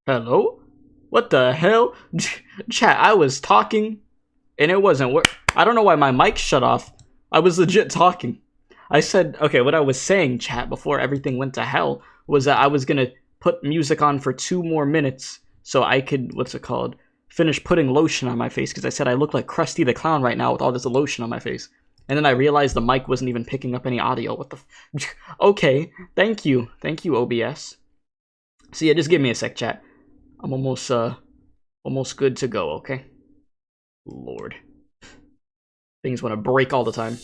Hello? What the hell? Chat, I was talking and it wasn't work. I don't know why my mic shut off. I was legit talking. I said, okay, what I was saying, chat, before everything went to hell was that I was gonna put music on for 2 more minutes so I could, finish putting lotion on my face, because I said I look like Krusty the Clown right now with all this lotion on my face. And then I realized the mic wasn't even picking up any audio. What the Okay, thank you. Thank you, OBS. So yeah, just give me a sec, chat. I'm almost good to go, okay? Lord. Things want to break all the time.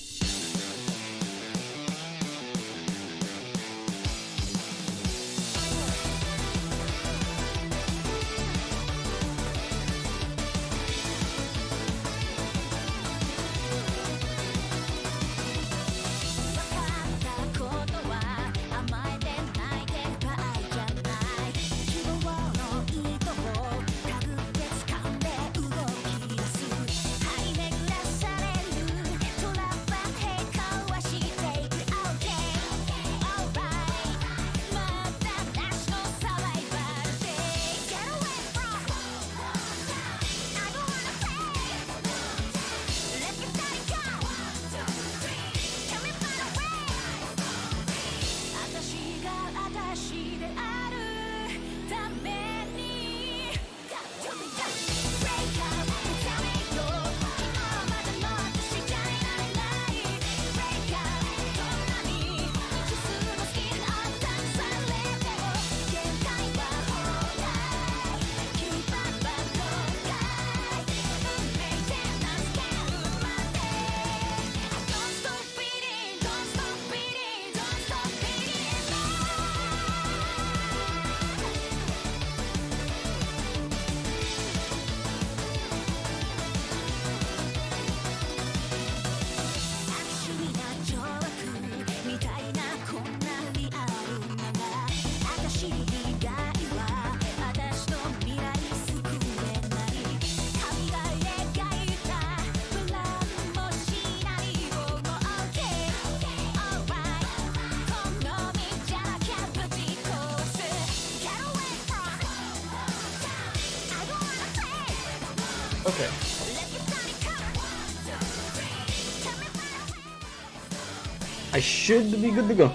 Okay. I should be good to go.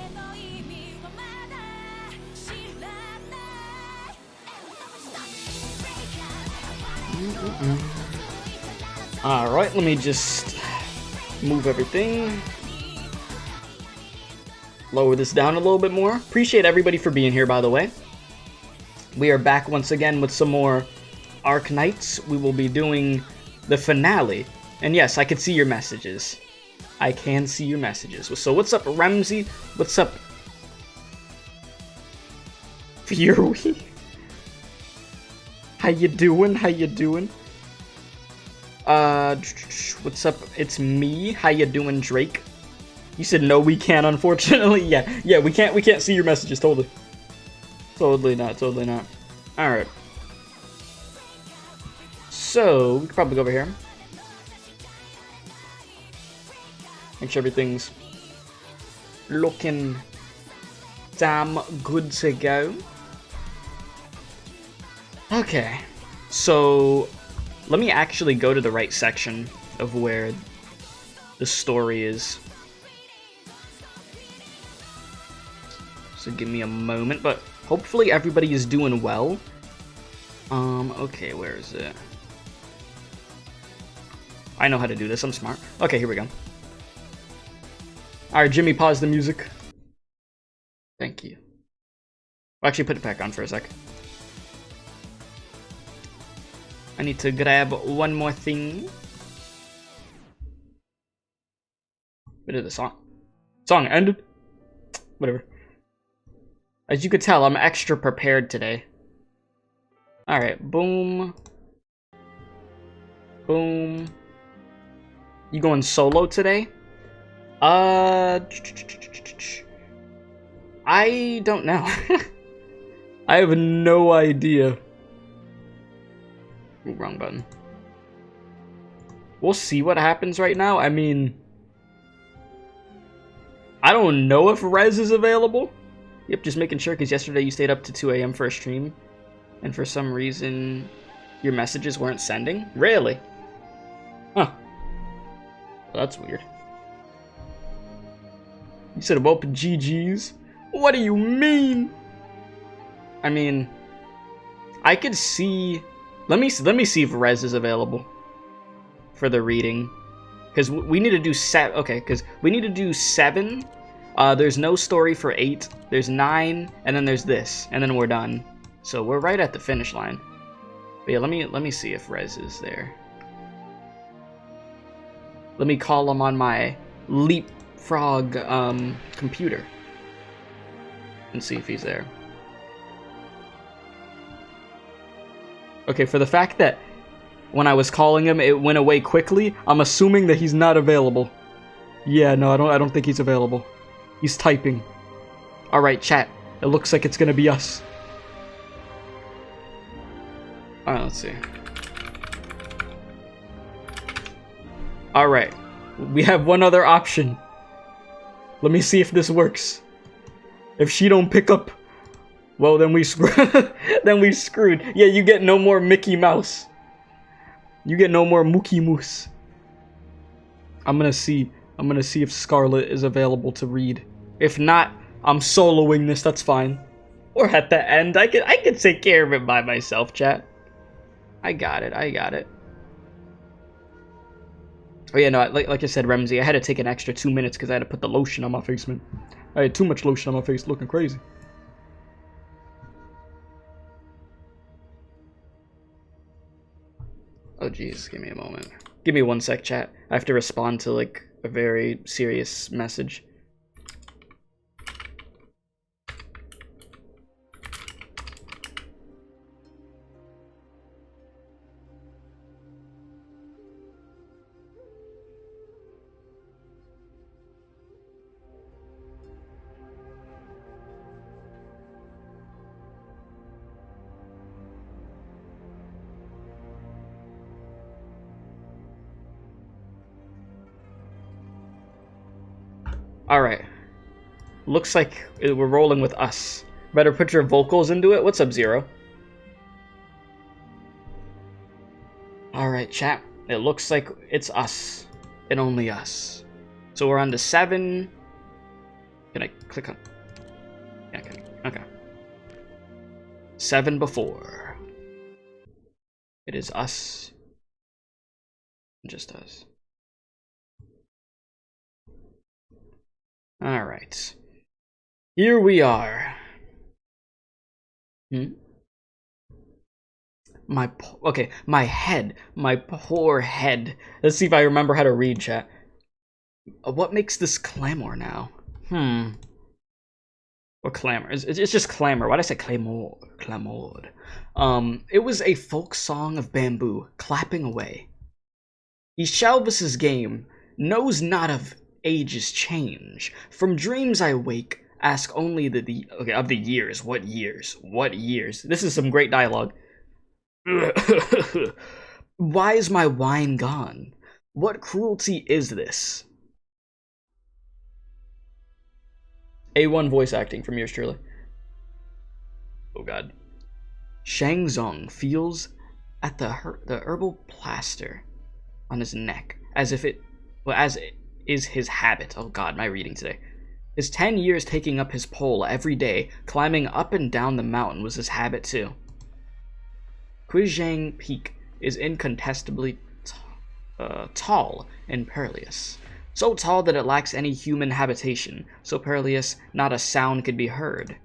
Alright, let me just move everything. Lower this down a little bit more. Appreciate everybody for being here, by the way. We are back once again with some more Arknights. We will be doing the finale. And yes, I can see your messages. I can see your messages. So what's up, Ramsey? What's up, Fury? How you doing? How you doing? What's up? It's me. How you doing, Drake? You said no, we can't, unfortunately. Yeah, we can't see your messages, totally. Totally not. Alright. So, we could probably go over here. Make sure everything's looking damn good to go. Okay. So, let me actually go to the right section of where the story is. So give me a moment, but hopefully everybody is doing well. Okay, where is it? I know how to do this, I'm smart. Okay, here we go. Alright, Jimmy, pause the music. Thank you. I'll actually put it back on for a sec. I need to grab one more thing. What did the song? Song ended? Whatever. As you could tell, I'm extra prepared today. Alright, boom. Boom. You going solo today? I don't know. I have no idea. Ooh, wrong button. We'll see what happens right now. I mean, I don't know if Rez is available. Yep, just making sure, because yesterday you stayed up to 2 AM for a stream, and for some reason your messages weren't sending? Really? Huh. Well, that's weird. You said about GG's? What do you mean? I mean, I could see... Let me see if Rez is available for the reading. Because we need to do okay, because we need to do 7. There's no story for 8. There's 9, and then there's this, and then we're done. So we're right at the finish line. But yeah, let me see if Rez is there. Let me call him on my Leapfrog computer and see if he's there. Okay, for the fact that when I was calling him, it went away quickly, I'm assuming that he's not available. Yeah, no, I don't think he's available. He's typing. Alright, chat. It looks like it's gonna be us. Alright, let's see. Alright. We have one other option. Let me see if this works. If she don't pick up, well, then we then we screwed. Yeah, you get no more Mickey Mouse. You get no more Mookie Moose. I'm gonna see if Scarlet is available to read. If not, I'm soloing this. That's fine. Or at the end, I can take care of it by myself, chat. I got it. Oh yeah, no, like I said, Remzi, I had to take an extra 2 minutes because I had to put the lotion on my face, man. I had too much lotion on my face, looking crazy. Oh jeez, give me a moment. Give me 1 sec, chat. I have to respond to, like, a very serious message. Alright. Looks like we're rolling with us. Better put your vocals into it. What's up, Zero? Alright, chat. It looks like it's us. And only us. So we're on to 7. Can I click on... Yeah, okay. 7 before. It is us. Just us. Alright. Here we are. My head. My poor head. Let's see if I remember how to read, chat. What makes this clamor now? Or clamor. It's just clamor. Why'd I say clamor? Clamored. It was a folk song of bamboo, clapping away. He shelves game, knows not of age's change. From dreams I wake, ask only of the years. What years? What years? This is some great dialogue. Why is my wine gone? What cruelty is this? A1 voice acting from yours truly. Oh god. Shang Zong feels at the herbal plaster on his neck, as it is his habit. Oh god, my reading today. His 10 years taking up his pole every day, climbing up and down the mountain was his habit too. Quizhang Peak is incontestably tall and perilous. So tall that it lacks any human habitation, so perilous not a sound could be heard.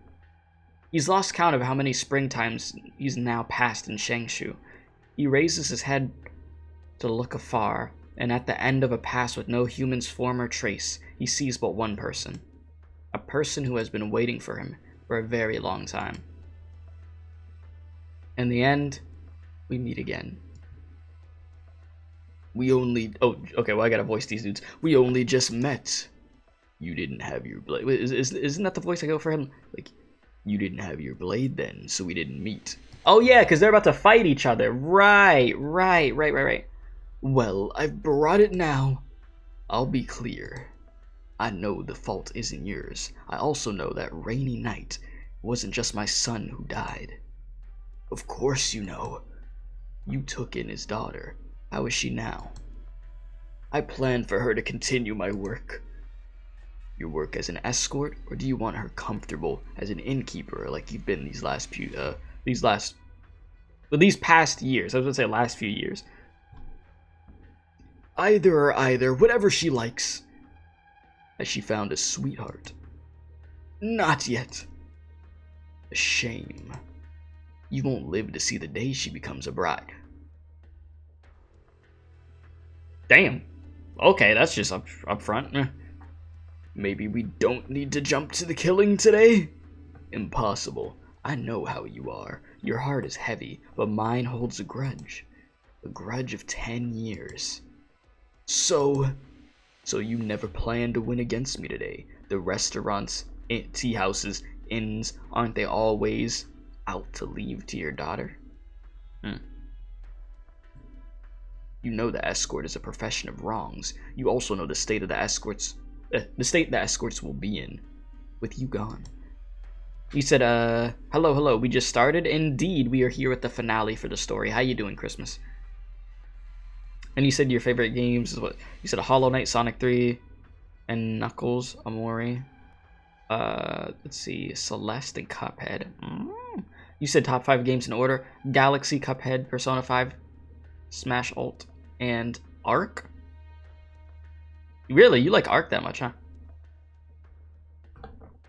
He's lost count of how many springtimes he's now passed in Shangshu. He raises his head to look afar, and at the end of a pass with no human's form or trace, he sees but one person. A person who has been waiting for him for a very long time. In the end, we meet again. Oh, okay, well I gotta voice these dudes. We only just met. You didn't have your blade. Isn't that the voice I go for him? Like, you didn't have your blade then, so we didn't meet. Oh yeah, because they're about to fight each other. Right. Well, I've brought it now. I'll be clear. I know the fault isn't yours. I also know that rainy night wasn't just my son who died. Of course you know. You took in his daughter. How is she now? I plan for her to continue my work. Your work as an escort, or do you want her comfortable as an innkeeper like you've been these past years? I was gonna say last few years. Either or either, whatever she likes. Has she found a sweetheart? Not yet. A shame. You won't live to see the day she becomes a bride. Damn. Okay, that's just up front. Maybe we don't need to jump to the killing today? Impossible. I know how you are. Your heart is heavy, but mine holds a grudge. A grudge of 10 years. So you never planned to win against me today. The restaurants, tea houses, inns, aren't they always out to leave to your daughter? You know the escort is a profession of wrongs. You also know the state the escorts will be in, with you gone. You said, hello, we just started? Indeed, we are here with the finale for the story. How you doing, Christmas? And you said your favorite games is what? You said Hollow Knight, Sonic 3, and Knuckles, Amori. Let's see, Celeste and Cuphead. You said top 5 games in order. Galaxy, Cuphead, Persona 5, Smash Ult, and Ark? Really? You like Ark that much, huh?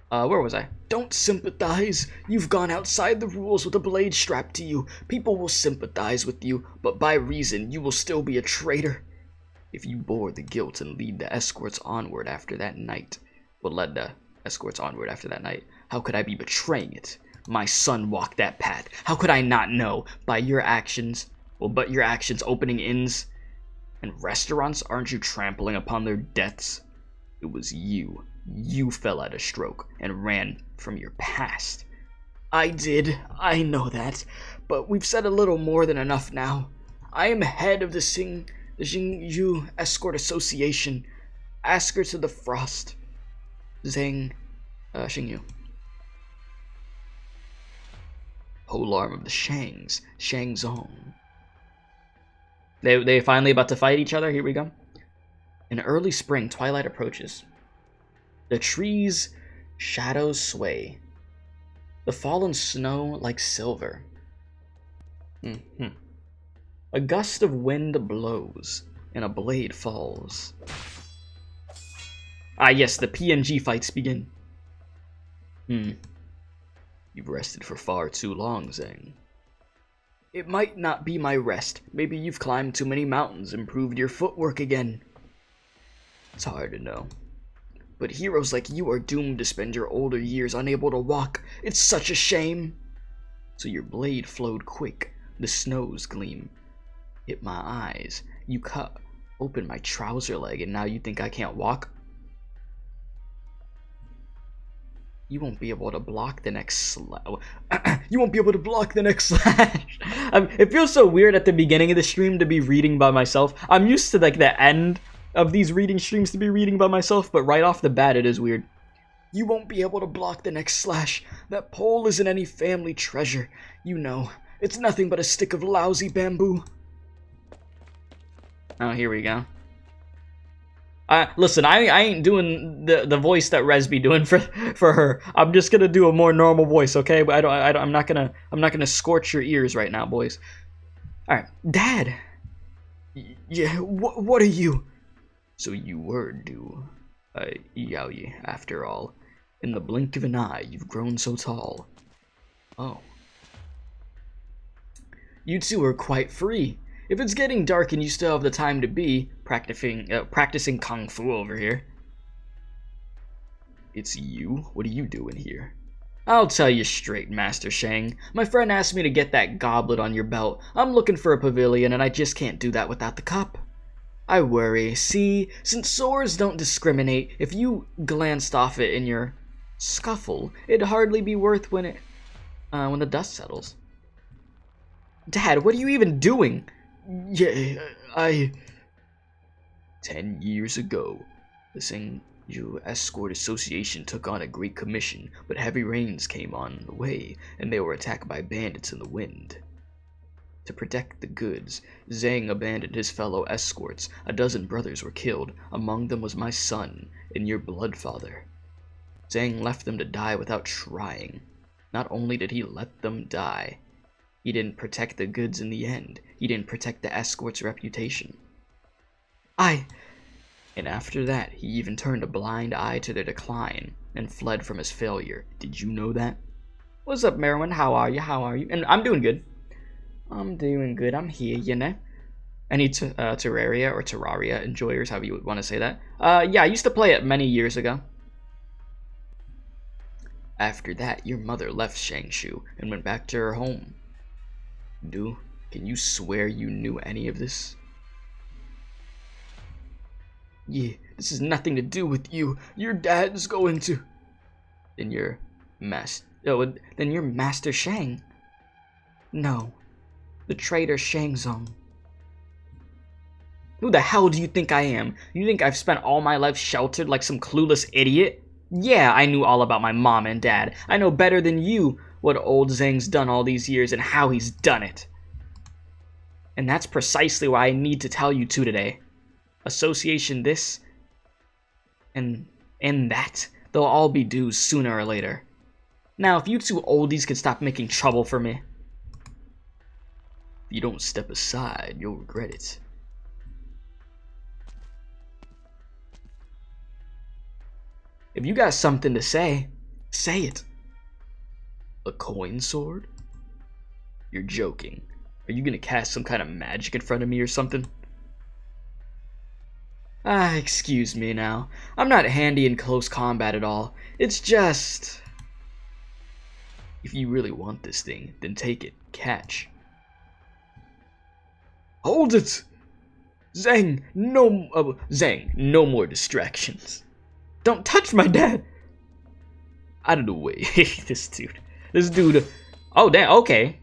Where was I? Don't sympathize. You've gone outside the rules with a blade strapped to you. People will sympathize with you, but by reason, you will still be a traitor. If you bore the guilt and lead the escorts onward after that night, how could I be betraying it? My son walked that path. How could I not know? By your actions, but your actions opening inns and restaurants, aren't you trampling upon their deaths? It was you. You fell at a stroke and ran from your past. I did. I know that. But we've said a little more than enough now. I am head of the Xingyu Escort Association. Ask her to the Frost. Xingyu. Polearm of the Shangs. Shang Zong. They finally about to fight each other. Here we go. In early spring, twilight approaches. The trees' shadows sway. The fallen snow like silver. A gust of wind blows, and a blade falls. Ah yes, the PNG fights begin. You've rested for far too long, Zhang. It might not be my rest. Maybe you've climbed too many mountains, improved your footwork again. It's hard to know. But heroes like you are doomed to spend your older years unable to walk. It's such a shame. So your blade flowed quick. The snows gleam. Hit my eyes. You cut open my trouser leg and now you think I can't walk? You won't be able to block the next slash. You won't be able to block the next slash. It feels so weird at the beginning of the stream to be reading by myself. I'm used to like the end of these reading streams to be reading by myself, but right off the bat it is weird. You won't be able to block the next slash. That pole isn't any family treasure. You know, it's nothing but a stick of lousy bamboo. Oh, here we go. Listen, I ain't doing the voice that Rez be doing for her. I'm just gonna do a more normal voice, okay? But I'm not gonna scorch your ears right now, boys. All right, Dad. Yeah, what are you? So you were due, Yaoi, after all. In the blink of an eye, you've grown so tall. Oh. You two are quite free. If it's getting dark and you still have the time to be practicing kung fu over here. It's you? What are you doing here? I'll tell you straight, Master Shang. My friend asked me to get that goblet on your belt. I'm looking for a pavilion and I just can't do that without the cup. I worry. See, since swords don't discriminate, if you glanced off it in your scuffle, it'd hardly be worth when the dust settles. Dad, what are you even doing? Yeah, 10 years ago, the Sengju Escort Association took on a great commission, but heavy rains came on the way, and they were attacked by bandits in the wind. To protect the goods, Zhang abandoned his fellow escorts. A dozen brothers were killed. Among them was my son, and your blood father. Zhang left them to die without trying. Not only did he let them die, he didn't protect the goods in the end. He didn't protect the escort's reputation. And after that, he even turned a blind eye to their decline and fled from his failure. Did you know that? What's up, Merwin? How are you? And I'm doing good. I'm here, you know. Any Terraria or Terraria enjoyers, however you would want to say that. Yeah, I used to play it many years ago. After that, your mother left Shangshu and went back to her home. Can you swear you knew any of this? Yeah, this has nothing to do with you. Your dad's going to... Then you're Master Shang. No, the traitor Shangzong. Who the hell do you think I am? You think I've spent all my life sheltered like some clueless idiot? Yeah, I knew all about my mom and dad. I know better than you what old Zhang's done all these years and how he's done it. And that's precisely why I need to tell you two today. Association this and that, they'll all be due sooner or later. Now, if you two oldies could stop making trouble for me. If you don't step aside, you'll regret it. If you got something to say, say it. A coin sword? You're joking. Are you gonna cast some kind of magic in front of me or something? Excuse me now. I'm not handy in close combat at all. It's just... If you really want this thing, then take it. Catch. Hold it! Zhang, no more distractions. Don't touch my dad! Out of the way. This dude. Oh, damn, okay.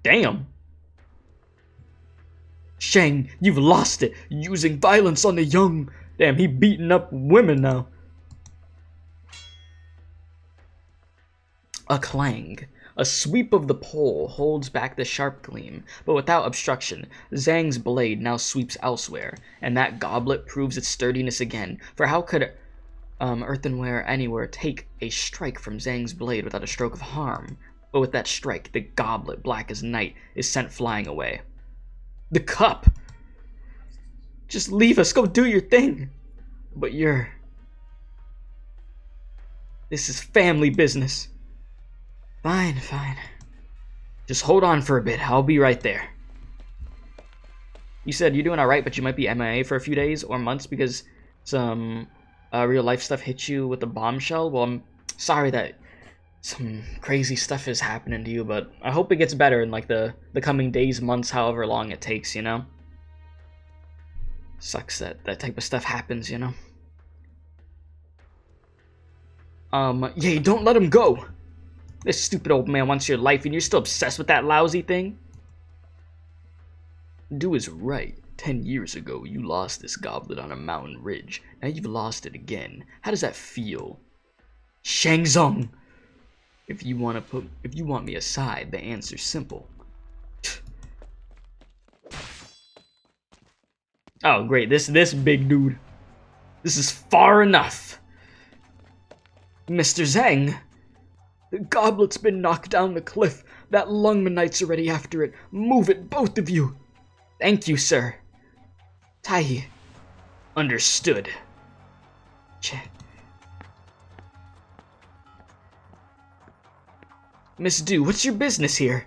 Damn. Shang, you've lost it. Using violence on the young. Damn, he beating up women now. A clang. A sweep of the pole holds back the sharp gleam, but without obstruction. Zhang's blade now sweeps elsewhere, and that goblet proves its sturdiness again. For how could earthenware anywhere take a strike from Zhang's blade without a stroke of harm? But with that strike, the goblet, black as night, is sent flying away. The cup! Just leave us, go do your thing! But this is family business. Fine. Just hold on for a bit, I'll be right there. You said you're doing alright, but you might be MIA for a few days or months because some real life stuff hit you with a bombshell. Well, I'm sorry that some crazy stuff is happening to you, but I hope it gets better in like the coming days, months, however long it takes, you know? Sucks that that type of stuff happens, you know? Yeah, don't let him go! This stupid old man wants your life and you're still obsessed with that lousy thing? Do is right. 10 years ago, you lost this goblet on a mountain ridge. Now you've lost it again. How does that feel? Shangzong! If you want me aside, the answer's simple. Oh, great. This big dude. This is far enough. Mr. Zhang, the goblet's been knocked down the cliff. That Arknights already after it. Move it, both of you. Thank you, sir. Tai. Understood. Miss Du, what's your business here?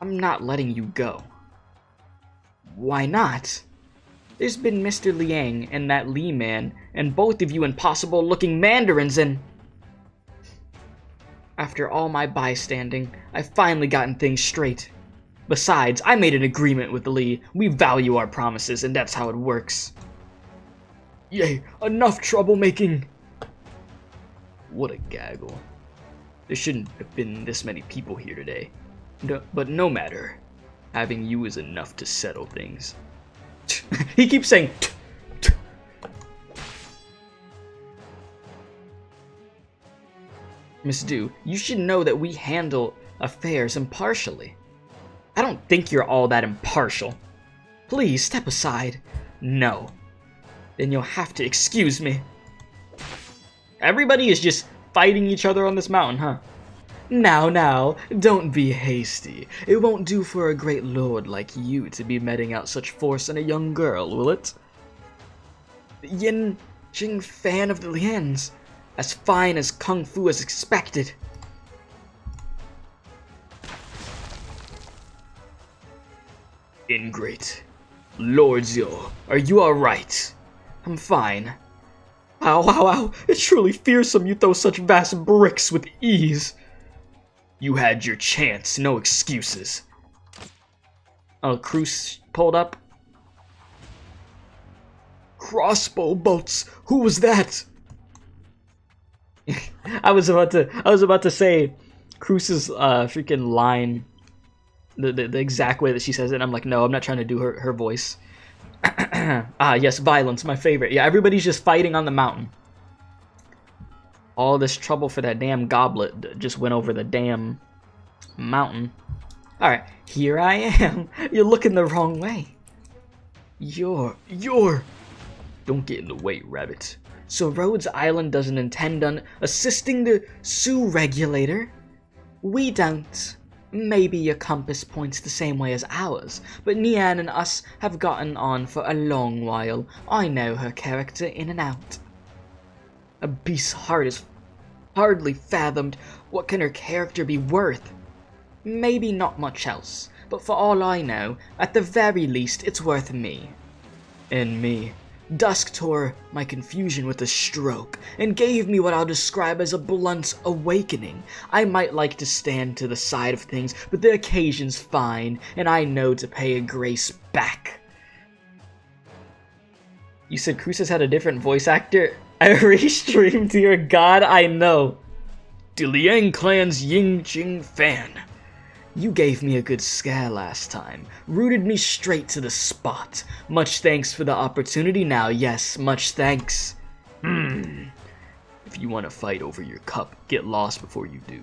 I'm not letting you go. Why not? There's been Mr. Liang and that Li man, and both of you impossible-looking mandarins, and... After all my bystanding, I've finally gotten things straight. Besides, I made an agreement with Li. We value our promises, and that's how it works. Yay, enough troublemaking! What a gaggle. There shouldn't have been this many people here today. But no matter. Having you is enough to settle things. He keeps saying Miss Du, you should know that we handle affairs impartially. I don't think you're all that impartial. Please, step aside. No. Then you'll have to excuse me. Everybody is just fighting each other on this mountain, huh? Now, don't be hasty. It won't do for a great lord like you to be meting out such force on a young girl, will it? Yin Jing fan of the Lians. As fine as Kung Fu as expected. Ingrate. Lord Zio, are you alright? I'm fine. Ow. It's truly fearsome you throw such vast bricks with ease. You had your chance, no excuses. Oh, Cruz pulled up. Crossbow bolts, who was that? I was about to say Cruz's freaking line. The exact way that she says it, and I'm like, no, I'm not trying to do her voice. Yes, violence, my favorite. Yeah, everybody's just fighting on the mountain. All this trouble for that damn goblet just went over the damn mountain. Alright, here I am. You're looking the wrong way. You're... Don't get in the way, rabbit. So Rhodes Island doesn't intend on assisting the Sioux regulator? We don't. Maybe your compass points the same way as ours, but Nian and us have gotten on for a long while. I know her character in and out. A beast's heart is hardly fathomed. What can her character be worth? Maybe not much else, but for all I know, at the very least, it's worth me. And me. Dusk tore my confusion with a stroke, and gave me what I'll describe as a blunt awakening. I might like to stand to the side of things, but the occasion's fine, and I know to pay a grace back. You said Cruz has had a different voice actor? I restreamed, dear God, I know. The Liang clan's Ying Jing fan. You gave me a good scare last time, rooted me straight to the spot. Much thanks for the opportunity now, yes, much thanks. If you want to fight over your cup, get lost before you do.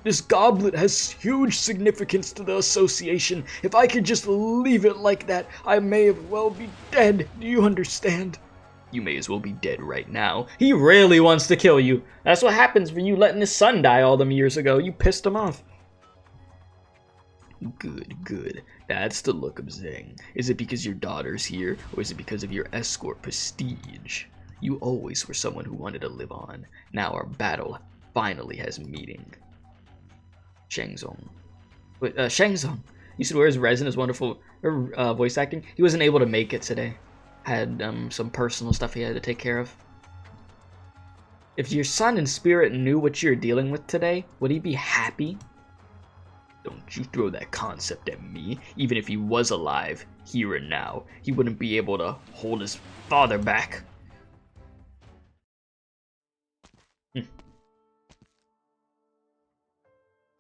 This goblet has huge significance to the association. If I could just leave it like that, I may as well be dead, do you understand? You may as well be dead right now. He really wants to kill you. That's what happens for you letting his son die all them years ago. You pissed him off. Good. That's the look of Zhang. Is it because your daughter's here, or is it because of your escort prestige? You always were someone who wanted to live on. Now our battle finally has meaning. Shangzong. Wait, Shangzong. You said where's Resin is wonderful voice acting? He wasn't able to make it today. Had some personal stuff he had to take care of. If your son in spirit knew what you're dealing with today, would he be happy? Don't you throw that concept at me. Even if he was alive, here and now, he wouldn't be able to hold his father back.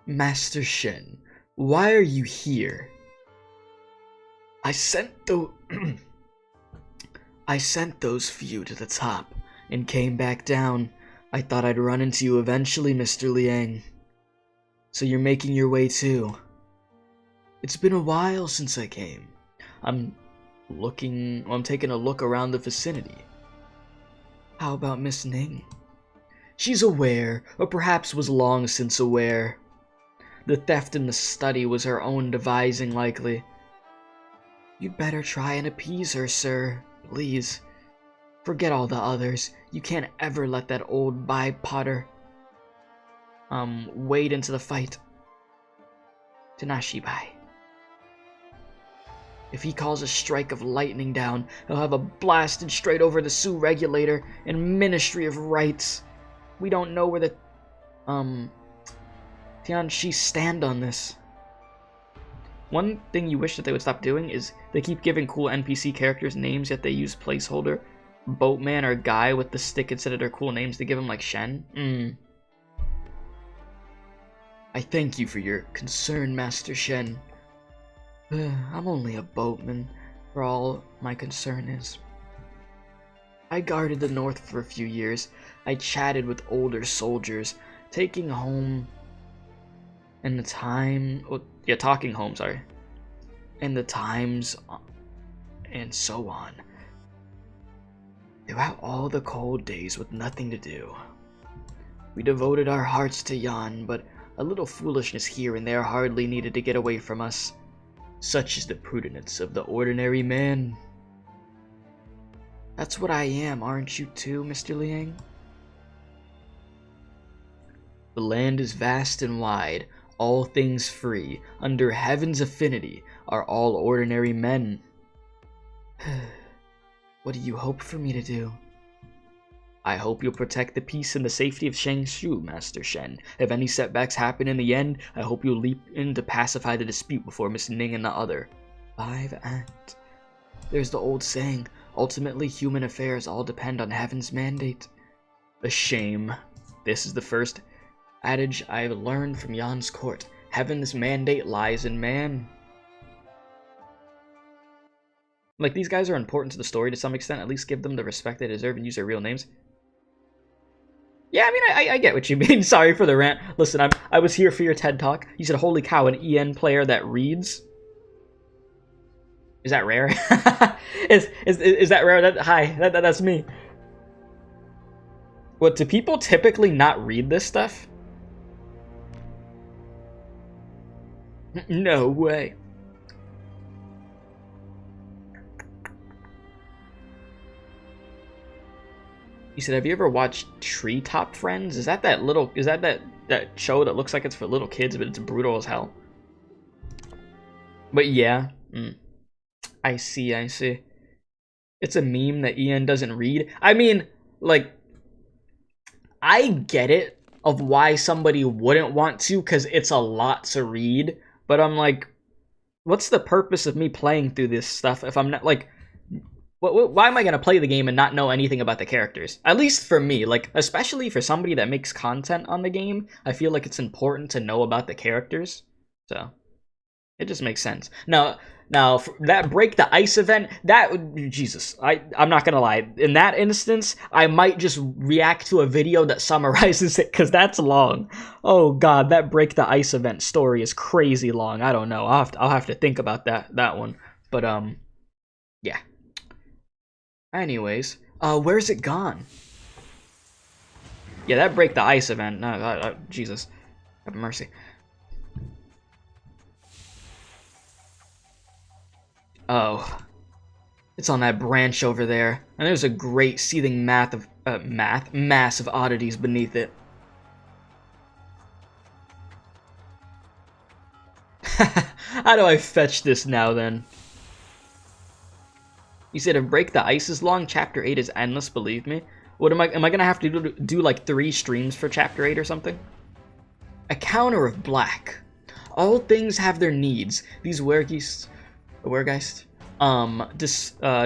Master Shen, why are you here? I sent those few to the top and came back down. I thought I'd run into you eventually, Mr. Liang. So you're making your way too. It's been a while since I came. I'm taking a look around the vicinity. How about Miss Ning? She's aware, or perhaps was long since aware. The theft in the study was her own devising, likely. You'd better try and appease her, sir. Please. Forget all the others. You can't ever let that old Potter wade into the fight. Tanashibai. If he calls a strike of lightning down, he'll have a blasted straight over the Sioux Regulator and Ministry of Rights. We don't know where the Tianchi stand on this. One thing you wish that they would stop doing is they keep giving cool NPC characters names, yet they use placeholder boatman or guy with the stick instead of their cool names. They give him like Shen. I thank you for your concern, Master Shen. I'm only a boatman, for all my concern is. I guarded the north for a few years. I chatted with older soldiers, taking home and the time... Oh, yeah, talking home, sorry. And the times, and so on. Throughout all the cold days with nothing to do, we devoted our hearts to Yan, but a little foolishness here and there hardly needed to get away from us. Such is the prudence of the ordinary man. That's what I am, aren't you too, Mr. Liang? The land is vast and wide, all things free, under heaven's affinity, are all ordinary men. What do you hope for me to do? I hope you'll protect the peace and the safety of Shangshu, Master Shen. If any setbacks happen in the end, I hope you'll leap in to pacify the dispute before Miss Ning and the other. 5 Act. There's the old saying, ultimately human affairs all depend on heaven's mandate. A shame. This is the first adage I've learned from Yan's court. Heaven's mandate lies in man. Like, these guys are important to the story to some extent. At least give them the respect they deserve and use their real names. Yeah, I mean, I get what you mean. Sorry for the rant. Listen, I was here for your TED Talk. You said, holy cow, an EN player that reads? Is that rare? is that rare? Hi, that's me. What, do people typically not read this stuff? No way. He said, have you ever watched Treetop Friends? Is that that show that looks like it's for little kids, but it's brutal as hell? But yeah. I see. It's a meme that Ian doesn't read. I mean, like, I get it of why somebody wouldn't want to, because it's a lot to read. But I'm like, what's the purpose of me playing through this stuff if I'm not, like... Why am I going to play the game and not know anything about the characters? At least for me, like, especially for somebody that makes content on the game, I feel like it's important to know about the characters. So, it just makes sense. Now that break the ice event, Jesus, I'm not going to lie. In that instance, I might just react to a video that summarizes it, because that's long. Oh god, that break the ice event story is crazy long. I don't know. I'll have to think about that one. But, yeah. Anyways, where's it gone? Yeah, that break the ice event. No, Jesus, have mercy. Oh, it's on that branch over there, and there's a great seething mass of oddities beneath it. How do I fetch this now, then? You said if Break the Ice is long, Chapter 8 is endless, believe me. What am I gonna have to do like 3 streams for Chapter 8 or something? A counter of black. All things have their needs. These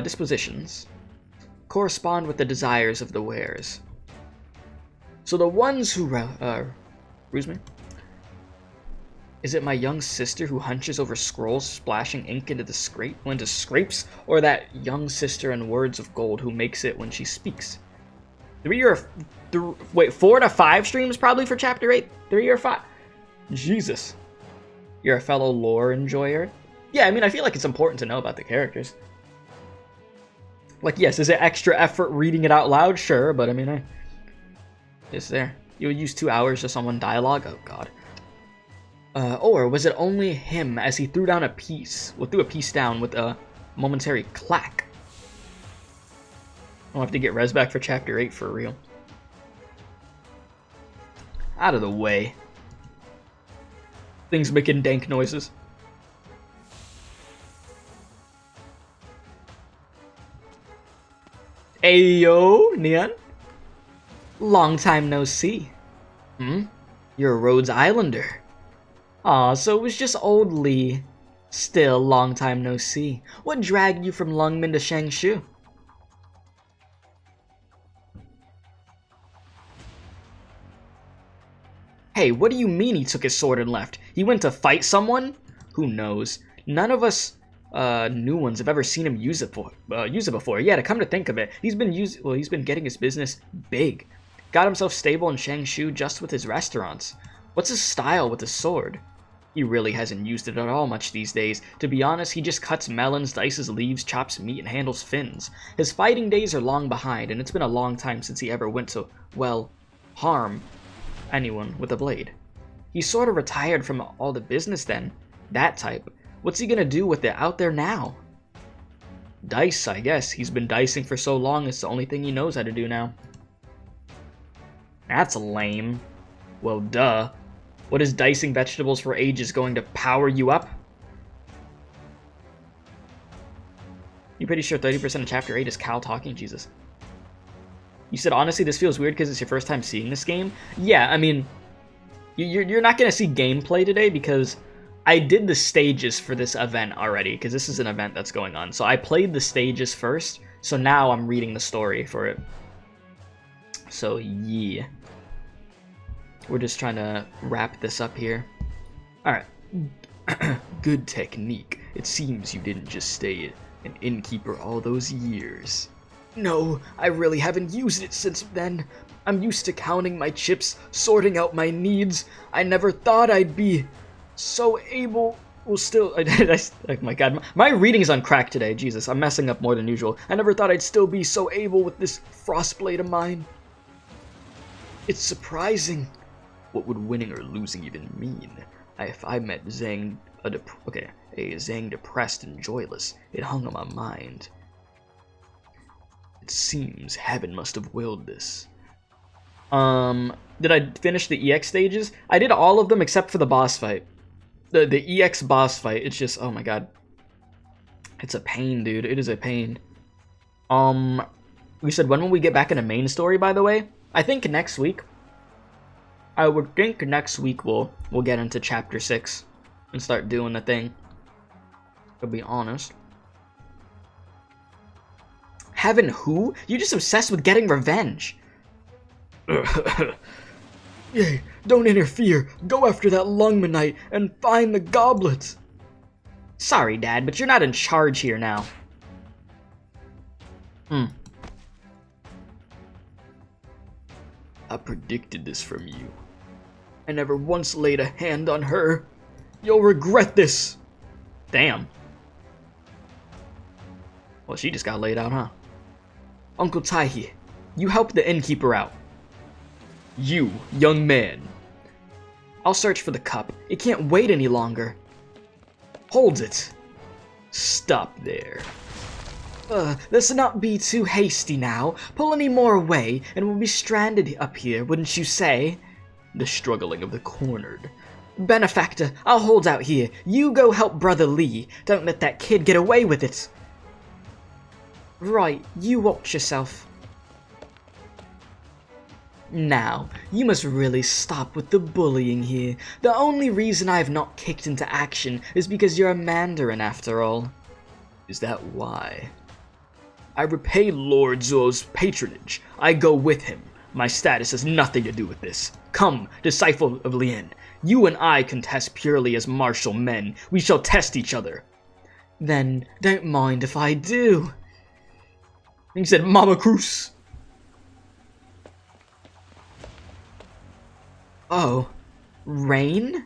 dispositions correspond with the desires of the wares. So the ones who ruse me? Is it my young sister who hunches over scrolls, splashing ink into scrapes, or that young sister in words of gold who makes it when she speaks? 4 to 5 streams probably for chapter 8. 3 or 5. Jesus. You're a fellow lore enjoyer? Yeah, I mean, I feel like it's important to know about the characters. Like, yes, is it extra effort reading it out loud? Sure, but I mean, it's there. You would use 2 hours just on one dialogue? Oh, God. Or was it only him as he threw a piece down with a momentary clack? I'll have to get res back for chapter 8 for real. Out of the way. Things making dank noises. Ayo, Neon. Long time no see. You're a Rhodes Islander. Aw, so it was just old Lee. Still, long time no see. What dragged you from Lungmen to Shangshu? Hey, what do you mean he took his sword and left? He went to fight someone? Who knows? None of us new ones have ever seen him use it before. Yeah, to come to think of it, he's been getting his business big. Got himself stable in Shangshu just with his restaurants. What's his style with his sword? He really hasn't used it at all much these days. To be honest, he just cuts melons, dices leaves, chops meat, and handles fins. His fighting days are long behind, and it's been a long time since he ever went to, well, harm anyone with a blade. He sort of retired from all the business then. That type. What's he gonna do with it out there now? Dice, I guess. He's been dicing for so long, it's the only thing he knows how to do now. That's lame. Well, duh. What is dicing vegetables for ages going to power you up? You pretty sure 30% of chapter 8 is Cal talking? Jesus. You said, honestly, this feels weird because it's your first time seeing this game? Yeah, I mean, you're not going to see gameplay today because I did the stages for this event already, because this is an event that's going on. So I played the stages first, so now I'm reading the story for it. So, yeah. We're just trying to wrap this up here. Alright. Good technique. It seems you didn't just stay an innkeeper all those years. No, I really haven't used it since then. I'm used to counting my chips, sorting out my needs. I never thought I'd be so able... Well, still... oh my god, my reading's on crack today. Jesus, I'm messing up more than usual. I never thought I'd still be so able with this frostblade of mine. It's surprising. What would winning or losing even mean? If I met Zhang, a Zhang depressed and joyless, it hung on my mind. It seems heaven must have willed this. Did I finish the EX stages? I did all of them except for the boss fight. The EX boss fight, it's just, oh my god. It's a pain, dude. It is a pain. We said, when will we get back into main story, by the way? I think next week. I would think next week we'll get into chapter 6 and start doing the thing. To be honest. Heaven who? You're just obsessed with getting revenge. Yay, don't interfere. Go after that Lungmanite and find the goblets. Sorry, Dad, but you're not in charge here now. I predicted this from you. I never once laid a hand on her. You'll regret this. Damn. Well, she just got laid out, huh? Uncle Taihi, you help the innkeeper out. You, young man. I'll search for the cup. It can't wait any longer. Hold it. Stop there. Let's not be too hasty now. Pull any more away, and we'll be stranded up here, wouldn't you say? The struggling of the cornered. Benefactor, I'll hold out here. You go help Brother Lee. Don't let that kid get away with it. Right, you watch yourself. Now, you must really stop with the bullying here. The only reason I have not kicked into action is because you're a Mandarin after all. Is that why? I repay Lord Zuo's patronage. I go with him. My status has nothing to do with this. Come, disciple of Lien. You and I contest purely as martial men. We shall test each other. Then, don't mind if I do. He said, Mama Cruz. Oh, rain?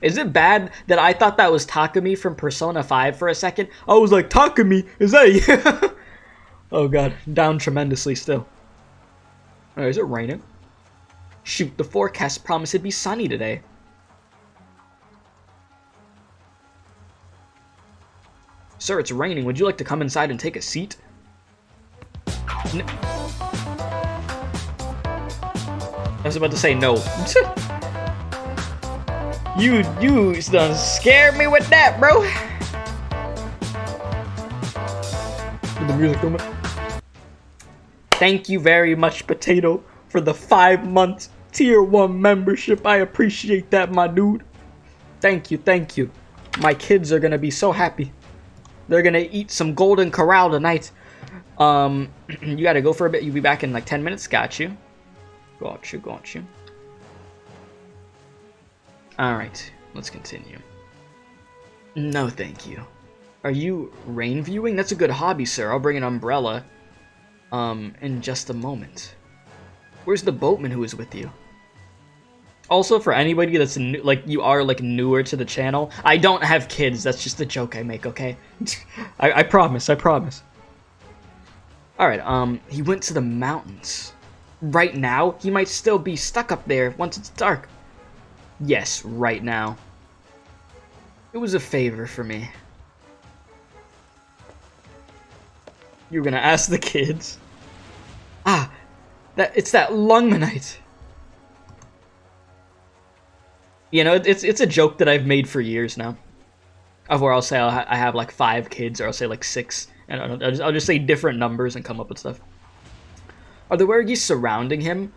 Is it bad that I thought that was Takumi from Persona 5 for a second? I was like, Takumi, is that you? Oh god, down tremendously still. Alright, is it raining? Shoot, the forecast promised it'd be sunny today. Sir, it's raining. Would you like to come inside and take a seat? I was about to say no. You done scared me with that, bro. The music moment. Thank you very much, Potato, for the 5-month tier 1 membership. I appreciate that, my dude. Thank you, thank you. My kids are gonna be so happy. They're gonna eat some Golden Corral tonight. You gotta go for a bit. You'll be back in like 10 minutes. Got you. Got you. Alright, let's continue. No, thank you. Are you rain viewing? That's a good hobby, sir. I'll bring an umbrella, in just a moment. Where's the boatman who is with you? Also, for anybody that's new, like, you are, like, newer to the channel, I don't have kids. That's just a joke I make, okay? I promise. Alright, he went to the mountains. Right now, he might still be stuck up there once it's dark. Yes, right now. It was a favor for me. You were gonna ask the kids? Ah, it's that Lungmanite. You know, it's a joke that I've made for years now. Of where I'll say I have like 5 kids, or I'll say like 6, and I'll just say different numbers and come up with stuff. Are the Wergies surrounding him?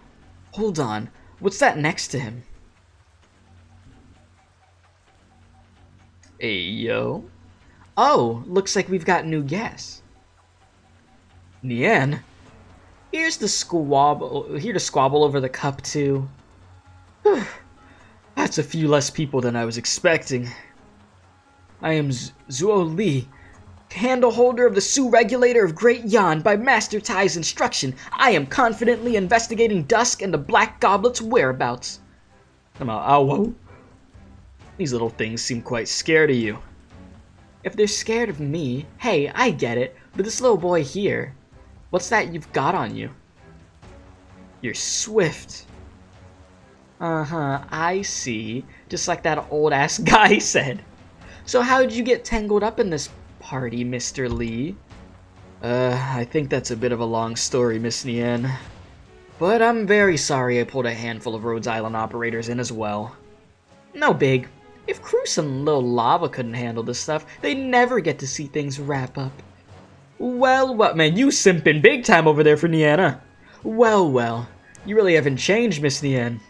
Hold on, what's that next to him? Hey, yo. Oh, looks like we've got new guests. Nian? Here to squabble over the cup, too. That's a few less people than I was expecting. I am Zuo Li, handle holder of the Su Regulator of Great Yan. By Master Tai's instruction, I am confidently investigating Dusk and the Black Goblet's whereabouts. Come on, ow. These little things seem quite scared of you. If they're scared of me, hey, I get it, but this little boy here, what's that you've got on you? You're swift. Uh-huh, I see. Just like that old-ass guy said. So how'd you get tangled up in this party, Mr. Lee? I think that's a bit of a long story, Miss Nian. But I'm very sorry I pulled a handful of Rhodes Island operators in as well. No big. If Cruz and Lil Lava couldn't handle this stuff, they'd never get to see things wrap up. Well, what, man, you simping big time over there for Niana. Well, you really haven't changed, Miss Nian.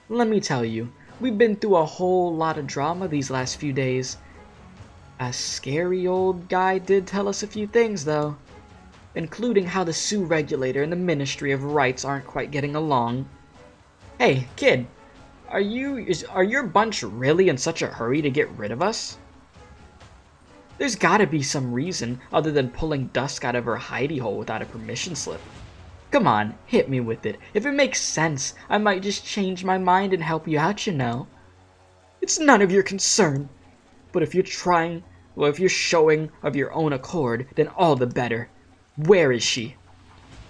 Let me tell you, we've been through a whole lot of drama these last few days. A scary old guy did tell us a few things, though. Including how the Su Regulator and the Ministry of Rights aren't quite getting along. Hey, kid. Are your bunch really in such a hurry to get rid of us? There's gotta be some reason other than pulling Dusk out of her hidey hole without a permission slip. Come on, hit me with it. If it makes sense, I might just change my mind and help you out, you know. It's none of your concern. But if you're showing of your own accord, then all the better. Where is she?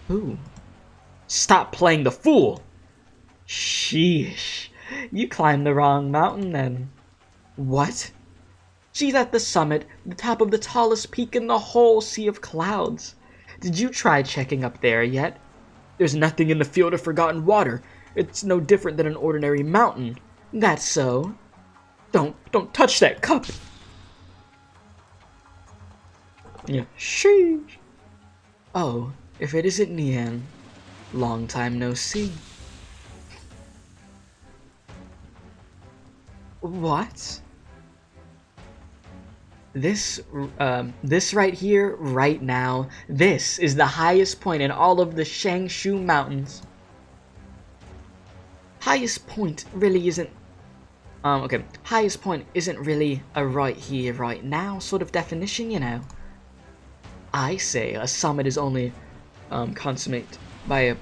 Who? Stop playing the fool! Sheesh. You climbed the wrong mountain then. What? She's at the summit, the top of the tallest peak in the whole sea of clouds. Did you try checking up there yet? There's nothing in the field of forgotten water. It's no different than an ordinary mountain. That's so. Don't touch that cup. Yeah. Sheesh. Oh, If it isn't Nian, long time no see. What? This right here, right now, this is the highest point in all of the Shangshu Mountains. Highest point really isn't, okay, highest point isn't really a right here, right now sort of definition, you know. I say a summit is only, consummate by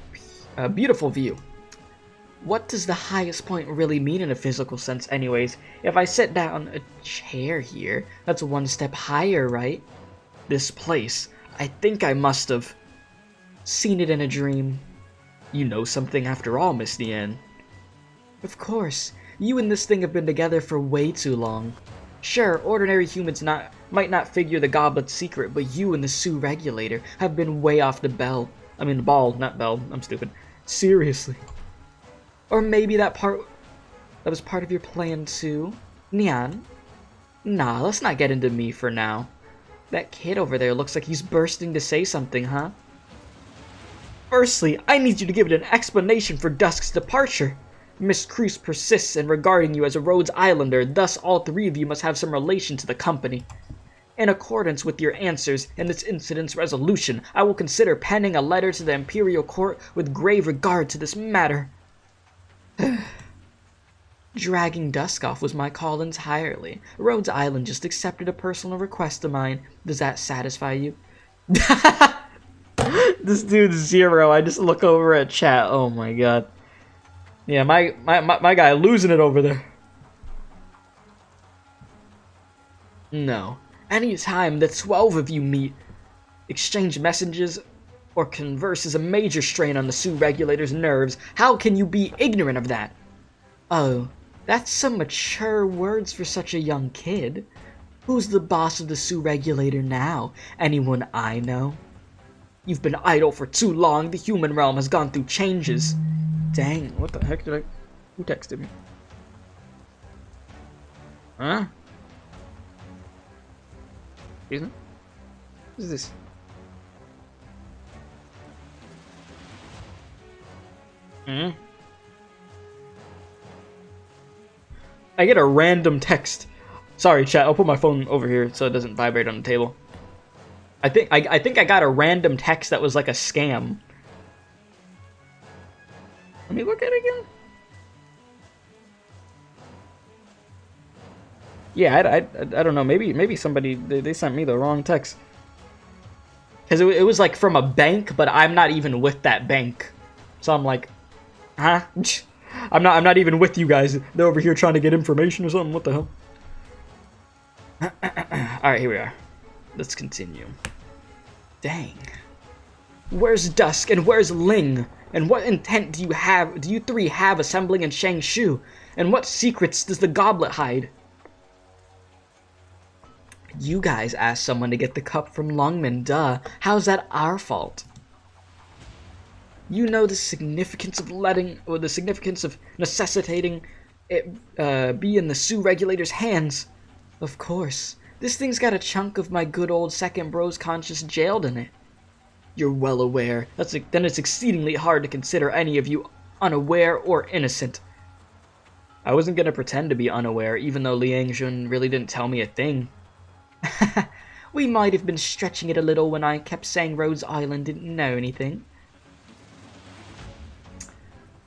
a beautiful view. What does the highest point really mean in a physical sense anyways? If I sit down a chair here, that's one step higher, right? This place, I think I must have seen it in a dream. You know something after all, Miss Nian. Of course, you and this thing have been together for way too long. Sure, ordinary humans might not figure the goblet's secret, but you and the Sioux regulator have been way off the ball, not bell, I'm stupid. Seriously. Or maybe that was part of your plan too? Nian? Nah, let's not get into me for now. That kid over there looks like he's bursting to say something, huh? Firstly, I need you to give it an explanation for Dusk's departure. Miss Cruz persists in regarding you as a Rhodes Islander, thus all three of you must have some relation to the company. In accordance with your answers in this incident's resolution, I will consider penning a letter to the Imperial Court with grave regard to this matter. Dragging Dusk off was my call entirely. Rhodes Island just accepted a personal request of mine. Does that satisfy you? This dude's zero. I just look over at chat. Oh my god. Yeah, my guy losing it over there. No. Any time the 12 of you meet, exchange messages, or converse is a major strain on the Sioux regulator's nerves. How can you be ignorant of that? Oh, that's some mature words for such a young kid. Who's the boss of the Sioux regulator now? Anyone I know? You've been idle for too long. The human realm has gone through changes. Dang, what the heck did I... Who texted me? Huh? Excuse me? What is this? I get a random text. Sorry, chat. I'll put my phone over here so it doesn't vibrate on the table. I think I got a random text that was like a scam. Let me look at it again. Yeah, I don't know. Maybe somebody they sent me the wrong text. Cause it was like from a bank, but I'm not even with that bank. So I'm like, huh? I'm not even with you guys. They're over here trying to get information or something. What the hell? Alright, here we are. Let's continue. Dang. Where's Dusk and where's Ling? And what intent do you three have assembling in Shangshu? And what secrets does the goblet hide? You guys asked someone to get the cup from Longman, duh. How's that our fault? You know the significance of necessitating it be in the Sioux regulator's hands. Of course. This thing's got a chunk of my good old second bro's conscience jailed in it. You're well aware. Then it's exceedingly hard to consider any of you unaware or innocent. I wasn't gonna pretend to be unaware, even though Liang Jun really didn't tell me a thing. We might have been stretching it a little when I kept saying Rhodes Island didn't know anything.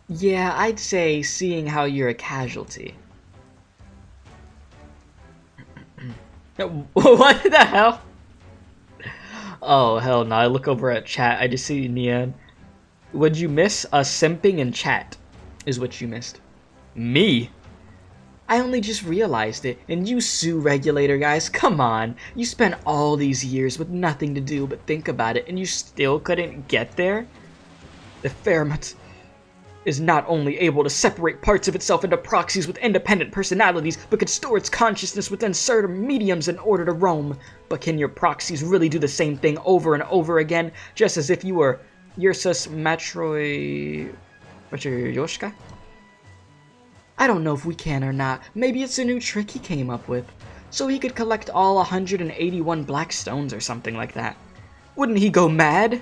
Yeah, I'd say seeing how you're a casualty. What the hell? Oh, hell no. I look over at chat. I just see Nian. What'd you miss? Simping in chat is what you missed. Me? I only just realized it. And you Sioux regulator guys, come on. You spent all these years with nothing to do but think about it, and you still couldn't get there? The Fairmont is not only able to separate parts of itself into proxies with independent personalities, but can store its consciousness within certain mediums in order to roam. But can your proxies really do the same thing over and over again, just as if you were Ursus Matryoshka? I don't know if we can or not. Maybe it's a new trick he came up with, so he could collect all 181 black stones or something like that. Wouldn't he go mad?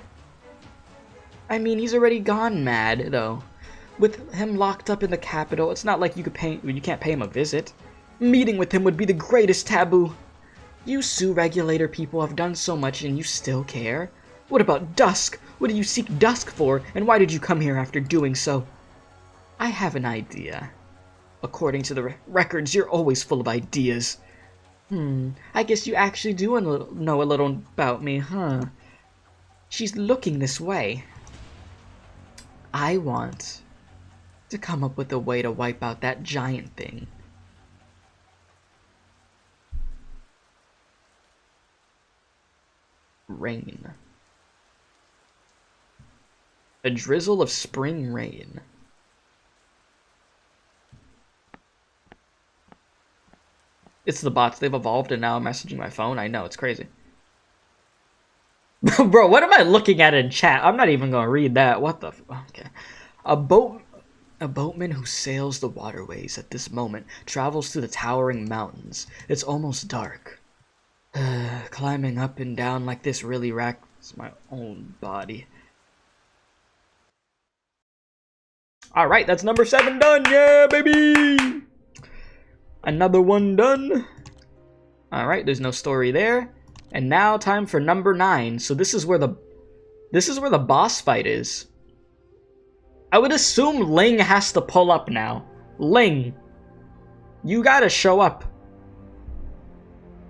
I mean, he's already gone mad, though. With him locked up in the capital, it's not like you can't pay him a visit. Meeting with him would be the greatest taboo. You Sioux regulator people have done so much and you still care? What about Dusk? What do you seek Dusk for, and why did you come here after doing so? I have an idea. According to the records, you're always full of ideas. I guess you actually do know a little about me, huh? She's looking this way. I want to come up with a way to wipe out that giant thing. Rain. A drizzle of spring rain. It's the bots. They've evolved and now I'm messaging my phone. I know, it's crazy. Bro, what am I looking at in chat? I'm not even gonna read that. What the okay. A boatman who sails the waterways at this moment travels through the towering mountains. It's almost dark. Climbing up and down like this really racks my own body. Alright, that's number 7 done. Yeah, baby! Another one done. Alright, there's no story there. And now time for number 9. So this is where the boss fight is. I would assume Ling has to pull up now. Ling, you gotta show up.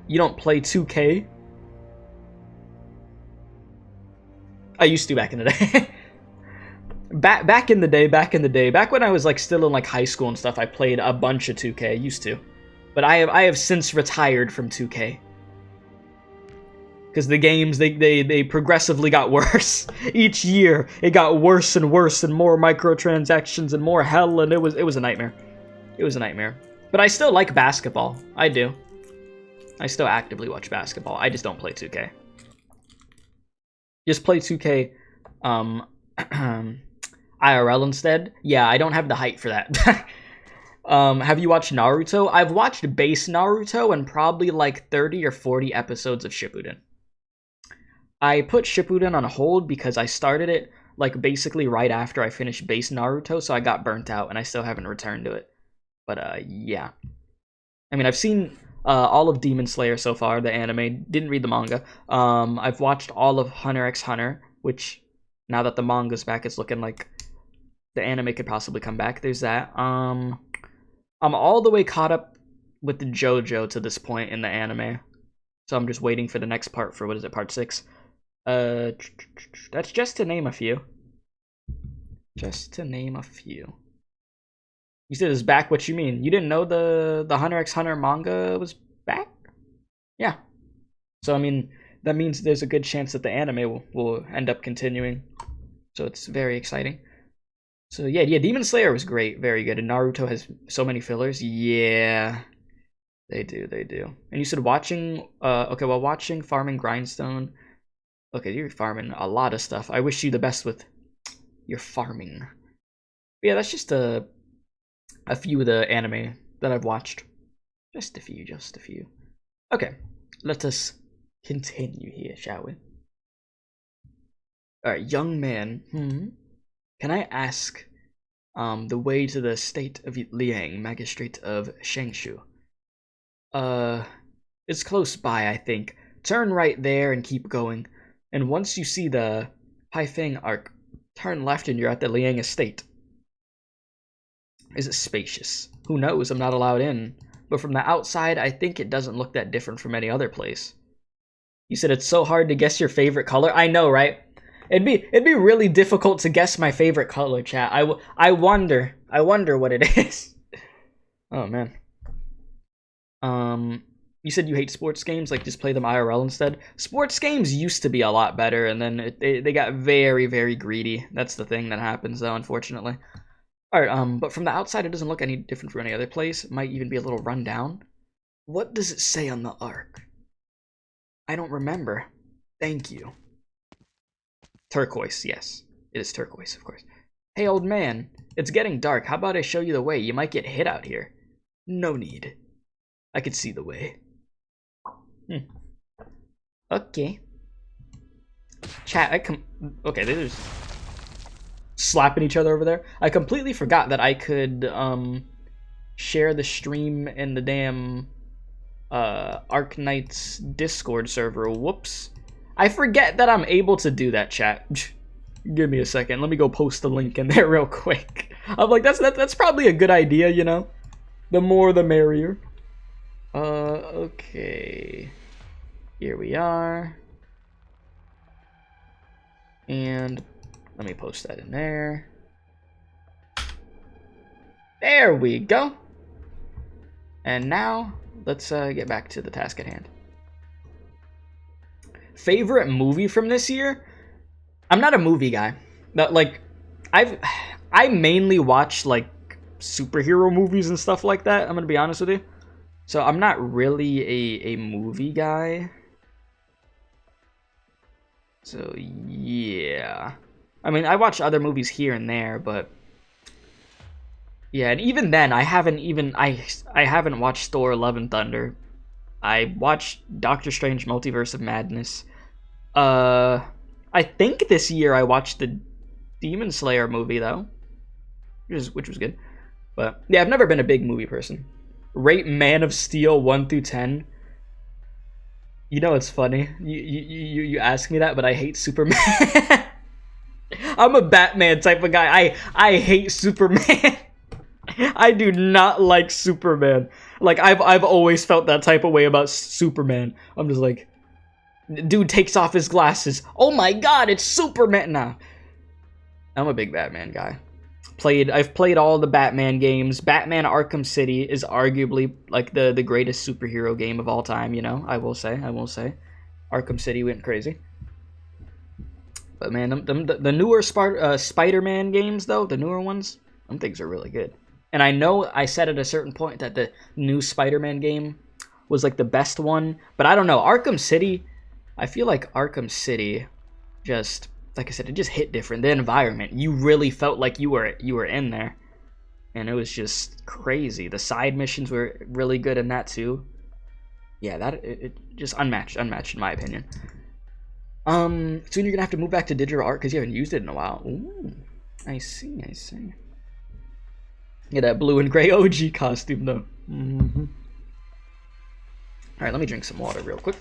You don't play 2K? I used to back in the day. back in the day, back when I was like still in like high school and stuff, I played a bunch of 2K. I used to. But I have since retired from 2K. Because the games, they progressively got worse. Each year, it got worse and worse, and more microtransactions and more hell, and it was a nightmare. It was a nightmare. But I still like basketball. I do. I still actively watch basketball. I just don't play 2K. Just play 2K IRL instead. Yeah, I don't have the height for that. Have you watched Naruto? I've watched base Naruto and probably like 30 or 40 episodes of Shippuden. I put Shippuden on hold because I started it like basically right after I finished base Naruto, so I got burnt out and I still haven't returned to it. But yeah. I mean, I've seen all of Demon Slayer so far, the anime. Didn't read the manga. I've watched all of Hunter x Hunter, which now that the manga's back, it's looking like the anime could possibly come back. There's that. I'm all the way caught up with the JoJo to this point in the anime. So I'm just waiting for the next part for, what is it, part 6? That's just to name a few. Just to name a few. You said it's back, what you mean? You didn't know the Hunter x Hunter manga was back? Yeah. So, I mean, that means there's a good chance that the anime will end up continuing. So it's very exciting. So, yeah, Demon Slayer was great, very good. And Naruto has so many fillers. Yeah. They do. And you said watching, okay, well, watching Farming Grindstone. Okay, you're farming a lot of stuff. I wish you the best with your farming. But yeah, that's just a few of the anime that I've watched. Just a few. Okay, let us continue here, shall we? Alright, young man. Can I ask the way to the state of Liang, magistrate of Shangshu? It's close by, I think. Turn right there and keep going. And once you see the Haifeng Arc, turn left and you're at the Liang estate. Is it spacious? Who knows? I'm not allowed in. But from the outside, I think it doesn't look that different from any other place. You said it's so hard to guess your favorite color? I know, right? It'd be really difficult to guess my favorite color, chat. I wonder what it is. Oh man. You said you hate sports games, like just play them IRL instead. Sports games used to be a lot better, and then they got very, very greedy. That's the thing that happens, though, unfortunately. Alright, but from the outside, it doesn't look any different from any other place. It might even be a little run down. What does it say on the arc? I don't remember. Thank you. Turquoise, yes. It is turquoise, of course. Hey, old man. It's getting dark. How about I show you the way? You might get hit out here. No need. I could see the way. Okay. Chat, okay, there's... slapping each other over there. I completely forgot that I could share the stream in the damn Arknights Discord server. Whoops. I forget that I'm able to do that, chat. Give me a second. Let me go post the link in there real quick. I'm like, that's probably a good idea, you know? The more the merrier. Okay. Here we are. And let me post that in there. There we go. And now, let's get back to the task at hand. Favorite movie from this year? I'm not a movie guy. But, like, I mainly watch, like, superhero movies and stuff like that, I'm gonna be honest with you. So I'm not really a movie guy. So, yeah. I mean, I watch other movies here and there, but... yeah, and even then, I haven't watched Thor: Love and Thunder. I watched Doctor Strange: Multiverse of Madness. I think this year I watched the Demon Slayer movie, though. Which was good. But, yeah, I've never been a big movie person. Rate Man of Steel 1 through 10. You know it's funny. You ask me that, but I hate Superman. I'm a Batman type of guy. I hate Superman. I do not like Superman. Like, I've always felt that type of way about Superman. I'm just like, dude takes off his glasses. Oh my god, it's Superman now. I'm a big Batman guy. I've played all the Batman games. Batman Arkham City is arguably like the greatest superhero game of all time, you know. I will say. Arkham City went crazy. But man, the newer Spider-Man games though, the newer ones, them things are really good. And I know I said at a certain point that the new Spider-Man game was like the best one, but I don't know. Arkham City, I feel like Arkham City just, like I said, it just hit different. The environment, you really felt like you were in there, and it was just crazy. The side missions were really good in that too. Yeah, it just unmatched in my opinion. Soon you're gonna have to move back to digital art because you haven't used it in a while. Ooh, I see. Yeah, that blue and gray OG costume though. All right, let me drink some water real quick.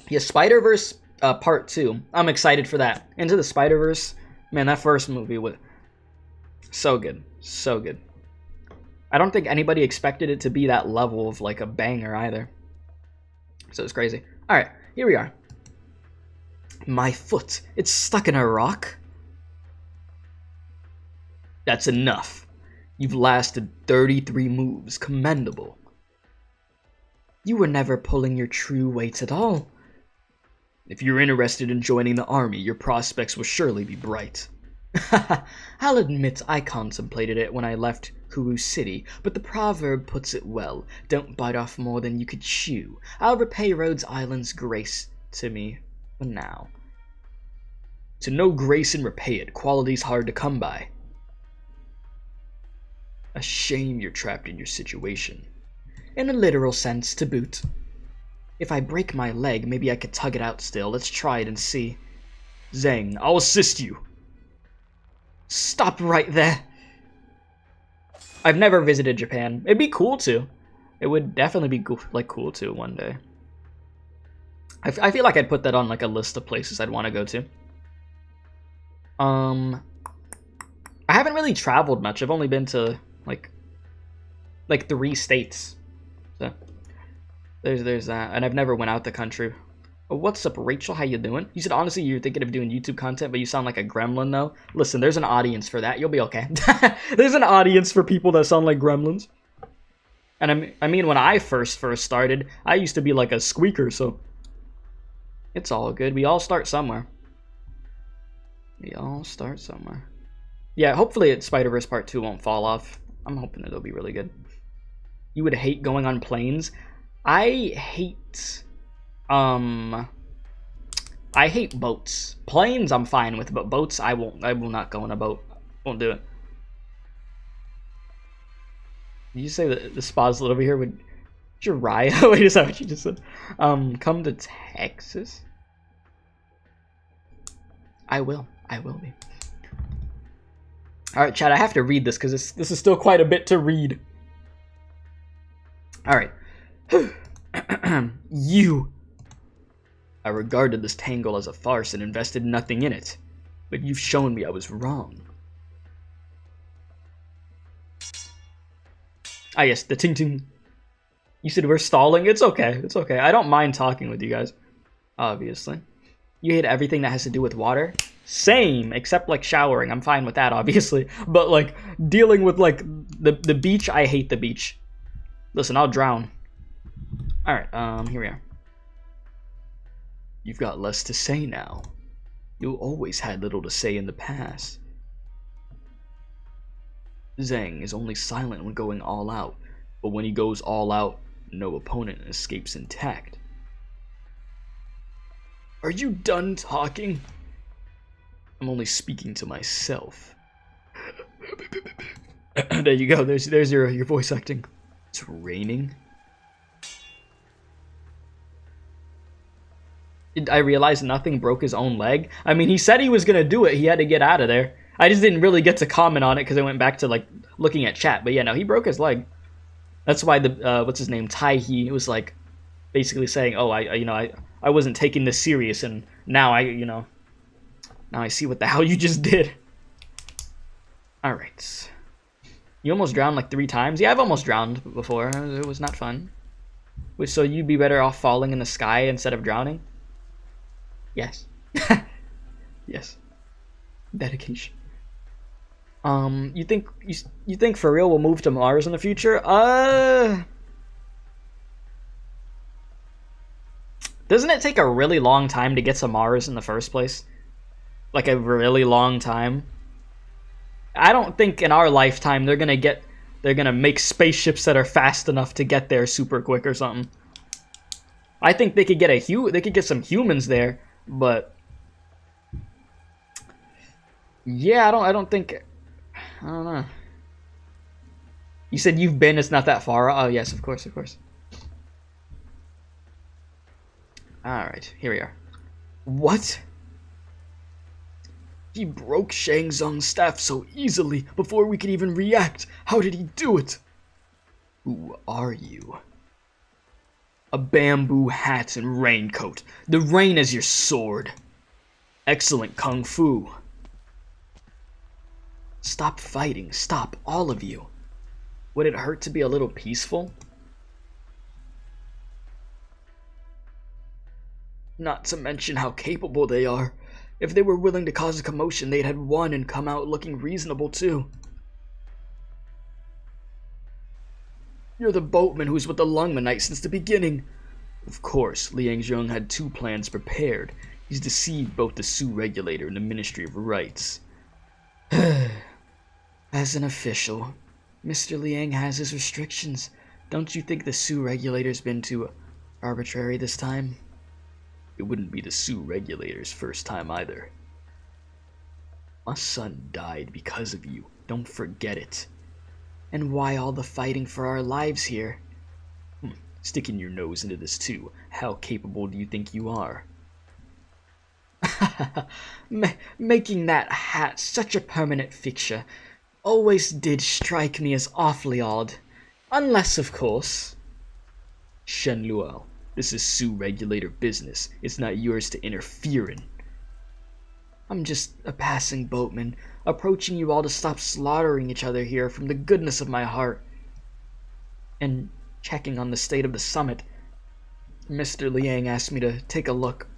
Yeah, Spider-Verse Part 2. I'm excited for that. Into the Spider-Verse. Man, that first movie was so good. So good. I don't think anybody expected it to be that level of like a banger either. So it's crazy. Alright, here we are. My foot. It's stuck in a rock. That's enough. You've lasted 33 moves. Commendable. You were never pulling your true weight at all. If you're interested in joining the army, your prospects will surely be bright. I'll admit I contemplated it when I left Huru City, but the proverb puts it well. Don't bite off more than you could chew. I'll repay Rhodes Island's grace to me for now. To know grace and repay it, quality's hard to come by. A shame you're trapped in your situation. In a literal sense, to boot. If I break my leg, maybe I could tug it out still. Let's try it and see. Zhang, I'll assist you. Stop right there. I've never visited Japan. It'd be cool to. It would definitely be cool to one day. I feel like I'd put that on like a list of places I'd want to go to. I haven't really traveled much. I've only been to like 3 states. So there's that, and I've never went out the country. Oh, what's up, Rachel? How you doing? You said honestly you're thinking of doing YouTube content, but you sound like a gremlin though. Listen, there's an audience for that. You'll be okay. There's an audience for people that sound like gremlins. And I mean, when I first started, I used to be like a squeaker, so it's all good. We all start somewhere. Yeah, hopefully Spider-Verse Part 2 won't fall off. I'm hoping it'll be really good. You would hate going on planes? I hate boats. Planes I'm fine with, but boats I will not go on a boat. Won't do it. Did you say that the spa's over here with Jiraiya? Wait, is that what you just said? Come to Texas? I will be. Alright, chat, I have to read this because this is still quite a bit to read. Alright. You. I regarded this tangle as a farce and invested nothing in it. But you've shown me I was wrong. Ah yes, the ting-ting. You said we're stalling? It's okay, it's okay. I don't mind talking with you guys. Obviously. You hate everything that has to do with water? Same, except like showering. I'm fine with that, obviously. But like, dealing with like the beach, I hate the beach. Listen, I'll drown. Alright, here we are. You've got less to say now. You always had little to say in the past. Zhang is only silent when going all out, but when he goes all out, no opponent escapes intact. Are you done talking? I'm only speaking to myself. There you go, there's your voice acting. It's raining. I realized nothing broke his own leg. I mean, he said he was gonna do it, he had to get out of there. I just didn't really get to comment on it because I went back to like looking at chat. But yeah, no, he broke his leg. That's why the what's his name, Tai-He, was like basically saying, "Oh, I wasn't taking this serious, and now now I see what the hell you just did." All right, you almost drowned like 3 times. Yeah, I've almost drowned before. It was not fun. So you'd be better off falling in the sky instead of drowning? Yes. Yes. Dedication. You think for real we'll move to Mars in the future? Doesn't it take a really long time to get to Mars in the first place? Like a really long time? I don't think in our lifetime they're gonna make spaceships that are fast enough to get there super quick or something. I think they could get some humans there, but yeah, I don't know. You said you've been, it's not that far. Oh, yes, of course. Alright, here we are. What? He broke Shang Tsung's staff so easily before we could even react. How did he do it? Who are you? A bamboo hat and raincoat. The rain is your sword. Excellent kung fu. Stop fighting. Stop, all of you. Would it hurt to be a little peaceful? Not to mention how capable they are. If they were willing to cause a commotion, they'd had won and come out looking reasonable too. You're the boatman who's with the Lungmanites since the beginning. Of course, Liang Zheng had 2 plans prepared. He's deceived both the Sioux Regulator and the Ministry of Rights. As an official, Mr. Liang has his restrictions. Don't you think the Sioux Regulator's been too arbitrary this time? It wouldn't be the Sioux Regulator's first time either. My son died because of you. Don't forget it. And why all the fighting for our lives here? Sticking your nose into this too. How capable do you think you are? Making that hat such a permanent fixture always did strike me as awfully odd. Unless, of course... Shen Luo, this is Sioux Regulator business. It's not yours to interfere in. I'm just a passing boatman, approaching you all to stop slaughtering each other here from the goodness of my heart. And checking on the state of the summit, Mr. Liang asked me to take a look.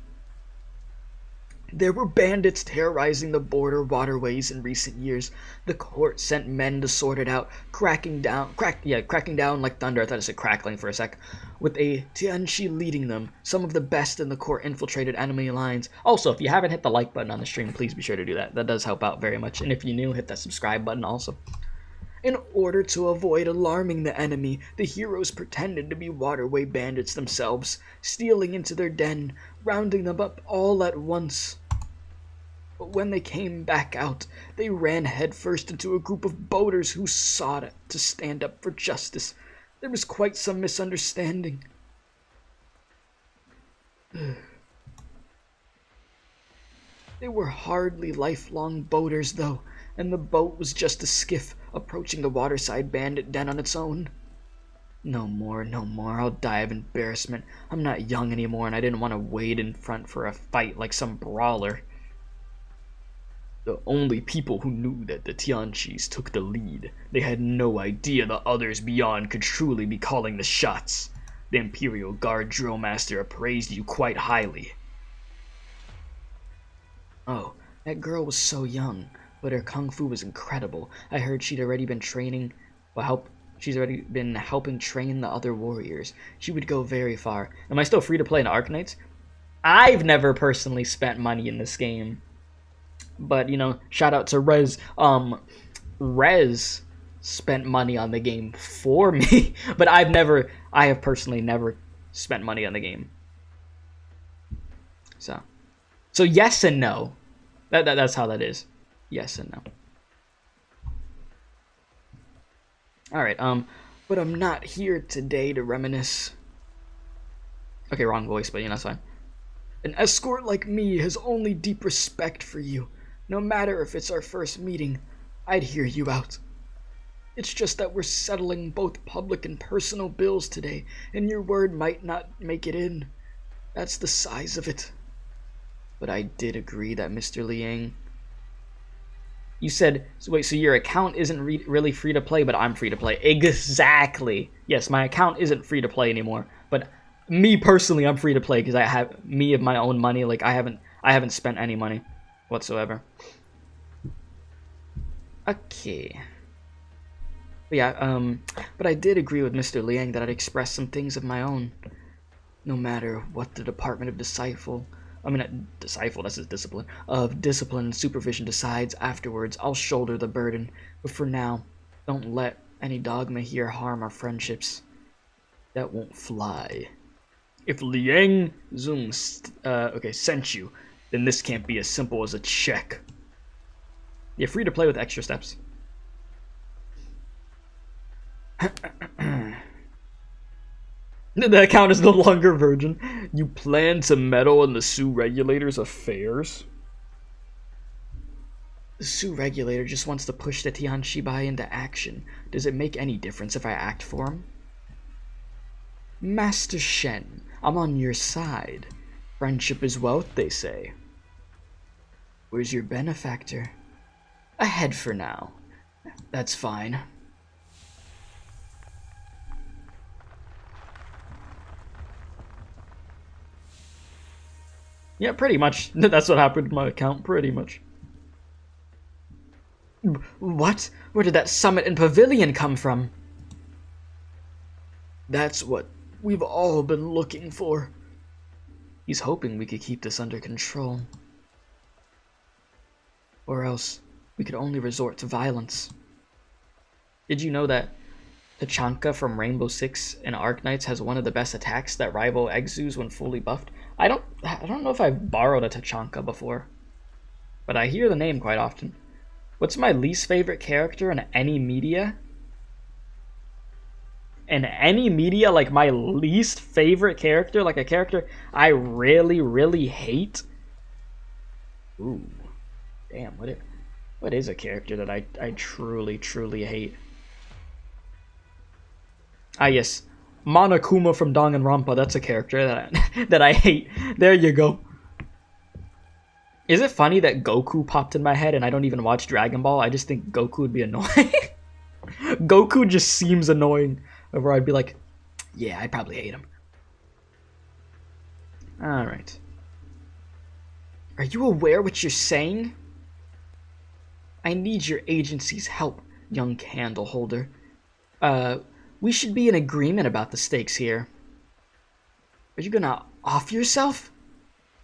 There were bandits terrorizing the border waterways in recent years. The court sent men to sort it out, cracking down like thunder. I thought it said crackling for a sec. With a Tianchi leading them. Some of the best in the court infiltrated enemy lines. Also, if you haven't hit the like button on the stream, please be sure to do that. That does help out very much. And if you're new, hit that subscribe button also. In order to avoid alarming the enemy, the heroes pretended to be waterway bandits themselves, stealing into their den, rounding them up all at once. But when they came back out, they ran headfirst into a group of boaters who sought to stand up for justice. There was quite some misunderstanding. They were hardly lifelong boaters, though, and the boat was just a skiff approaching the waterside bandit den on its own. No more, no more. I'll die of embarrassment. I'm not young anymore, and I didn't want to wade in front for a fight like some brawler. The only people who knew that the Tianqis took the lead. They had no idea the others beyond could truly be calling the shots. The Imperial Guard drill master appraised you quite highly. Oh, that girl was so young, but her kung fu was incredible. I heard she'd already been she's already been helping train the other warriors. She would go very far. Am I still free to play in Arknights? I've never personally spent money in this game. But, you know, shout out to Rez. Rez spent money on the game for me. But I have personally never spent money on the game. So yes and no. That's how that is. Yes and no. Alright, but I'm not here today to reminisce. Okay, wrong voice, but you know, it's fine. An escort like me has only deep respect for you. No matter if it's our first meeting, I'd hear you out. It's just that we're settling both public and personal bills today, and your word might not make it in. That's the size of it. But I did agree that Mr. Liang... You said, wait, so your account isn't really free to play, but I'm free to play. Exactly. Yes, my account isn't free to play anymore, but me personally, I'm free to play because I have me of my own money. Like I haven't spent any money whatsoever. Okay. But yeah, but I did agree with Mr. Liang that I'd express some things of my own. No matter what the Department of Disciple, that's his discipline, of discipline and supervision decides afterwards, I'll shoulder the burden. But for now, don't let any dogma here harm our friendships. That won't fly. If Liang Zung sent you, then this can't be as simple as a check. You're free to play with extra steps. The account is no longer virgin. You plan to meddle in the Sioux regulator's affairs? The Sioux regulator just wants to push the Tianqibai into action. Does it make any difference if I act for him? Master Shen, I'm on your side. Friendship is wealth, they say. Where's your benefactor? Ahead for now. That's fine. Yeah, pretty much. That's what happened to my account, pretty much. What? Where did that summit and pavilion come from? That's what we've all been looking for. He's hoping we could keep this under control. Or else, we could only resort to violence. Did you know that Tachanka from Rainbow Six and Arknights has one of the best attacks that rival Exus when fully buffed? I don't know if I've borrowed a Tachanka before, but I hear the name quite often. What's my least favorite character in any media? In any media, like my least favorite character, like a character I really, really hate? Ooh, damn, what is a character that I truly, truly hate? Ah, yes. Monokuma from Danganronpa, that's a character that I hate. There you go. Is it funny that Goku popped in my head and I don't even watch Dragon Ball? I just think Goku would be annoying. Goku just seems annoying. Where I'd be like, yeah, I probably hate him. Alright. Are you aware what you're saying? I need your agency's help, young candle holder. We should be in agreement about the stakes here. Are you gonna off yourself?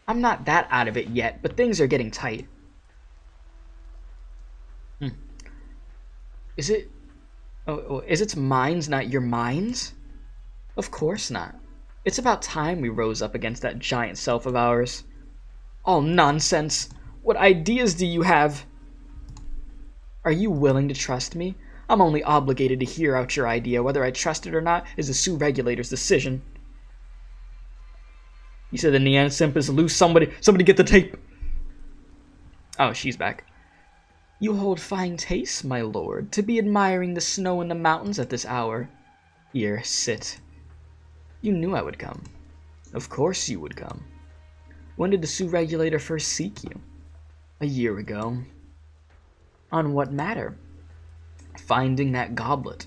I'm not that out of it yet, but things are getting tight. Is it mines, not your minds? Of course not. It's about time we rose up against that giant self of ours. All nonsense. What ideas do you have? Are you willing to trust me? I'm only obligated to hear out your idea. Whether I trust it or not is the Sioux regulator's decision. You said the Nian Simp is loose. Somebody get the tape. Oh, she's back. You hold fine taste, my lord, to be admiring the snow in the mountains at this hour. Here, sit. You knew I would come. Of course you would come. When did the Sioux Regulator first seek you? A year ago. On what matter? Finding that goblet.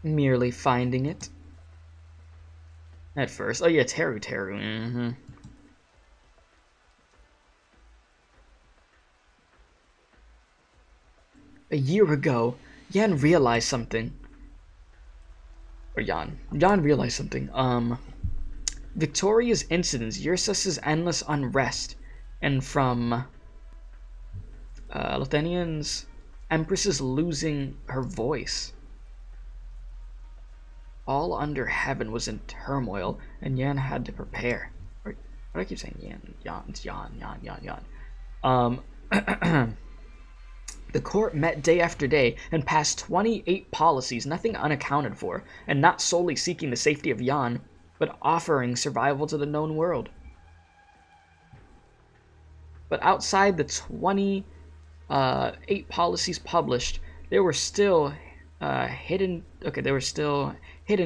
Merely finding it? At first. Oh yeah, Teru. Mm-hmm. A year ago, Yan realized something. Or Jan realized something. Victoria's incidents, Ursus's endless unrest, and from Lithanian's Empress's losing her voice. All under heaven was in turmoil, and Yan had to prepare. Or, what do I keep saying? Yan. It's Yan. The court met day after day and passed 28 policies, nothing unaccounted for, and not solely seeking the safety of Yan, but offering survival to the known world. But outside the 28 policies published, there were still hidden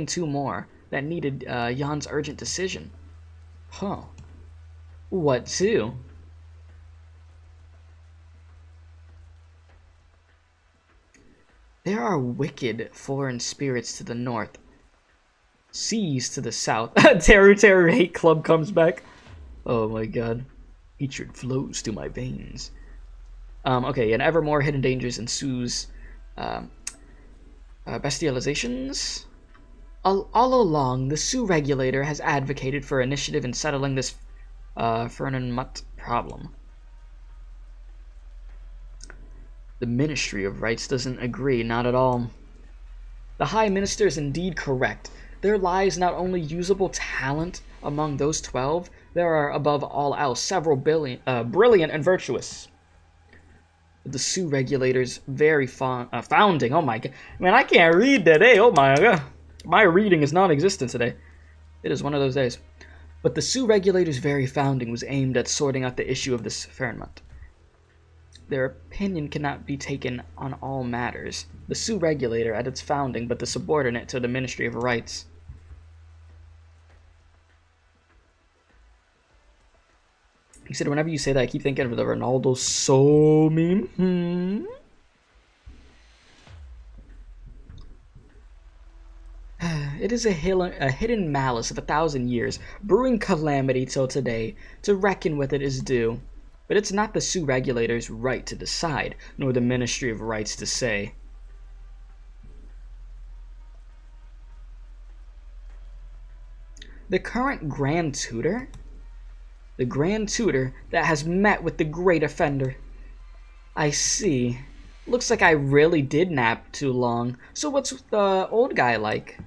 2 more that needed Yan's urgent decision. Huh. What 2? There are wicked foreign spirits to the north, seas to the south. Terror Hate Club comes back. Oh my god. Hatred flows through my veins. Okay, and ever more hidden dangers ensues. Bestializations? All along, the Sioux Regulator has advocated for initiative in settling this Fernan Mutt problem. The Ministry of Rights doesn't agree, not at all. The High Minister is indeed correct. There lies not only usable talent among those 12, there are, above all else, several brilliant and virtuous. The Sioux Regulator's very founding, oh my god, man, I can't read today, oh my god. My reading is non-existent today. It is one of those days. But the Sioux Regulator's very founding was aimed at sorting out the issue of this Fahrenheit. Their opinion cannot be taken on all matters. The Sioux Regulator at its founding, but the subordinate to the Ministry of Rights. He said, whenever you say that, I keep thinking of the Ronaldo so meme. It is a hidden malice of 1,000 years, brewing calamity till today. To reckon with it is due. But it's not the Sioux Regulator's right to decide, nor the Ministry of Rights to say. The current Grand Tutor? The Grand Tutor that has met with the great offender. I see. Looks like I really did nap too long. So what's the old guy like?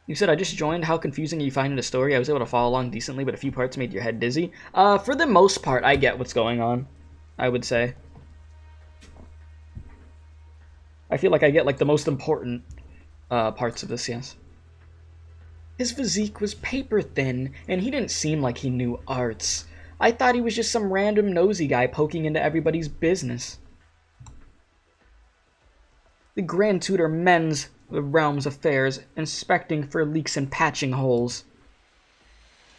You said, I just joined. How confusing are you finding the story? I was able to follow along decently, but a few parts made your head dizzy. For the most part, I get what's going on, I would say. I feel like I get, like, the most important parts of this, yes. His physique was paper thin, and he didn't seem like he knew arts. I thought he was just some random nosy guy poking into everybody's business. The Grand Tutor mends the realm's affairs, inspecting for leaks and patching holes.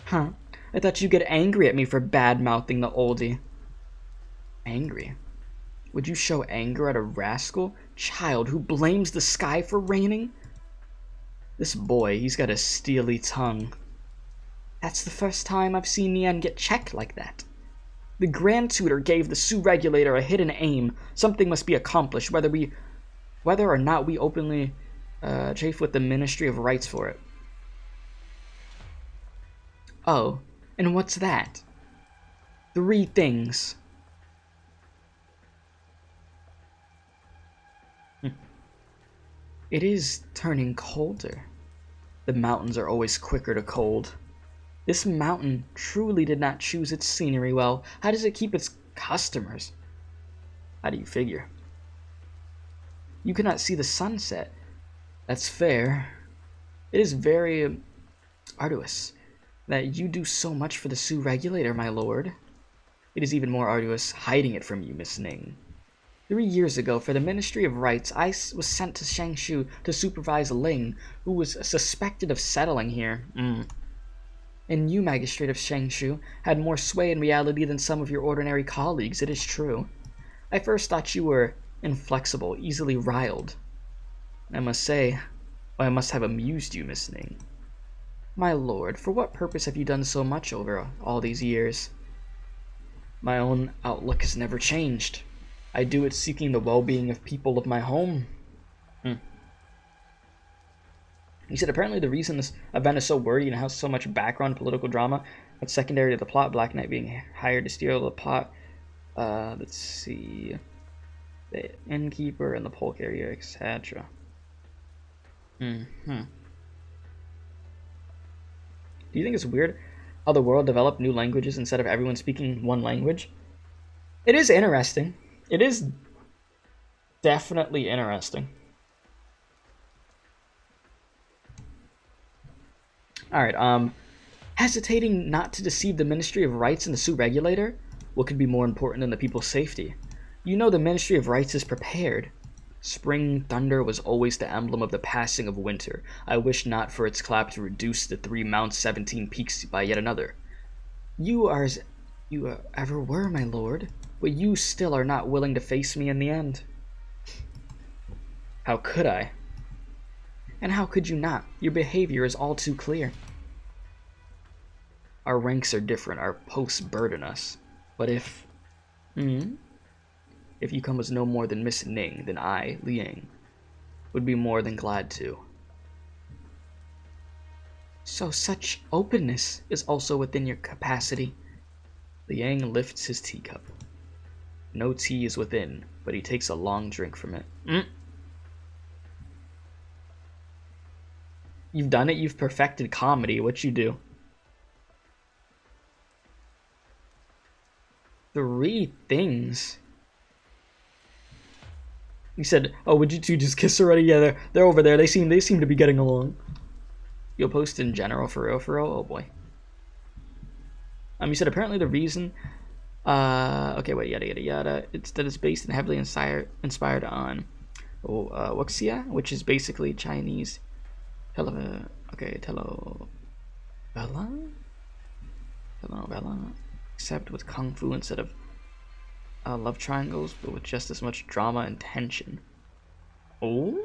Huh, I thought you'd get angry at me for bad-mouthing the oldie. Angry? Would you show anger at a rascal child who blames the sky for raining? This boy, he's got a steely tongue. That's the first time I've seen Nian get checked like that. The Grand Tutor gave the Sioux Regulator a hidden aim. Something must be accomplished, whether or not we openly chafe with the Ministry of Rights for it. Oh, and what's that? 3 things. It is turning colder. The mountains are always quicker to cold. This mountain truly did not choose its scenery well. How does it keep its customers? How do you figure? You cannot see the sunset. That's fair. It is very arduous that you do so much for the Sioux Regulator, my lord. It is even more arduous hiding it from you, Miss Ning. 3 years ago, for the Ministry of Rights, I was sent to Shangshu to supervise Ling, who was suspected of settling here. And you, Magistrate of Shangshu, had more sway in reality than some of your ordinary colleagues, it is true. I first thought you were inflexible, easily riled. I must say, I must have amused you, Miss Ning. My lord, for what purpose have you done so much over all these years? My own outlook has never changed. I do it seeking the well-being of people of my home. He said, apparently the reason this event is so wordy and has so much background political drama, that's secondary to the plot, Black Knight being hired to steal the plot. Let's see. The innkeeper and the pole carrier, etc. Do you think it's weird how the world developed new languages instead of everyone speaking one language? It is interesting. It is definitely interesting. Alright, hesitating not to deceive the Ministry of Rights and the suit regulator? What could be more important than the people's safety? You know the Ministry of Rights is prepared. Spring thunder was always the emblem of the passing of winter. I wish not for its clap to reduce the 3 mounts 17 peaks by yet another. You are as you ever were, my lord, but you still are not willing to face me in the end. How could I? And how could you not? Your behavior is all too clear. Our ranks are different, our posts burden us. But if you come as no more than Miss Ning, then I, Liang, would be more than glad to. So such openness is also within your capacity. Liang lifts his teacup. No tea is within, but he takes a long drink from it. You've done it, you've perfected comedy. What you do? 3 things. He said, "Oh, would you two just kiss already? Yeah, they're over there. They seem to be getting along." You'll post in general for real? Oh boy. You said apparently the reason. Okay, wait, yada yada yada. It's that it's based and heavily inspired on Wuxia, which is basically Chinese. Telenovela, except with kung fu instead of love triangles, but with just as much drama and tension. Oh,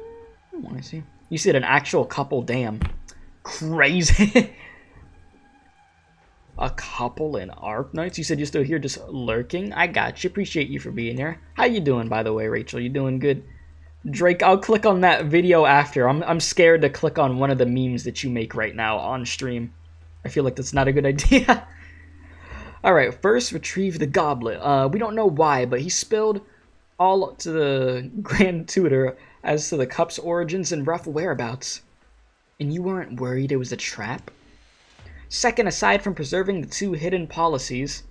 I see. You said an actual couple, damn. Crazy. A couple in Arknights? You said you're still here just lurking? I got you. Appreciate you for being here. How you doing, by the way, Rachel? You doing good? Drake, I'll click on that video after. I'm scared to click on one of the memes that you make right now on stream. I feel like that's not a good idea. Alright, first retrieve the goblet. We don't know why, but he spilled all to the Grand Tutor as to the cup's origins and rough whereabouts. And you weren't worried it was a trap? Second, aside from preserving the 2 hidden policies,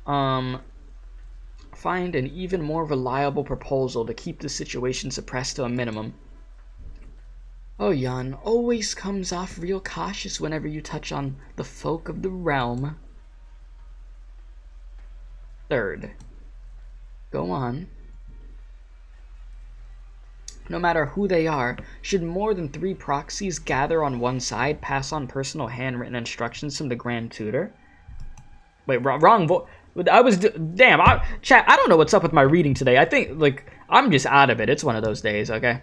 find an even more reliable proposal to keep the situation suppressed to a minimum. Oh, Yan always comes off real cautious whenever you touch on the folk of the realm. Third, go on. No matter who they are, should more than 3 proxies gather on one side, pass on personal handwritten instructions from the Grand Tutor? Wait, wrong. Chat, I don't know what's up with my reading today. I think, like, I'm just out of it. It's one of those days, okay?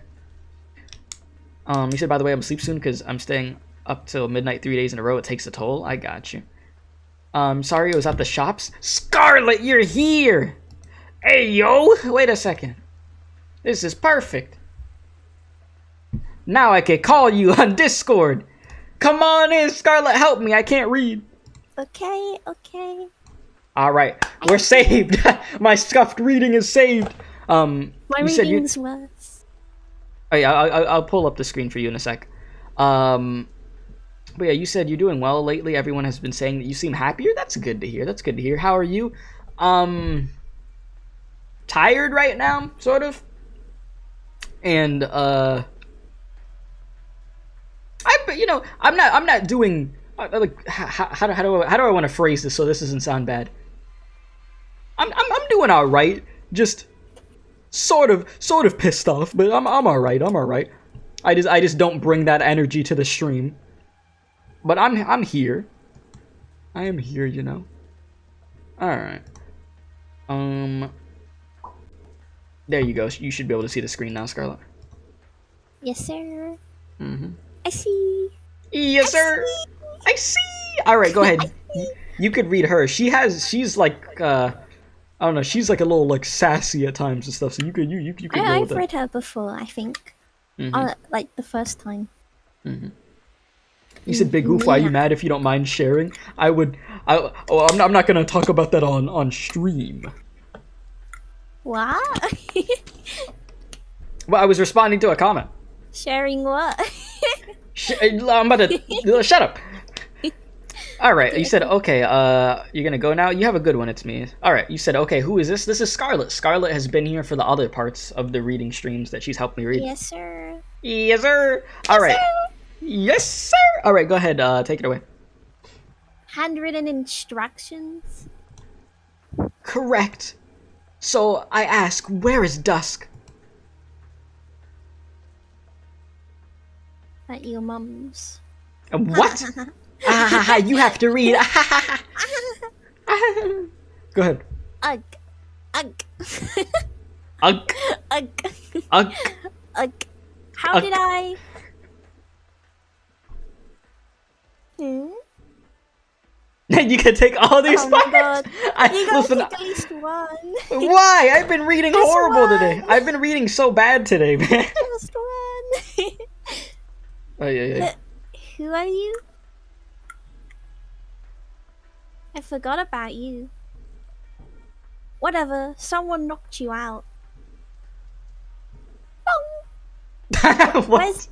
You said, by the way, I'm asleep soon because I'm staying up till midnight 3 days in a row. It takes a toll. I got you. Sorry, it was at the shops. Scarlet, you're here! Hey, yo! Wait a second. This is perfect. Now I can call you on Discord. Come on in, Scarlet, help me. I can't read. Okay. Alright, we're saved. My scuffed reading is saved. My readings was... Oh yeah, I'll pull up the screen for you in a sec. But yeah, you said you're doing well lately. Everyone has been saying that you seem happier. That's good to hear. How are you? Tired right now, sort of. And I'm not doing like how do I want to phrase this so this doesn't sound bad. doing all right. Just sort of pissed off, but I'm all right. I'm all right. I just don't bring that energy to the stream. But I'm here. I am here, you know. All right. There you go. You should be able to see the screen now, Scarlett. Yes, sir. Mm-hmm. I see. Yes, sir. I see. All right, go ahead. You could read her. She's like I don't know. She's like a little like sassy at times and stuff. So you could go with I've it. read her before, I think. Like the first time. Mm-hmm. You said, "Big Goof, why are you mad if you don't mind sharing?" I'm not gonna talk about that on stream. What? Well, I was responding to a comment. Sharing what? I'm about to shut up. All right, you said okay. You're gonna go now. You have a good one. It's me. All right, you said okay. Who is this? This is Scarlett. Scarlett has been here for the other parts of the reading streams that she's helped me read. Yes, sir. Yes, sir. All right. Yes, sir. All right, go ahead. Take it away. Handwritten instructions. Correct. So I ask, where is Dusk? At your mum's. What? You have to read. Go ahead. Ugh. Ugh. Ugh. Ugh. Ugh. Ugh. How did I? You can take all these. Oh my god! You gotta listen, take at least one. Why? I've been reading Just horrible one. today. I've been reading so bad today, man. Just one. Oh yeah. Who are you? I forgot about you. Whatever. Someone knocked you out. What?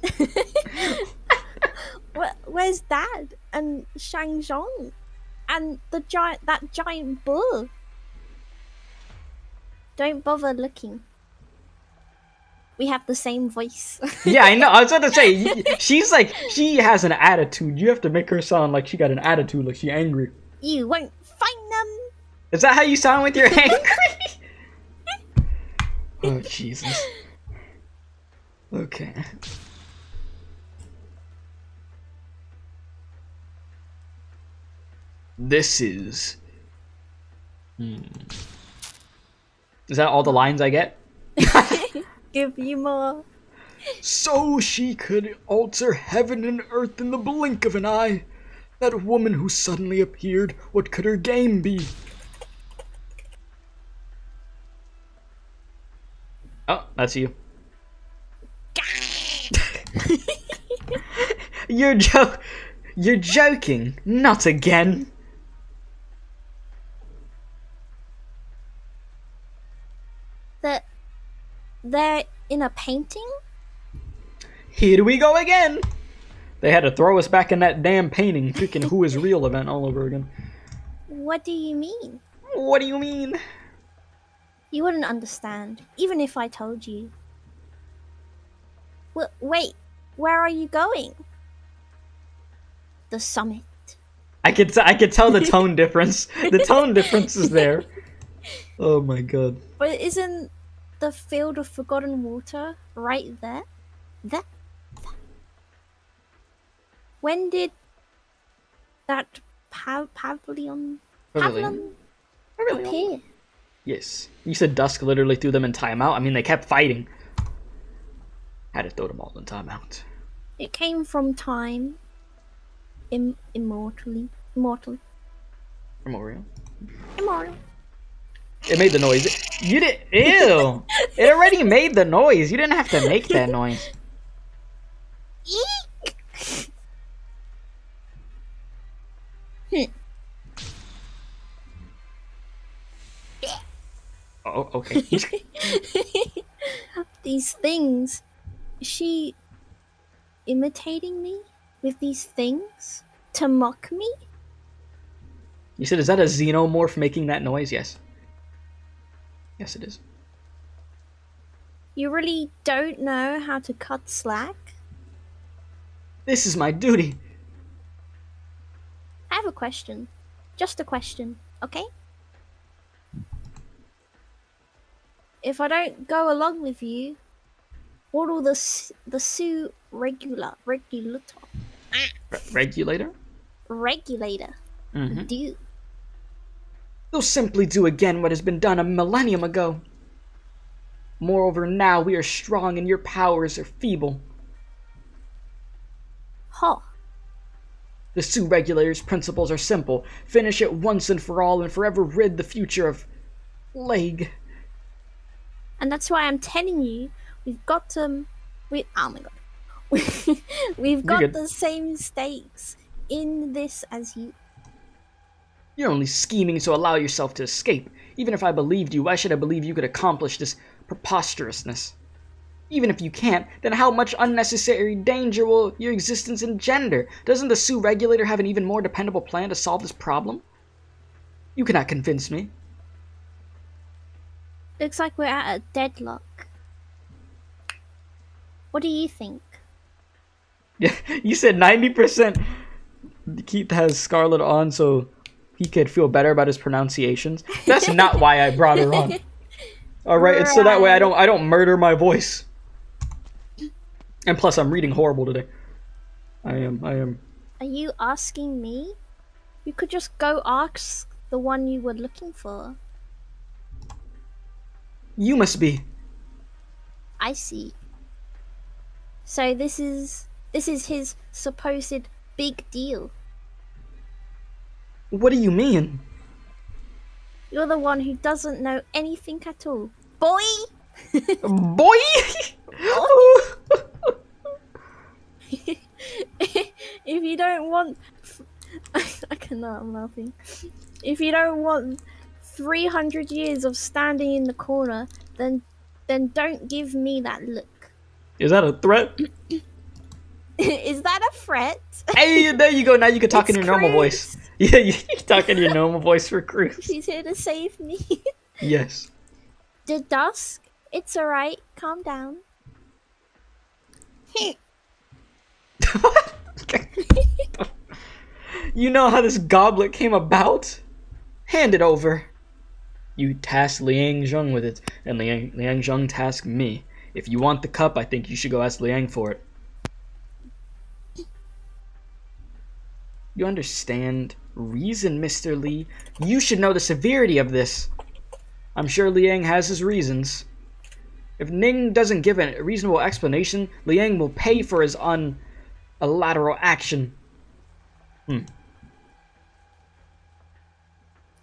Where's Dad and Shang Zhong and that giant bull? Don't bother looking. We have the same voice. Yeah, I know. I was about to say, she has an attitude. You have to make her sound like she got an attitude, like she's angry. You won't find them. Is that how you sound with your angry? Oh Jesus. Okay. This is... Is that all the lines I get? Give you more. So she could alter heaven and earth in the blink of an eye. That woman who suddenly appeared, what could her game be? Oh, that's you. You're joking. Not again. They're in a painting? Here we go again. They had to throw us back in that damn painting, freaking Who Is Real event all over again. What do you mean? What do you mean? You wouldn't understand, even if I told you. Wait, where are you going? The summit. I could tell the tone difference. The tone difference is there. Oh my god. But isn't the field of forgotten water right there? There. When did that pavilion appear? Yes. You said Dusk literally threw them in timeout. I mean, they kept fighting. Had to throw them all in timeout. It came from time. Immortal. Immortal. It made the noise. You did. Ew. It already made the noise. You didn't have to make that noise. Oh, okay. These things. Is she imitating me with these things to mock me? You said, is that a xenomorph making that noise? Yes. Yes, it is. You really don't know how to cut slack? This is my duty. I have a question. Just a question, okay? If I don't go along with you, what will the Sue Regulator? regulator Mm-hmm. do? They'll simply do again what has been done a millennium ago. Moreover, now we are strong and your powers are feeble. Huh. The Sue Regulator's principles are simple. Finish it once and for all and forever rid the future of Leg. And that's why I'm telling you, we've got to. Oh my god. We've You're got good. the same stakes in this as you. You're only scheming to allow yourself to escape. Even if I believed you, why should I believe you could accomplish this preposterousness? Even if you can't, then how much unnecessary danger will your existence engender? Doesn't the Sue Regulator have an even more dependable plan to solve this problem? You cannot convince me. Looks like we're at a deadlock. What do you think? Yeah, you said 90% Keith has Scarlet on so he could feel better about his pronunciations. That's not why I brought her on. Alright, it's so that way I don't murder my voice. And plus I'm reading horrible today. I am. Are you asking me? You could just go ask the one you were looking for. You must be. I see. So this is his supposed big deal. What do you mean? You're the one who doesn't know anything at all. Boy! Boy! If you don't want... I cannot, I'm laughing. If you don't want 300 years of standing in the corner, then don't give me that look. Is that a threat? Is that a threat? Hey, there you go. Now you can talk in your normal voice. Yeah, you can talk in your normal voice for Cruz. She's here to save me. Yes. The dusk. It's alright. Calm down. You know how this goblet came about? Hand it over. You tasked Liang Zheng with it, and Liang Zheng tasked me. If you want the cup, I think you should go ask Liang for it. You understand? Reason, Mr. Li. You should know the severity of this. I'm sure Liang has his reasons. If Ning doesn't give a reasonable explanation, Liang will pay for his unilateral action.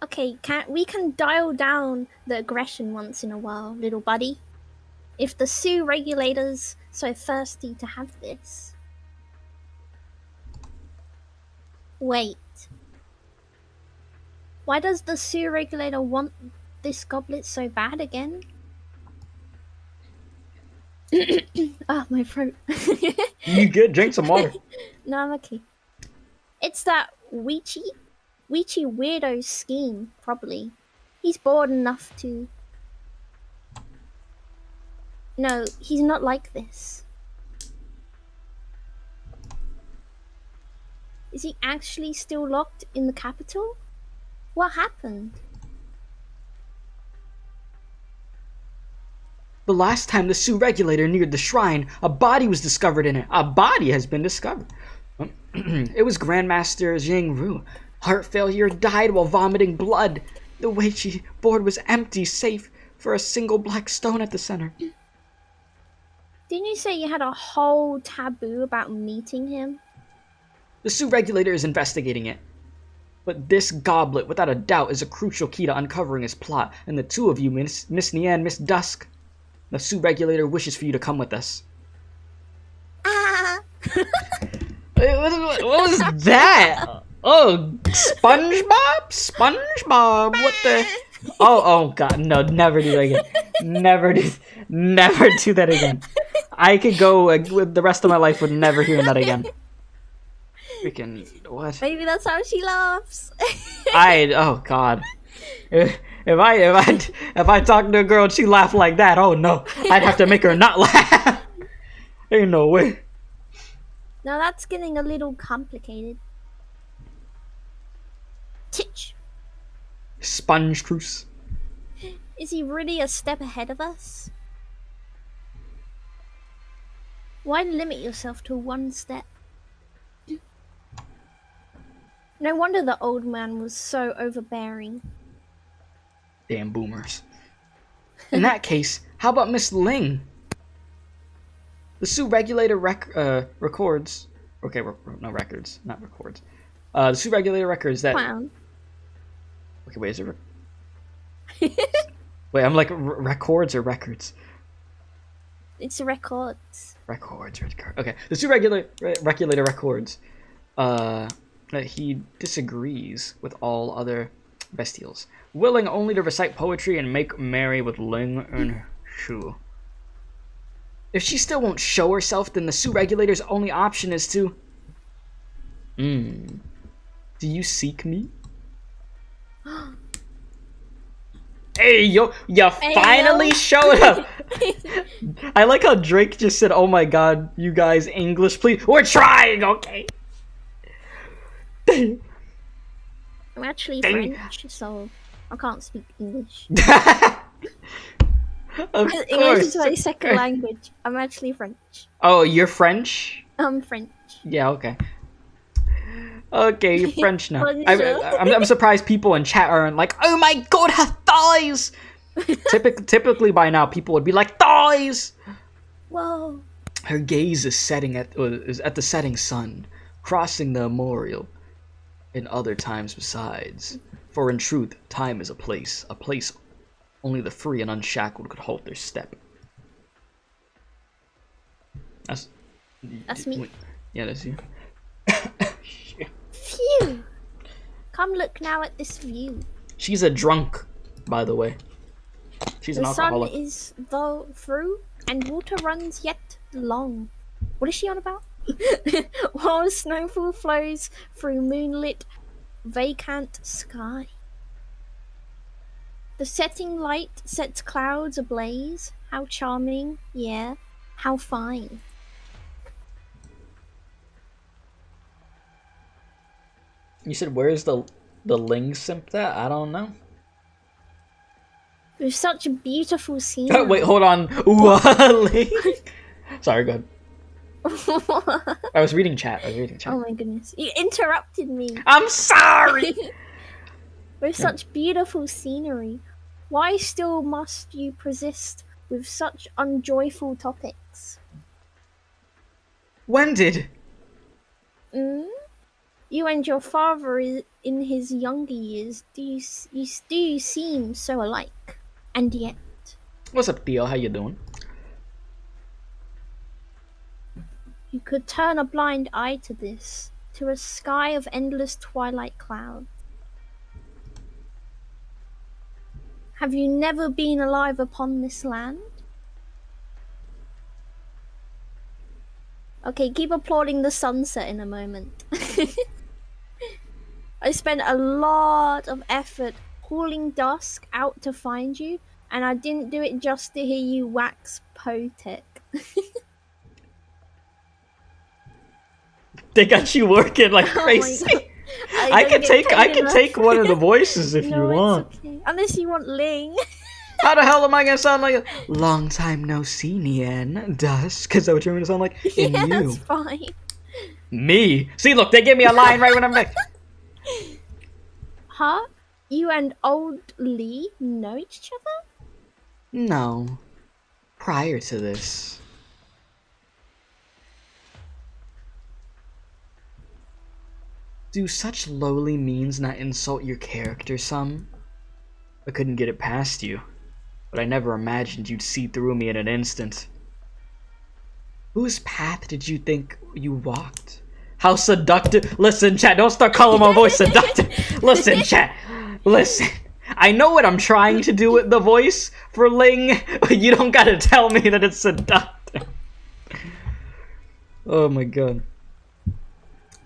Okay, we can dial down the aggression once in a while, little buddy. If the Sue Regulator's so thirsty to have this. Wait. Why does the Sue Regulator want this goblet so bad again? Ah, my throat. You good? Drink some water. No, I'm okay. It's that Weechy weirdo scheme, probably. He's bored enough to... No, he's not like this. Is he actually still locked in the capital? What happened? The last time the Sue Regulator neared the shrine, a body was discovered in it. A body has been discovered. It was Grandmaster Jing Ru. Heart failure, died while vomiting blood. The Weiqi board was empty, safe for a single black stone at the center. Didn't you say you had a whole taboo about meeting him? The Sue Regulator is investigating it. But this goblet, without a doubt, is a crucial key to uncovering his plot. And the two of you, Miss Nian, Miss Dusk, the Sue Regulator wishes for you to come with us. Ah! What was that? Oh, SpongeBob? SpongeBob, what the... Oh god, no, never do that again. Never do that again. I could go with the rest of my life with never hearing that again. Freaking, what? Maybe that's how she laughs. Oh god. If I talk to a girl and she laughed like that, oh no. I'd have to make her not laugh. Ain't no way. Now that's getting a little complicated. Titch. Sponge Cruise. Is he really a step ahead of us? Why limit yourself to one step? No wonder the old man was so overbearing. Damn boomers. In that case, how about Miss Ling? The Sioux regulator records. Okay, no records, not records. The Sioux regulator records that. Clown. Okay, wait, is it? Wait, I'm like records or records? It's records. Records. Okay, the Sioux regulator records. That he disagrees with all other bestials, willing only to recite poetry and make merry with Ling and Shu. If she still won't show herself, then the Sioux regulator's only option is to... Do you seek me? Hey, yo, you finally showed up! I like how Drake just said, oh my god, you guys, English, please. We're trying, okay? I'm actually French, so I can't speak English. English is my second language. I'm actually French. Oh, you're French? I'm French. Yeah, okay. Okay, you're French now. I'm surprised people in chat aren't like, oh my god, her thighs! Typically by now, people would be like, thighs! Whoa. Her gaze is at the setting sun, crossing the memorial, and other times besides. For in truth, time is a place only the free and unshackled could halt their step. That's me. Yeah, that's you. Phew! Come look now at this view. She's a drunk, by the way. She's an alcoholic. The sun is though through, and water runs yet long. What is she on about? While snowfall flows through moonlit, vacant sky. The setting light sets clouds ablaze. How charming, yeah, how fine. You said, where's the Ling simp at? I don't know. With such a beautiful scene. Wait, hold on. Ling? Sorry, go ahead. I was reading chat. Oh my goodness. You interrupted me. I'm sorry! With such beautiful scenery, why still must you persist with such unjoyful topics? When did? You and your father in his younger years, do you seem so alike? And yet... What's up, Theo? How you doing? You could turn a blind eye to this, to a sky of endless twilight clouds. Have you never been alive upon this land? Okay, keep applauding the sunset in a moment. I spent a lot of effort hauling dusk out to find you, and I didn't do it just to hear you wax poetic. They got you working like crazy. Oh I can take one of the voices if you want. It's okay. Unless you want Ling. How the hell am I gonna sound like a long time no see, Nian? Dusk? Cause that what you're gonna sound like? In yeah, you. that's fine. Me? See, look, they give me a line right when I'm like. Huh? You and old Lee know each other? No. Prior to this. Do such lowly means not insult your character some? I couldn't get it past you, but I never imagined you'd see through me in an instant. Whose path did you think you walked? How seductive— Listen, chat, don't start calling my voice seductive. Listen, chat, listen. I know what I'm trying to do with the voice for Ling, but you don't gotta tell me that it's seductive. Oh my god.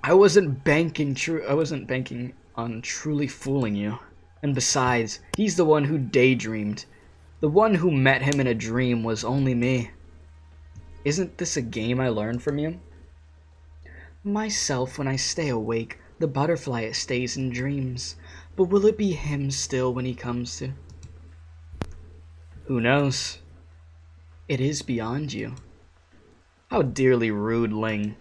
I wasn't banking on truly fooling you. And besides, he's the one who daydreamed. The one who met him in a dream was only me. Isn't this a game I learned from you? Myself, when I stay awake, the butterfly it stays in dreams. But will it be him still when he comes to? Who knows? It is beyond you. How dearly rude, Ling.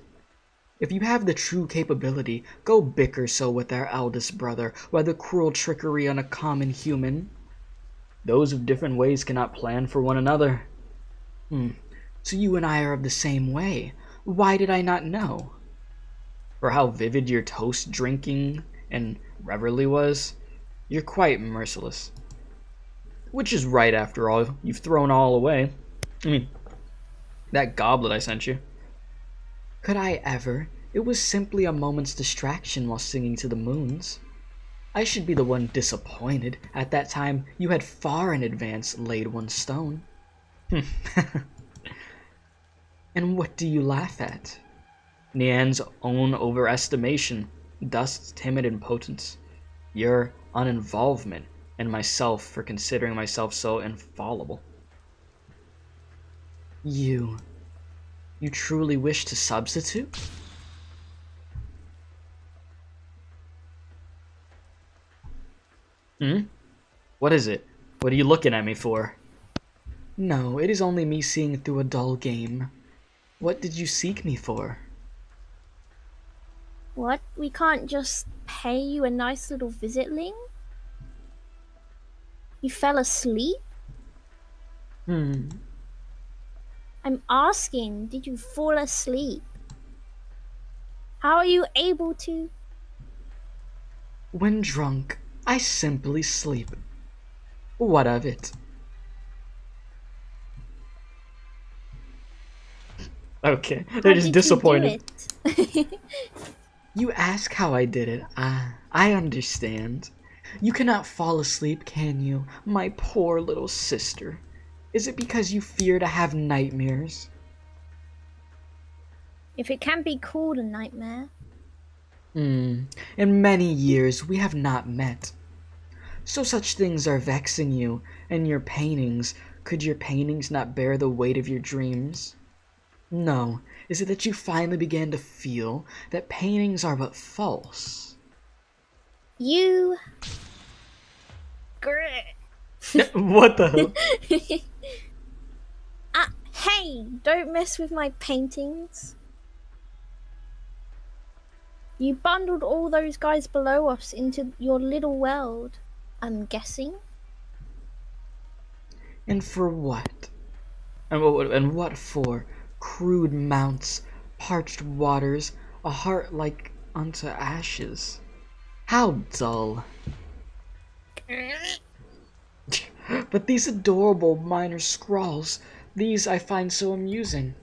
If you have the true capability, go bicker so with our eldest brother, whether cruel trickery on a common human. Those of different ways cannot plan for one another. So you and I are of the same way. Why did I not know? For how vivid your toast drinking and revelry was, you're quite merciless. Which is right after all, you've thrown all away. I mean, that goblet I sent you. Could I ever? It was simply a moment's distraction while singing to the moons. I should be the one disappointed. At that time, you had far in advance laid one stone. And what do you laugh at? Nian's own overestimation, Dust's timid impotence, your uninvolvement, and myself for considering myself so infallible. You truly wish to substitute? What is it? What are you looking at me for? No, it is only me seeing through a dull game. What did you seek me for? What? We can't just pay you a nice little visit, Ling? You fell asleep? I'm asking, did you fall asleep? How are you able to? When drunk, I simply sleep. What of it? Okay, they're just disappointed. You ask how I did it. I understand. You cannot fall asleep, can you, my poor little sister? Is it because you fear to have nightmares? If it can be called a nightmare. In many years we have not met. So such things are vexing you, and your paintings, could your paintings not bear the weight of your dreams? No, is it that you finally began to feel that paintings are but false? You... What the hell? Hey, don't mess with my paintings. You bundled all those guys below us into your little world, I'm guessing. And for what? And what for? Crude mounts, parched waters, a heart like unto ashes. How dull. But these adorable minor scrawls, these I find so amusing.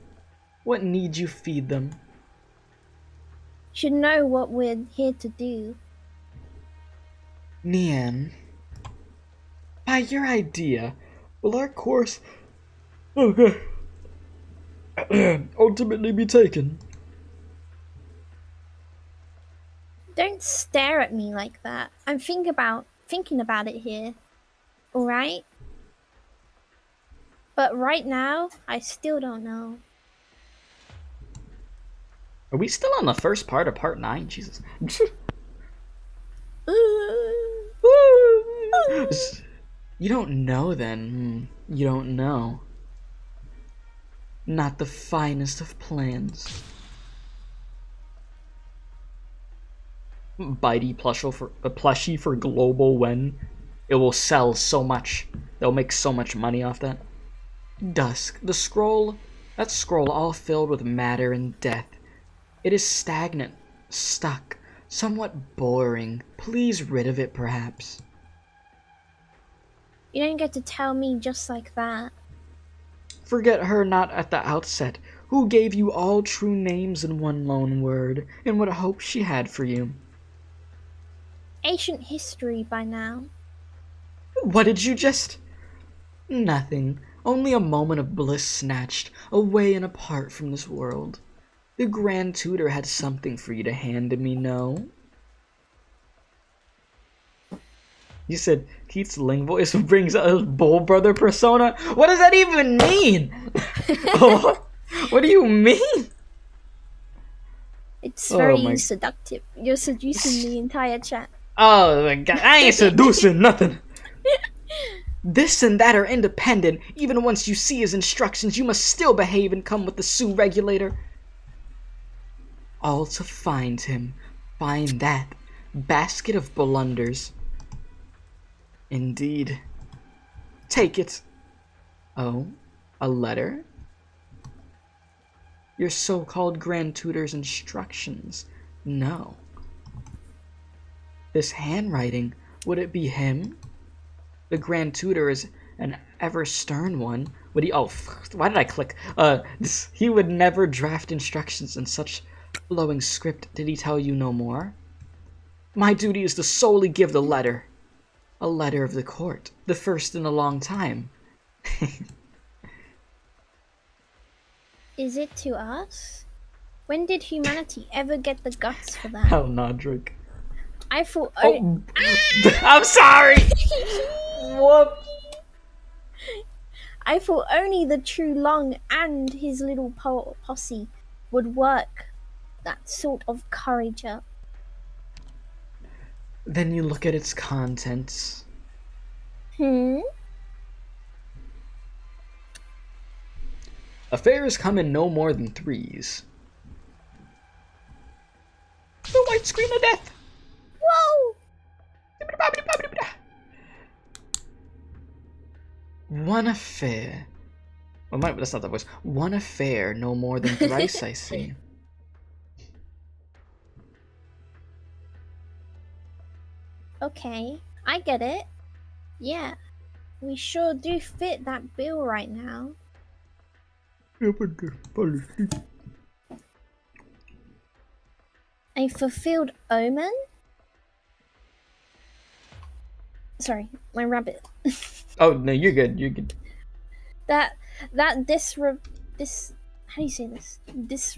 What need you feed them? Should know what we're here to do. Nian, by your idea, will our course ultimately be taken? Don't stare at me like that. I'm thinking about it here. Alright? But right now, I still don't know. Are we still on the first part of part 9? Jesus. You don't know then. You don't know. Not the finest of plans. Bitey plushie for global when it will sell so much. They'll make so much money off that. Dusk, the scroll, that scroll all filled with matter and death. It is stagnant, stuck, somewhat boring. Please rid of it, perhaps. You don't get to tell me just like that. Forget her not at the outset, who gave you all true names in one lone word, and what hope she had for you. Ancient history by now. What did you just... Nothing. Only a moment of bliss snatched, away and apart from this world. The Grand Tutor had something for you to hand to me, no? You said Keith's Ling voice brings out his Bull Brother persona? What does that even mean? What do you mean? It's very seductive. You're seducing the entire chat. Oh my god, I ain't seducing nothing. This and that are independent. Even once you see his instructions, you must still behave and come with the Sioux regulator. All to find him. Find that basket of blunders. Indeed. Take it. Oh, a letter? Your so-called Grand Tutor's instructions. No. This handwriting, would it be him? The Grand Tutor is an ever stern one. Would he? Oh, why did I click? He would never draft instructions in such flowing script. Did he tell you no more? My duty is to solely give the letter. A letter of the court. The first in a long time. Is it to us? When did humanity ever get the guts for that? Oh, no, Drake. I thought. Oh, I'm sorry. Whoop. I thought only the true Long and his little posse would work that sort of courage up. Then you look at its contents. Affairs come in no more than threes. The white scream of death. Whoa! One affair. Well, that's not the voice. One affair, no more than thrice, I see. Okay, I get it. Yeah, we sure do fit that bill right now. A fulfilled omen? Sorry, my rabbit. Oh, no, you're good. You're good. That how do you say this?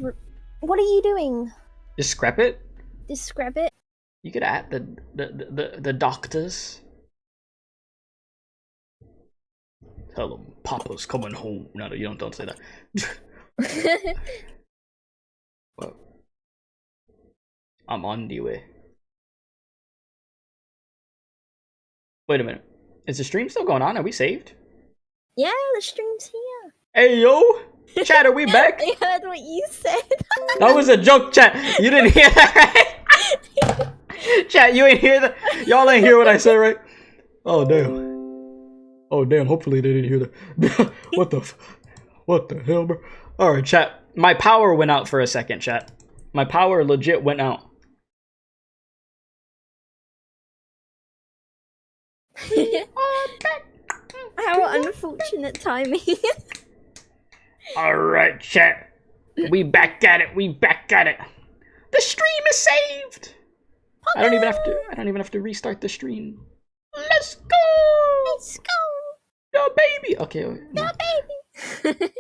What are you doing? Just scrap it? Discrepit? You could add the doctors. Tell them Papa's coming home. No, you don't say that. Well, I'm on the way. Wait a minute. Is the stream still going on? Are we saved? Yeah, the stream's here. Hey, yo! Chat, are we back? I heard what you said. That was a joke, chat. You didn't hear that, right? Chat, you ain't hear that? Y'all ain't hear what I said, right? Oh, damn. Oh, damn. Hopefully they didn't hear that. What the hell, bro? Alright, chat. My power went out for a second, chat. My power legit went out. How unfortunate timing. Alright, chat. We back at it. We back at it. The stream is saved. I don't even have to restart the stream. Let's go. Let's go. The baby. Okay. The baby.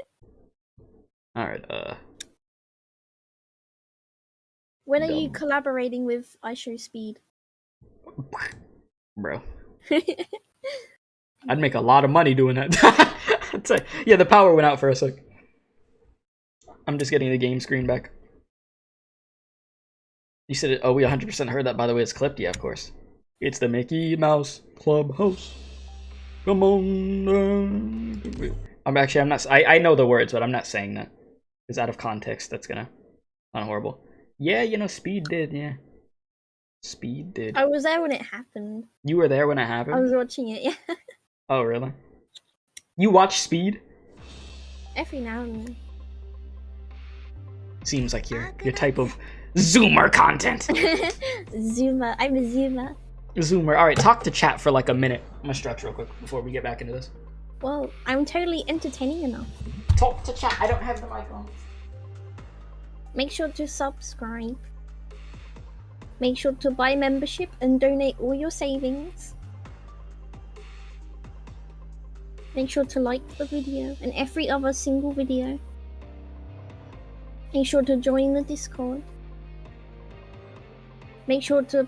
Alright, When are you collaborating with iShowSpeed? Bro. I'd make a lot of money doing that. I'd say, yeah, the power went out for a sec. I'm just getting the game screen back. You said it. Oh, we 100% heard that. By the way, it's clipped. Yeah, of course. It's the Mickey Mouse Clubhouse. Come on. I'm not. I know the words, but I'm not saying that. It's out of context. That's gonna sound horrible. Yeah, you know, Speed did. Yeah. Speed did. I was there when it happened. You were there when it happened? I was watching it, yeah. Oh, really? You watch Speed? Every now and then. Seems like your type of Zoomer content. Zoomer. I'm a Zoomer. Zoomer. Alright, talk to chat for like a minute. I'm gonna stretch real quick before we get back into this. Well, I'm totally entertaining enough. Talk to chat. I don't have the mic on. Make sure to subscribe. Make sure to buy membership and donate all your savings. Make sure to like the video and every other single video. Make sure to join the Discord. Make sure to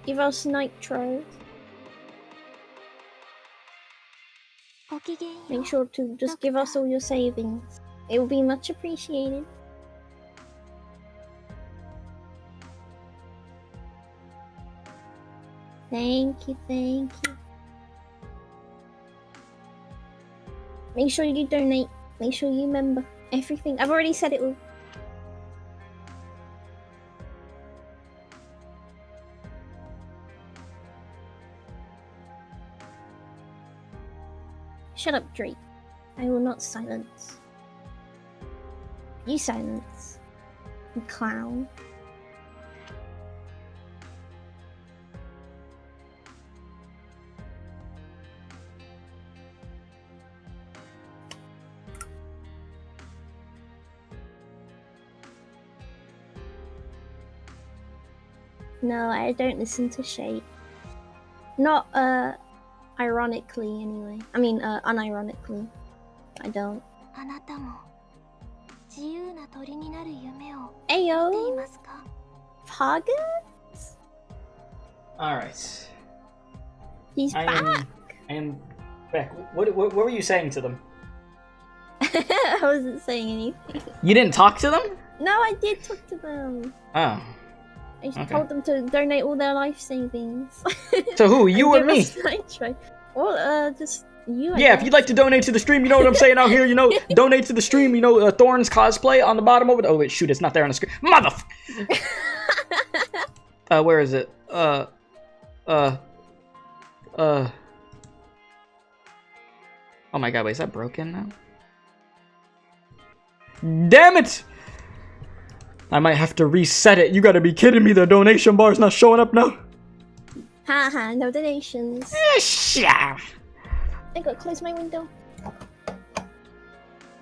give us nitro. Make sure to just give us all your savings. It will be much appreciated. Thank you, thank you. Make sure you donate. Make sure you remember everything. I've already said it all. Shut up, Drake. I will not silence. You silence. You clown. No, I don't listen to Shay. Not, ironically, anyway. I mean, unironically. I don't. あなたも自由な鳥になる夢を Ayo! 持っていますか Paga? Alright. He's I back! am back. What were you saying to them? I wasn't saying anything. You didn't talk to them? No, I did talk to them. Oh. I Okay. told them to donate all their life savings. To who? You or Give me? us nitro. Well, just you. I Yeah, if guess. you'd like to donate to the stream, you know what I'm saying out here, you know, donate to the stream, you know, Thorn's cosplay on the bottom of it. Oh, wait, shoot, it's not there on the screen. Where is it? Oh my god, wait, is that broken now? Damn it! I might have to reset it. You gotta be kidding me, the donation bar's not showing up now. Haha, no donations. Yeah. I gotta close my window.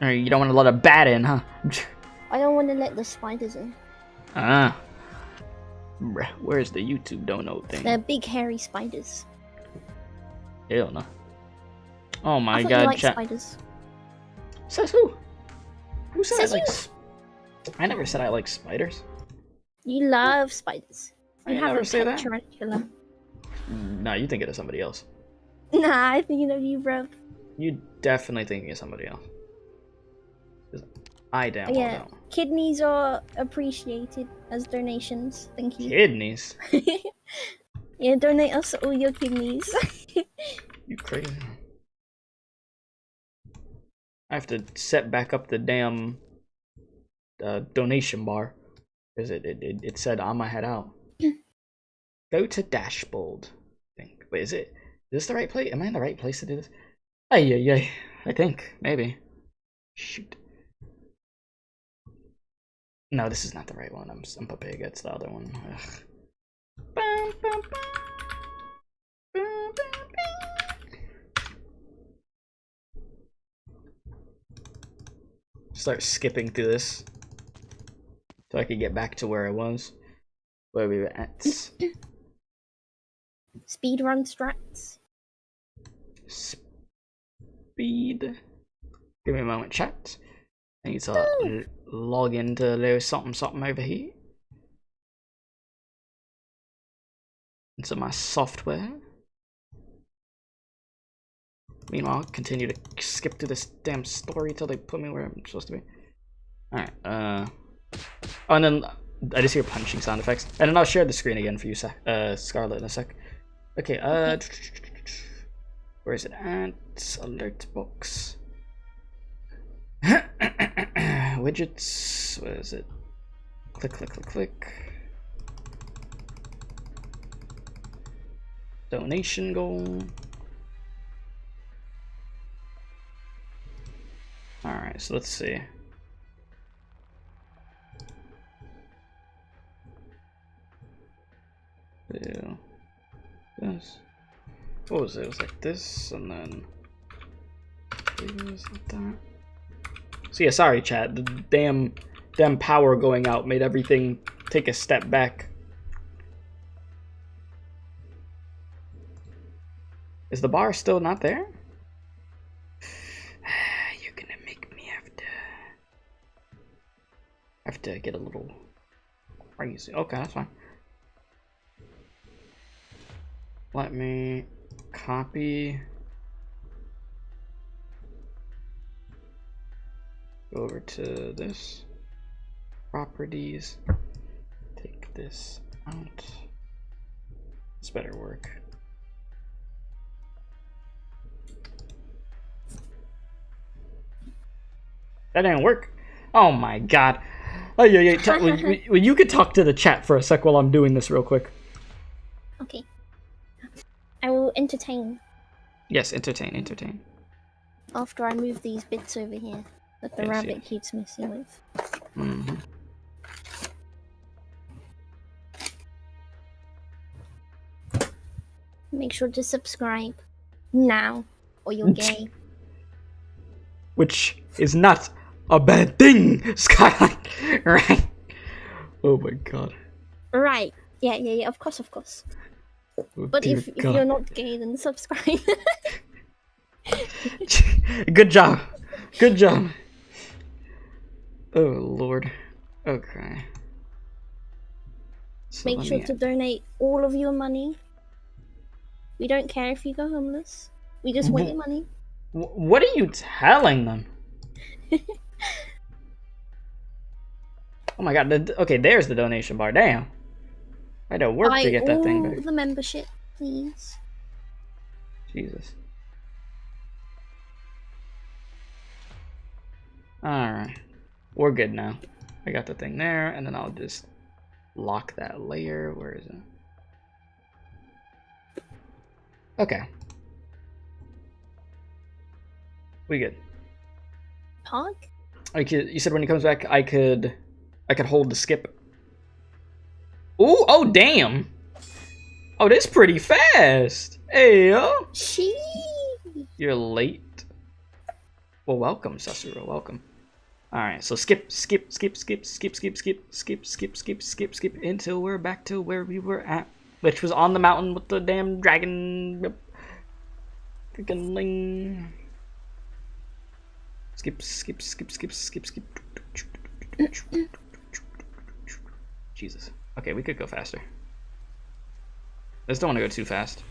You don't want to let a bat in, huh? I don't want to let the spiders in. Ah. Bruh, where's the YouTube donate thing? They're big hairy spiders. Hell no. Oh my I thought god, you like chat. spiders. Says who? Who said Says I like you. I never said I like spiders. You love spiders. I You have never a say pet that. tarantula. Nah, you thinking of somebody else. Nah, I thinking of you, bro. You definitely thinking of somebody else. 'Cause I damn well Yeah, know. kidneys are appreciated as donations. Thank you. Kidneys? Yeah, donate us all your kidneys. You crazy. I have to set back up the damn donation bar. Because it said I'm gonna head out. Go to dashboard. I think. Wait, is this the right place? Am I in the right place to do this? Ay. I think. Maybe. Shoot. No, this is not the right one. I'm Papega. It's the other one. Ugh. Start skipping through this so I could get back to where I was. Where we were at. Speedrun strats. Speed. Give me a moment, chat. I need to log into a little something over here. Into my software. Meanwhile, continue to skip through this damn story till they put me where I'm supposed to be. Alright, oh, and then I just hear punching sound effects. And then I'll share the screen again for you, Scarlet, in a sec. Okay, where is it at? Alert box. Widgets, where is it? Click. Donation goal. Alright, so let's see. Do this. What was it? It was like this, and then this, like that. So yeah, sorry chat, the damn power going out made everything take a step back. Is the bar still not there? You're gonna make me have to get a little crazy. Okay, that's fine. Let me copy. Go over to this. Properties. Take this out. This better work. That didn't work. Oh my god. Oh yeah. You could talk to the chat for a sec while I'm doing this real quick. Okay. I will entertain Yes, entertain. after I move these bits over here that the rabbit keeps messing with. Mm-hmm. Make sure to subscribe now, or you're gay. Which is not a bad thing, Skyline. Right? Oh my god. Right. Yeah, of course. Oh, But dear if God. you're not gay, then subscribe. Good job. Oh lord. Okay. So Make sure to donate all of your money. We don't care if you go homeless. We just want your money. What are you telling them? Oh my god. Okay, there's the donation bar. Damn. I had to work to get that thing back. The membership, please. Jesus. Alright. We're good now. I got the thing there, and then I'll just lock that layer. Where is it? Okay. We good. Pog? You said when he comes back, I could hold the skip. Ooh, oh damn! Oh, this pretty fast. Hey yo. She. You're late. Well, welcome, Sasuro. Welcome. All right, so skip until we're back to where we were at, which was on the mountain with the damn dragon. Freaking ling. Skip. Jesus. Okay, we could go faster. I just don't want to go too fast.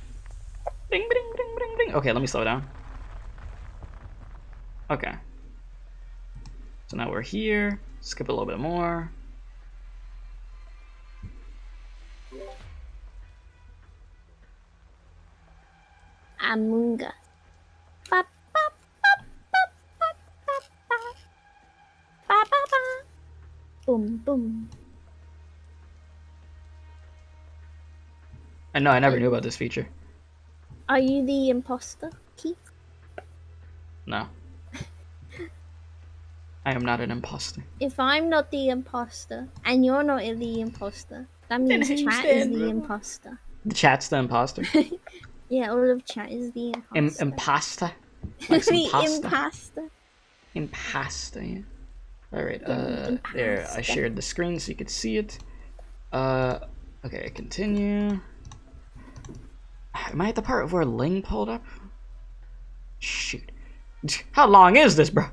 Ding, ding, ding, ding, ding. Okay, let me slow down. Okay. So now we're here. Skip a little bit more. Amunga. Boom, boom. I know, I never knew about this feature. Are you the imposter, Keith? No. I am not an imposter. If I'm not the imposter, and you're not the imposter, that means Then chat is the imposter. The chat's the imposter? Yeah, all of chat is the imposter. Imposter? Like some The pasta? imposter. Imposter, yeah. Alright, The there, I imposter. shared the screen so you could see it. Okay, continue. Am I at the part where Ling pulled up? Shoot. How long is this, bro?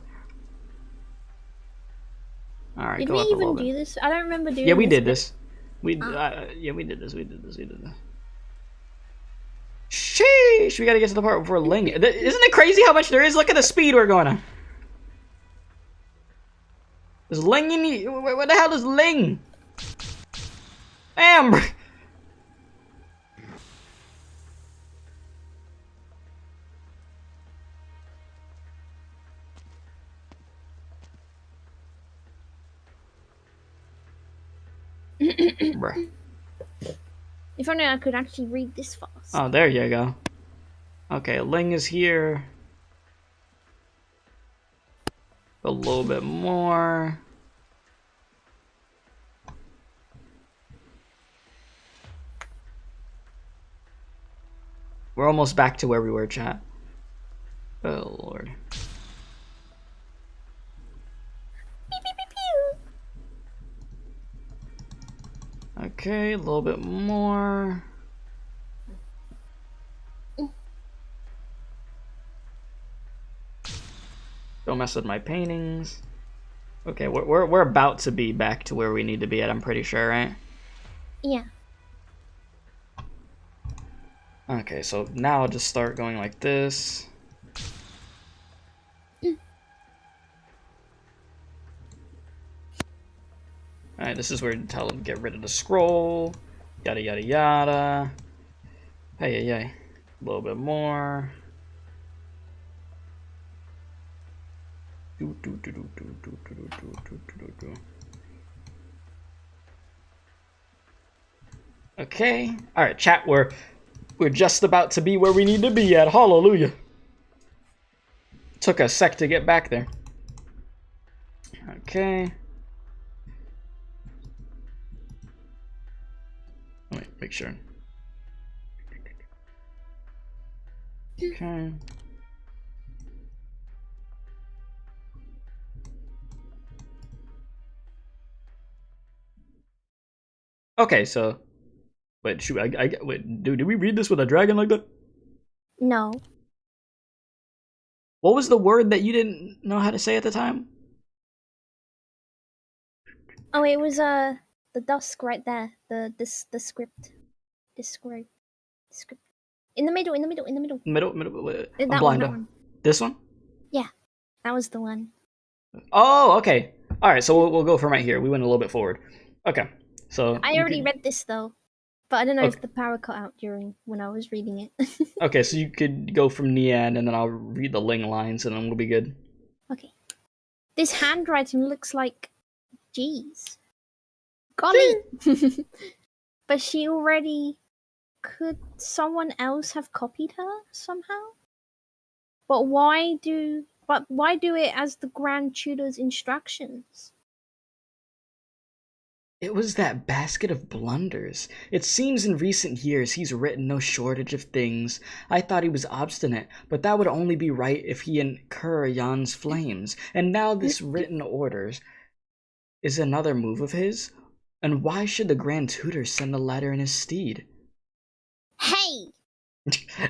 Alright, Did go we up a little even bit. do this? I don't remember doing this. Yeah, we did this. Ah. Yeah, we did this. Sheesh! We gotta get to the part before Ling. Isn't it crazy how much there is? Look at the speed we're going on. There's Ling in the... What the hell is Ling? Damn! Bruh. If only I could actually read this fast. Oh, there you go. Okay, Ling is here. A little bit more. We're almost back to where we were, chat. Oh, Lord. Pew, pew, pew, pew. Okay, a little bit more. Don't mess with my paintings. Okay, we're about to be back to where we need to be at, I'm pretty sure, right? Yeah. Okay, so now I'll just start going like this. Alright, this is where you tell them get rid of the scroll. Yada yada yada. Hey. A little bit more. Okay. All right, chat. We're just about to be where we need to be at. Hallelujah. Took a sec to get back there. Okay. Let me make sure. Okay. Okay, so wait, shoot, wait, did we read this with a dragon like that? No. What was the word that you didn't know how to say at the time? Oh, it was the dusk right there. The script. The script. In the middle. Middle. Wait, I'm That blind. one. This one? Yeah, that was the one. Oh, okay. All right, so we'll go from right here. We went a little bit forward. Okay, so I already read this though, but I don't know Okay. if the power cut out during when I was reading it. Okay, so you could go from Nian, and then I'll read the Ling lines, and then we'll be good. Okay. This handwriting looks like G's. Golly! But she already... Could someone else have copied her somehow? But why do it as the Grand Tutor's instructions? It was that basket of blunders. It seems in recent years he's written no shortage of things. I thought he was obstinate, but that would only be right if he incur Jan's flames. And now this written orders is another move of his? And why should the Grand Tutor send a letter in his stead? Hey!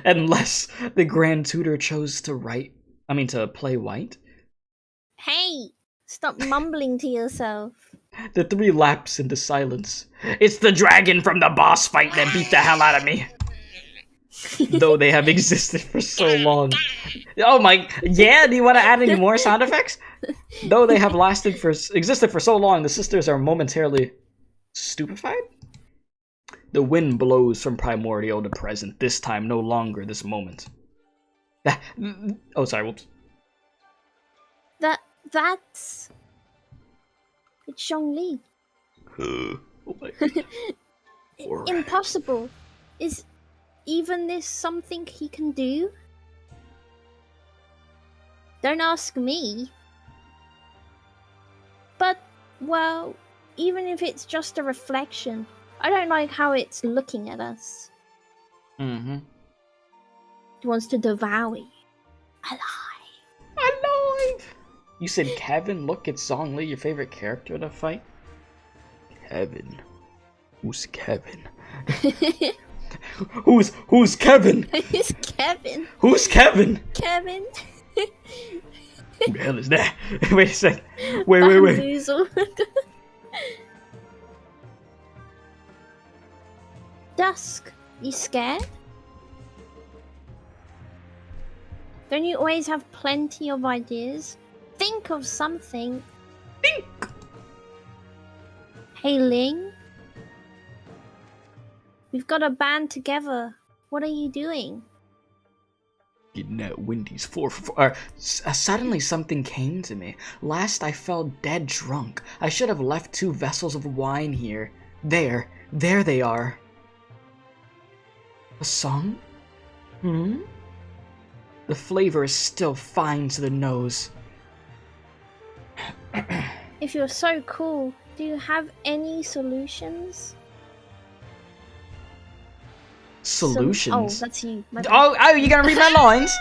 Unless the Grand Tutor chose to play white? Hey! Stop mumbling to yourself. The three lapse into silence. It's the dragon from the boss fight that beat the hell out of me. Though they have existed for so long. Oh my, yeah, do you want to add any more sound effects? Though they have existed for so long, the sisters are momentarily stupefied? The wind blows from primordial to present, this time no longer this moment. Oh, sorry, whoops. That's... It's Zhongli. Oh my. Impossible. Is even this something he can do? Don't ask me. But, well, even if it's just a reflection, I don't like how it's looking at us. Mm-hmm. It wants to devour you. Alive! You said Kevin? Look, it's Zhongli, your favorite character in a fight? Kevin. Who's Kevin? Who's Kevin? It's Kevin. Who's Kevin? Kevin. Who the hell is that? Wait a sec. Wait. Bamboozled. Dusk, you scared? Don't you always have plenty of ideas? Think of something. Think! Hey Ling? We've got to band together. What are you doing? Getting that Wendy's 4 for 4. Suddenly something came to me. Last I fell dead drunk. I should have left 2 vessels of wine here. There they are. A song? The flavor is still fine to the nose. If you're so cool, do you have any solutions? Solutions? Oh, that's you. My bad. Oh, you gonna read my lines?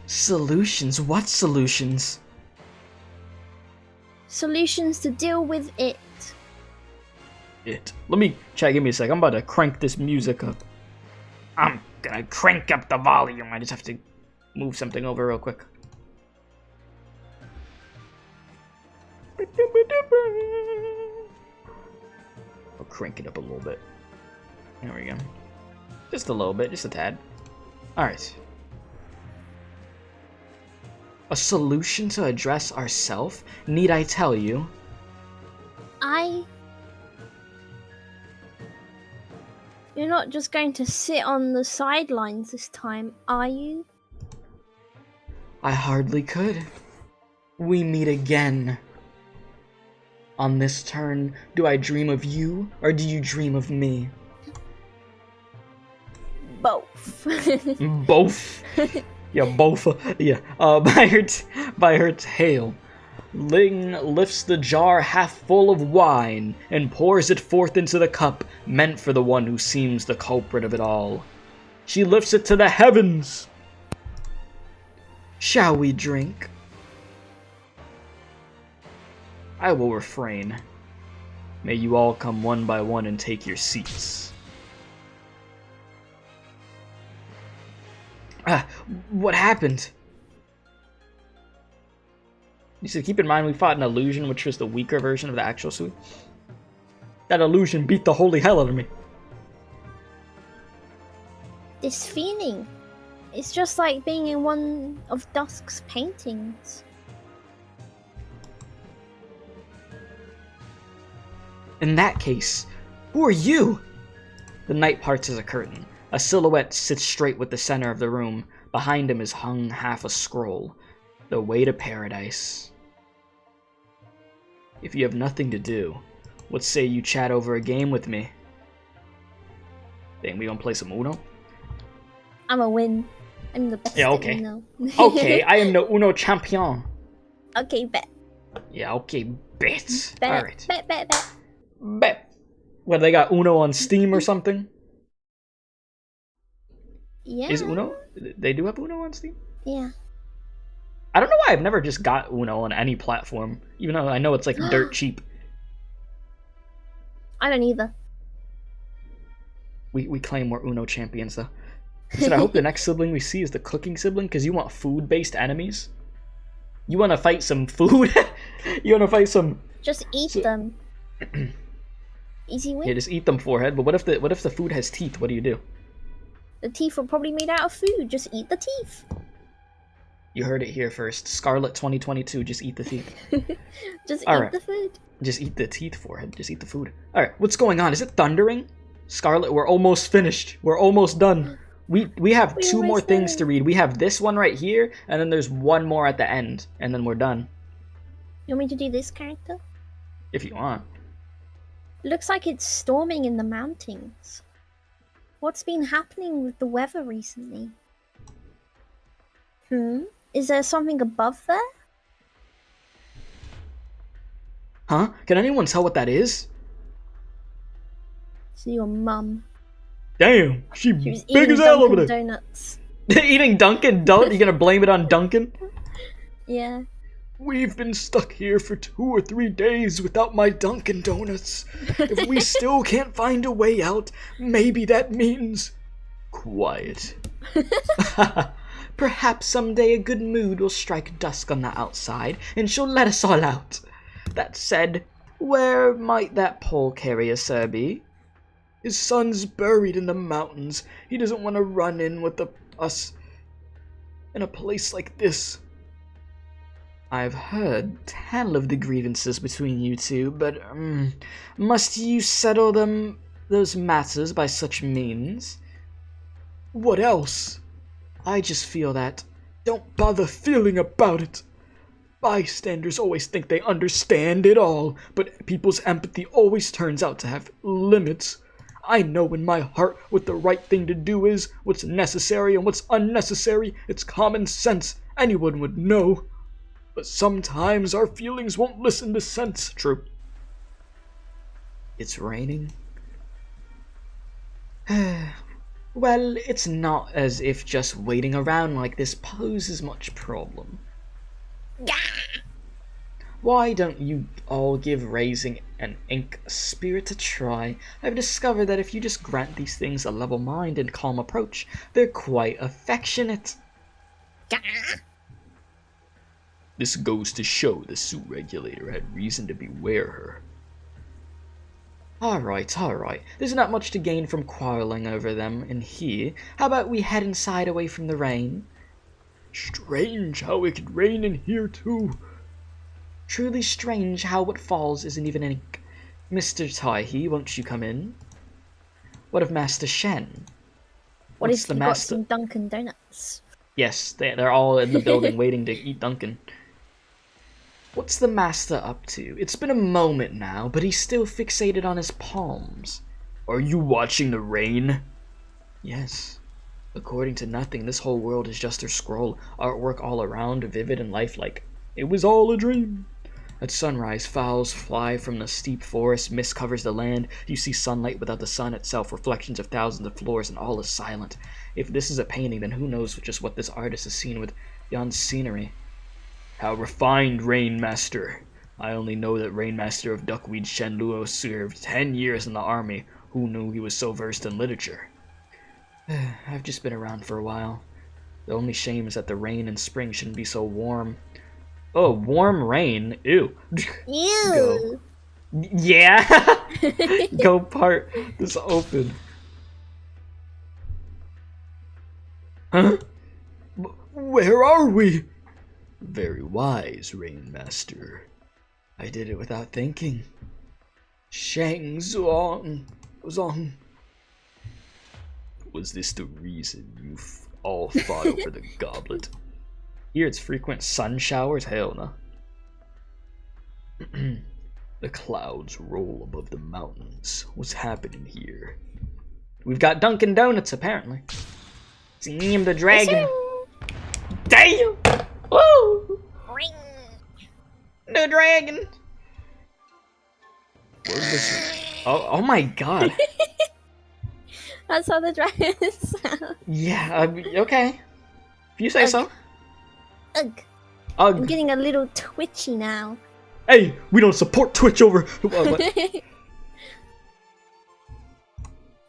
Solutions? What solutions? Solutions to deal with it. Let me, chat, give me a sec. I'm about to crank this music up. I'm gonna crank up the volume. I just have to move something over real quick. I'll crank it up a little bit. There we go. Just a little bit, just a tad. Alright. A solution to address ourself? Need I tell you? You're not just going to sit on the sidelines this time, are you? I hardly could. we meet again. On this turn, do I dream of you, or do you dream of me? Both. Both. Yeah, both. Yeah. By her tail, Ling lifts the jar half full of wine and pours it forth into the cup meant for the one who seems the culprit of it all. She lifts it to the heavens. Shall we drink? I will refrain. May you all come one by one and take your seats. What happened? You should keep in mind we fought an illusion, which was the weaker version of the actual suit. That illusion beat the holy hell out of me. This feeling. It's just like being in one of Dusk's paintings. In that case, who are you? The night parts as a curtain. A silhouette sits straight with the center of the room. Behind him is hung half a scroll. The way to paradise. If you have nothing to do, what say you chat over a game with me? Think we gonna play some Uno? I'm a win. I'm the best. Yeah, okay. At Uno. Okay, I am the Uno champion. Okay, bet. Yeah, okay, bet. Bet. Alright. Bet. Bet. What, they got Uno on Steam or something? Yeah. Is Uno? They do have Uno on Steam? Yeah. I don't know why I've never just got Uno on any platform, even though I know it's like dirt cheap. I don't either. We claim we're Uno champions though. I said I hope the next sibling we see is the cooking sibling, because you want food-based enemies? You want to fight some food? You want to fight some... Just eat them. Easy win. Yeah, just eat them, forehead. But what if the food has teeth? What do you do? The teeth were probably made out of food. Just eat the teeth. You heard it here first. Scarlet 2022, just eat the teeth. Just All eat right. the food. Just eat the teeth, forehead. Just eat the food. Alright, what's going on? Is it thundering? Scarlet, we're almost finished. We're almost done. We have two more things to read. We have this one right here, and then there's one more at the end, and then we're done. You want me to do this character? If you want. Looks like it's storming in the mountains. What's been happening with the weather recently? Is there something above there? Huh? Can anyone tell what that is? It's your mum. Damn, She she was big eating as hell over Dunkin' there. Donuts. Eating Dunkin'? You gonna blame it on Dunkin'? Yeah. We've been stuck here for 2 or 3 days without my Dunkin' Donuts. If we still can't find a way out, maybe that means... quiet. Perhaps someday a good mood will strike Dusk on the outside, and she'll let us all out. That said, where might that pole carrier sir be? His son's buried in the mountains. He doesn't want to run in with us in a place like this. I've heard tell of the grievances between you two, but must you settle those matters by such means? What else? I just feel that. Don't bother feeling about it. Bystanders always think they understand it all, but people's empathy always turns out to have limits. I know in my heart what the right thing to do is, what's necessary and what's unnecessary. It's common sense. Anyone would know. But sometimes our feelings won't listen to sense. True. It's raining. Well, it's not as if just waiting around like this poses much problem. Why don't you all give raising an ink spirit a try? I've discovered that if you just grant these things a level mind and calm approach, they're quite affectionate. This goes to show the suit regulator had reason to beware her. Alright. There's not much to gain from quarreling over them in here. How about we head inside away from the rain? Strange how it could rain in here too. Truly strange how what falls isn't even ink. Mr. Taihi, won't you come in? What of Master Shen? What What's if you got some Dunkin' Donuts? Yes, they're all in the building waiting to eat Dunkin'. What's the master up to? It's been a moment now, but he's still fixated on his palms. Are you watching the rain? Yes. According to nothing, this whole world is just a scroll. Artwork all around, vivid and lifelike. It was all a dream. At sunrise, fowls fly from the steep forest, mist covers the land. You see sunlight without the sun itself, reflections of thousands of floors, and all is silent. If this is a painting, then who knows just what this artist has seen with yon scenery. How refined, Rainmaster. I only know that Rainmaster of Duckweed Shenluo served 10 years in the army. Who knew he was so versed in literature? I've just been around for a while. The only shame is that the rain in spring shouldn't be so warm. Oh, warm rain? Ew. Ew. Go. Yeah! Go part this open. Huh? Where are we? Very wise, Rainmaster. I did it without thinking. Shang Zhuang. Was this the reason you all fought over the goblet? Here it's frequent sun showers? Hell no. The clouds roll above the mountains. What's happening here? We've got Dunkin' Donuts, apparently. Damn, the dragon. Damn! Woo! Ring. The dragon! What was this? Oh my god. That's how the dragon sounds. Yeah, okay. If you say so. Ugh. Ugh. I'm getting a little twitchy now. Hey, we don't support Twitch over. What?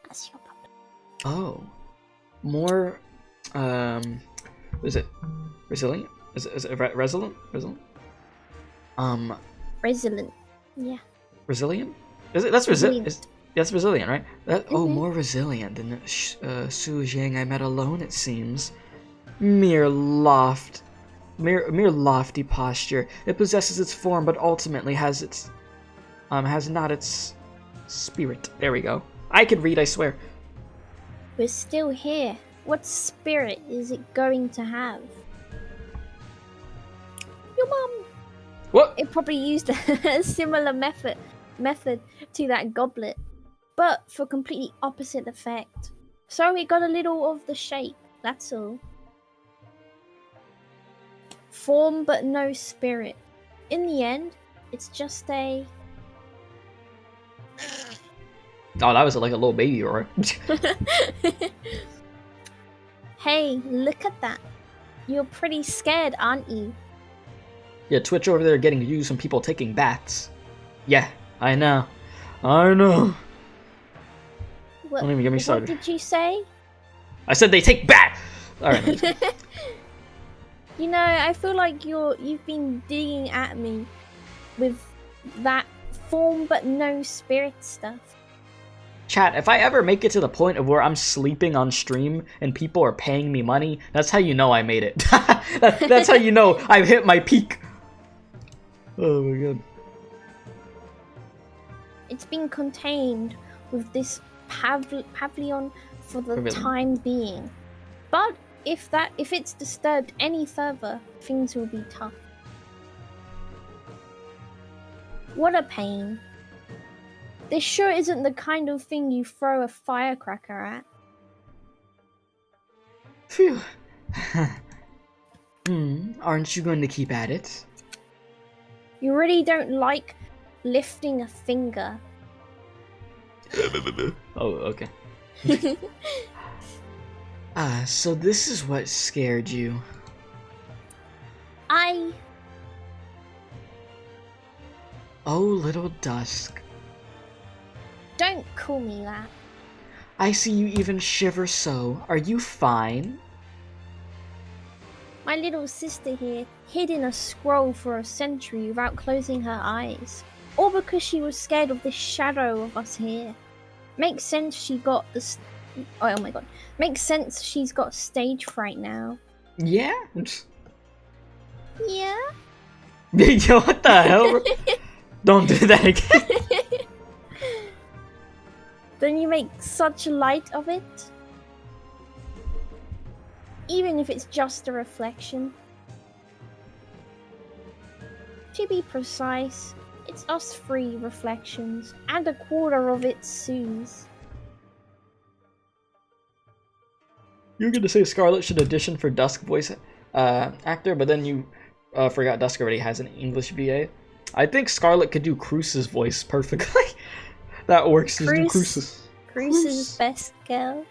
That's your problem. Oh, more. What is it? Resilient? Is it resilient? Resilient? Resilient. Yeah. Resilient? Is it? That's resilient. That's resilient, right? Oh, more resilient than Su Jing I met alone. It seems. Mere lofty posture. It possesses its form, but ultimately has not its spirit. There we go. I could read, I swear. We're still here. What spirit is it going to have? Your mum. What? It probably used a similar method to that goblet, but for completely opposite effect. So it got a little of the shape, that's all. Form but no spirit. In the end, it's just a... Oh, that was like a little baby roar. Hey, look at that. You're pretty scared, aren't you? Yeah, Twitch over there getting used from people taking baths. Yeah, I know. Don't even get me started. What did you say? I said they take baths! Alright. You know, I feel like you've been digging at me with that form but no spirit stuff. Chat, if I ever make it to the point of where I'm sleeping on stream and people are paying me money, that's how you know I made it. That's how you know I've hit my peak. Oh my god. It's been contained with this pavilion for the Pavilion. time being. But if it's disturbed any further, things will be tough. What a pain. This sure isn't the kind of thing you throw a firecracker at. Phew. Aren't you going to keep at it? You really don't like lifting a finger. Oh, okay. So this is what scared you. Oh, little dusk. Don't call me that. I see you even shiver so. Are you fine? My little sister here hid in a scroll for a century without closing her eyes. All because she was scared of this shadow of us here. Makes sense she got oh my god. Makes sense she's got stage fright now. Yeah? Yeah? Yo, what the hell? Don't do that again. Don't you make such light of it? Even if it's just a reflection. To be precise, it's us 3 reflections and a quarter of it Sue's. You were gonna say Scarlet should audition for Dusk voice actor, but then you forgot Dusk already has an English VA. I think Scarlet could do Cruce's voice perfectly. That works. Just do Cruce's. Cruce's best girl.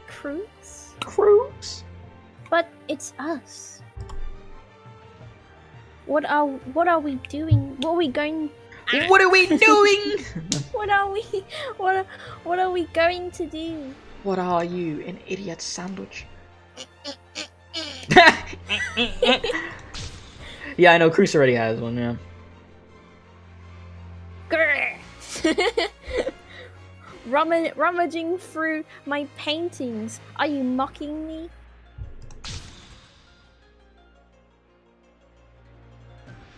Cruce? Cruce. But it's us. What are we doing? What are we going? What are we doing? What are we going to do? What are you, an idiot sandwich? Yeah, I know Cruce already has one. Yeah. Grr. Rummaging through my paintings. Are you mocking me?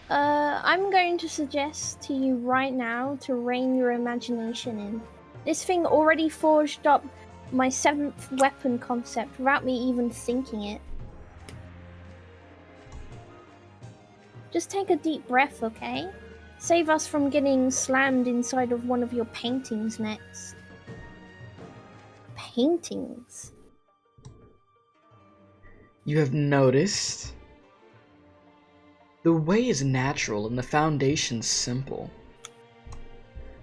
I'm going to suggest to you right now to rein your imagination in. This thing already forged up my 7th weapon concept without me even thinking it. Just take a deep breath, okay? Save us from getting slammed inside of one of your paintings next. Paintings? You have noticed? The way is natural and the foundation's simple.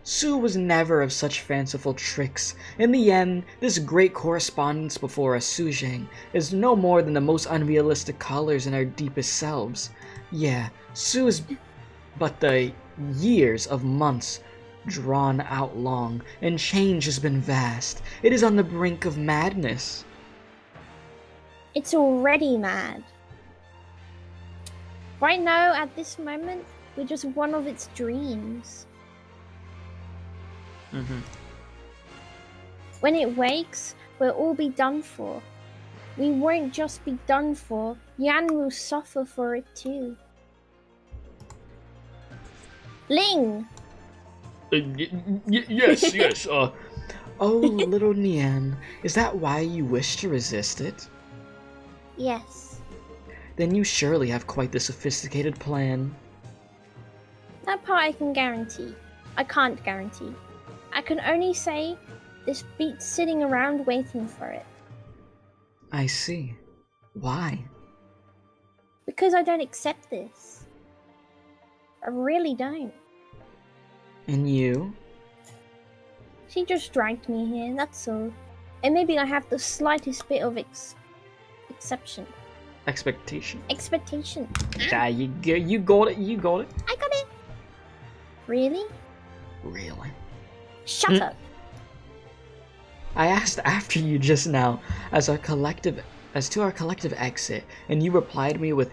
Sue was never of such fanciful tricks. In the end, this great correspondence before us, Sujang, is no more than the most unrealistic colors in our deepest selves. Yeah, Sue is but the years of months drawn out long, and change has been vast. It is on the brink of madness. It's already mad. Right now, at this moment, we're just one of its dreams. When it wakes, we'll all be done for. We won't just be done for, Yan will suffer for it too. Ling! Yes, yes, Oh, little Nian, is that why you wish to resist it? Yes. Then you surely have quite the sophisticated plan. That part I can guarantee. I can't guarantee. I can only say this beats sitting around waiting for it. I see. Why? Because I don't accept this. I really don't. And you? She just dragged me here, that's all. And maybe I have the slightest bit of exception. Expectation. Expectation. Ah, you got it, you got it. I got it. Really? Really? Shut up. I asked after you just now, as to our collective exit, and your reply to me was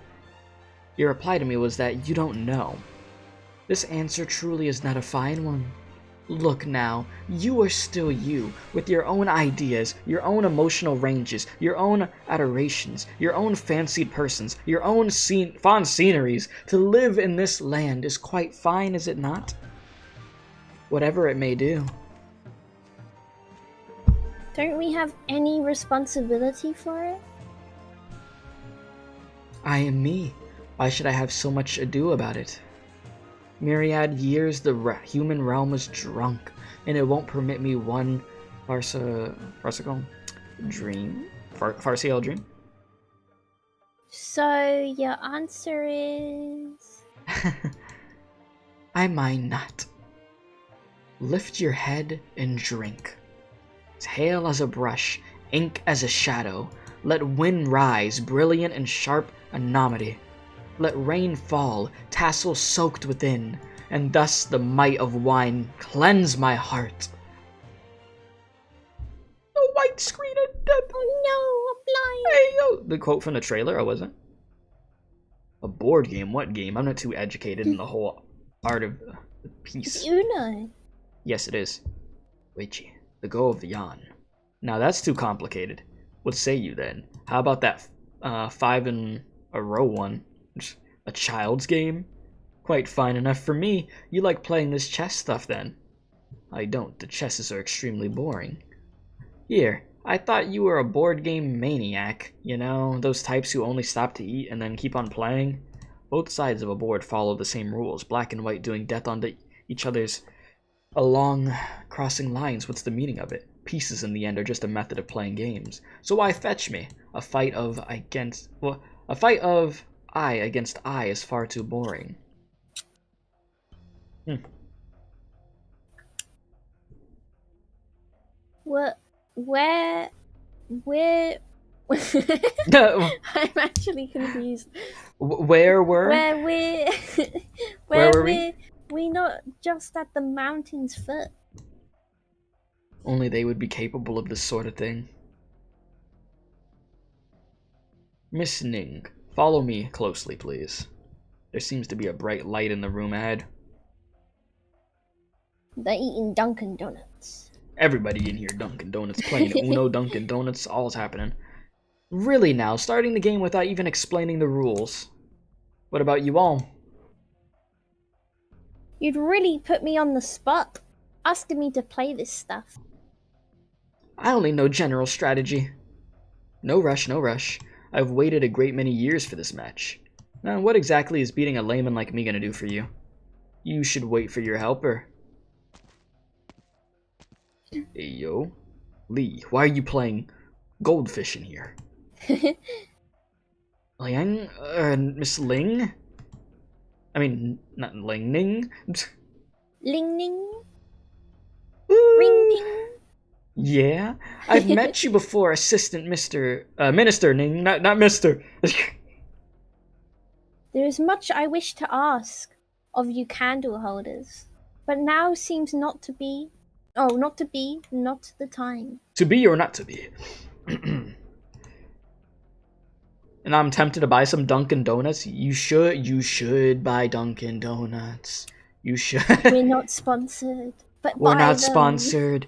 that you don't know. This answer truly is not a fine one. Look now, you are still you, with your own ideas, your own emotional ranges, your own adorations, your own fancied persons, your own fond sceneries. To live in this land is quite fine, is it not? Whatever it may do. Don't we have any responsibility for it? I am me. Why should I have so much ado about it? Myriad years the human realm was drunk, and it won't permit me one farcical dream. Farcical dream? So, your answer is... I mind not. Lift your head and drink. Tail as a brush, ink as a shadow. Let wind rise, brilliant and sharp anomity. Let rain fall, tassel soaked within, and thus the might of wine cleanse my heart. The white screen of death. Oh no, I'm blind. Hey, yo. The quote from the trailer, or was it? A board game? What game? I'm not too educated in the whole art of the piece. It's Uno. Yes, it is. Weichi, the go of the yawn. Now that's too complicated. What say you then? How about that 5 in a row one? Just a child's game? Quite fine enough for me. You like playing this chess stuff then? I don't. The chesses are extremely boring. Here, I thought you were a board game maniac. You know, those types who only stop to eat and then keep on playing. Both sides of a board follow the same rules. Black and white doing death onto each other's along crossing lines. What's the meaning of it? Pieces in the end are just a method of playing games. So why fetch me? A fight of I against I is far too boring. Where I'm actually confused. Where were? Where were we? We not just at the mountain's foot. Only they would be capable of this sort of thing. Miss Ning, follow me closely, please. There seems to be a bright light in the room ahead. They're eating Dunkin' Donuts. Everybody in here Dunkin' Donuts, playing Uno, Dunkin' Donuts, all's happening. Really now, starting the game without even explaining the rules. What about you all? You'd really put me on the spot, asking me to play this stuff. I only know general strategy. No rush, no rush. I've waited a great many years for this match. Now, what exactly is beating a layman like me gonna do for you? You should wait for your helper. Hey, yo. Lee, why are you playing goldfish in here? Liang? Miss Ling? I mean, not Ling Ning. Ling Ning? Ooh. Ring Ding? Yeah? I've met you before, Assistant Minister Ning, not Mr. There is much I wish to ask of you candle holders, but now seems not to be not the time. To be or not to be? And I'm tempted to buy some Dunkin' Donuts. You should buy Dunkin' Donuts. You should. We're not sponsored, but We're buy not them. sponsored.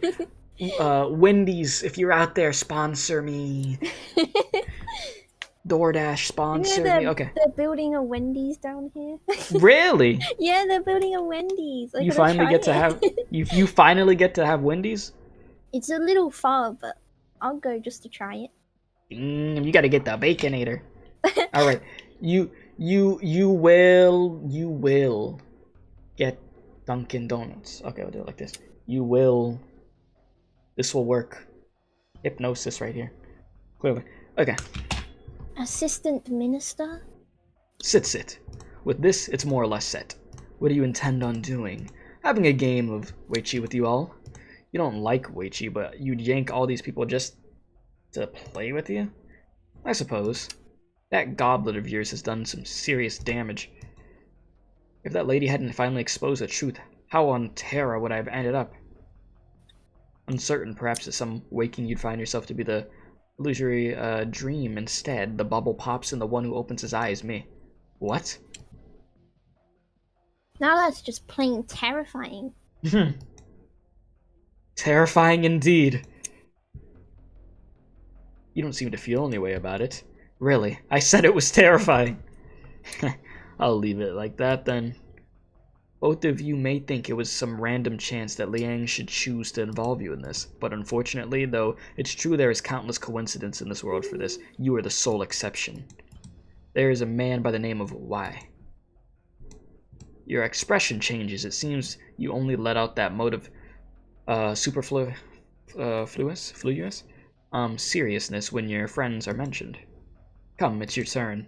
Wendy's, if you're out there, sponsor me. DoorDash, sponsor me. Okay. They're building a Wendy's down here. Really? Yeah, they're building a Wendy's. You finally get to have you finally get to have Wendy's? It's a little far, but I'll go just to try it. You gotta get the Baconator. All right, you will get Dunkin' Donuts. Okay, we'll do it like this. You will. This will work. Hypnosis right here. Clearly. Okay. Assistant Minister? Sit. With this, it's more or less set. What do you intend on doing? Having a game of Weiqi with you all? You don't like Weiqi, but you'd yank all these people just to play with you? I suppose. That goblet of yours has done some serious damage. If that lady hadn't finally exposed the truth, how on Terra would I have ended up? Uncertain, perhaps at some waking you'd find yourself to be the illusory dream instead. The bubble pops and the one who opens his eye is me. What? Now that's just plain terrifying. Terrifying indeed. You don't seem to feel any way about it. Really, I said it was terrifying. I'll leave it like that then. Both of you may think it was some random chance that Liang should choose to involve you in this, but unfortunately, though it's true there is countless coincidence in this world for this, you are the sole exception. There is a man by the name of Y. Your expression changes. It seems you only let out that motive superfluous seriousness when your friends are mentioned. Come, it's your turn.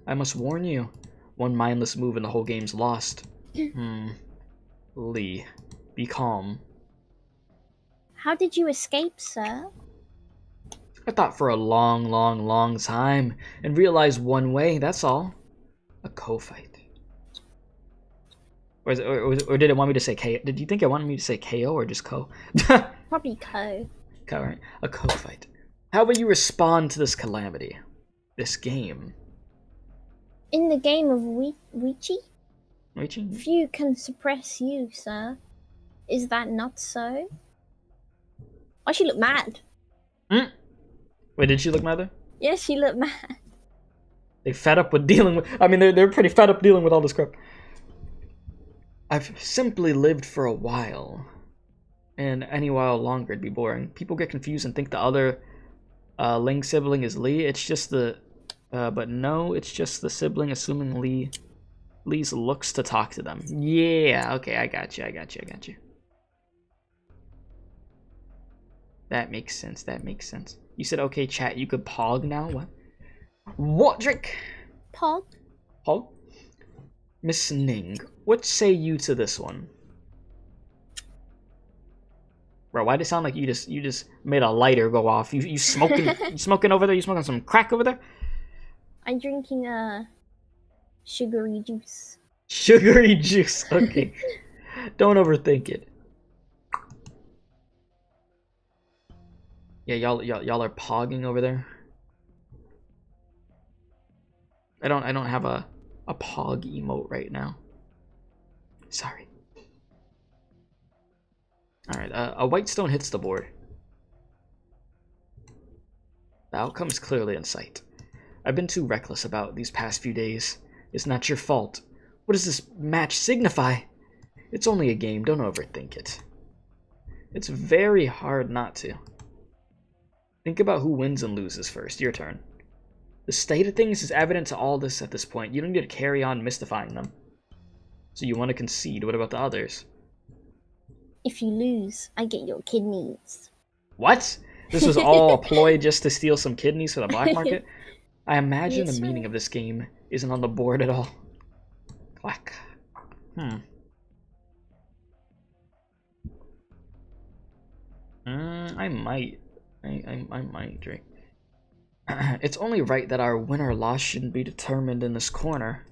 I must warn you, one mindless move and the whole game's lost. Lee, be calm. How did you escape, sir? I thought for a long time and realized one way, that's all. A co-fight. Or did it want me to say KO? Did you think it wanted me to say KO or just co? Probably co. Co, right? A co-fight. How will you respond to this calamity? This game? In the game of Weiqi? Weiqi? Few can suppress you, sir. Is that not so? Why she look mad? Wait, did she look mad there? Yeah, she looked mad. They fed up with dealing with... I mean, they're pretty fed up dealing with all this crap. I've simply lived for a while. And any while longer it'd be boring. People get confused and think the other Ling sibling is Lee. It's just the But no, it's just the sibling assuming Lee's looks to talk to them. Yeah, okay, I got you. That makes sense. You said, okay, chat, you could pog now? What? What, Drake? Pog? Pog? Miss Ning, what say you to this one? Bro, why'd it sound like you just made a lighter go off? You smoking you smoking over there? You smoking some crack over there? I'm drinking sugary juice. Sugary juice. Okay. Don't overthink it. Yeah, y'all are pogging over there. I don't have a pog emote right now. Sorry. All right, a white stone hits the board. The outcome is clearly in sight. I've been too reckless about these past few days. It's not your fault. What does this match signify? It's only a game. Don't overthink it. It's very hard not to. Think about who wins and loses first. Your turn. The state of things is evident to all this at this point. You don't need to carry on mystifying them. So you want to concede. What about the others? If you lose, I get your kidneys. What? This was all a ploy just to steal some kidneys for the black market? I imagine Yes, the meaning right. of this game isn't on the board at all. Clack. I might. I might, Drake. It's only right that our win or loss shouldn't be determined in this corner.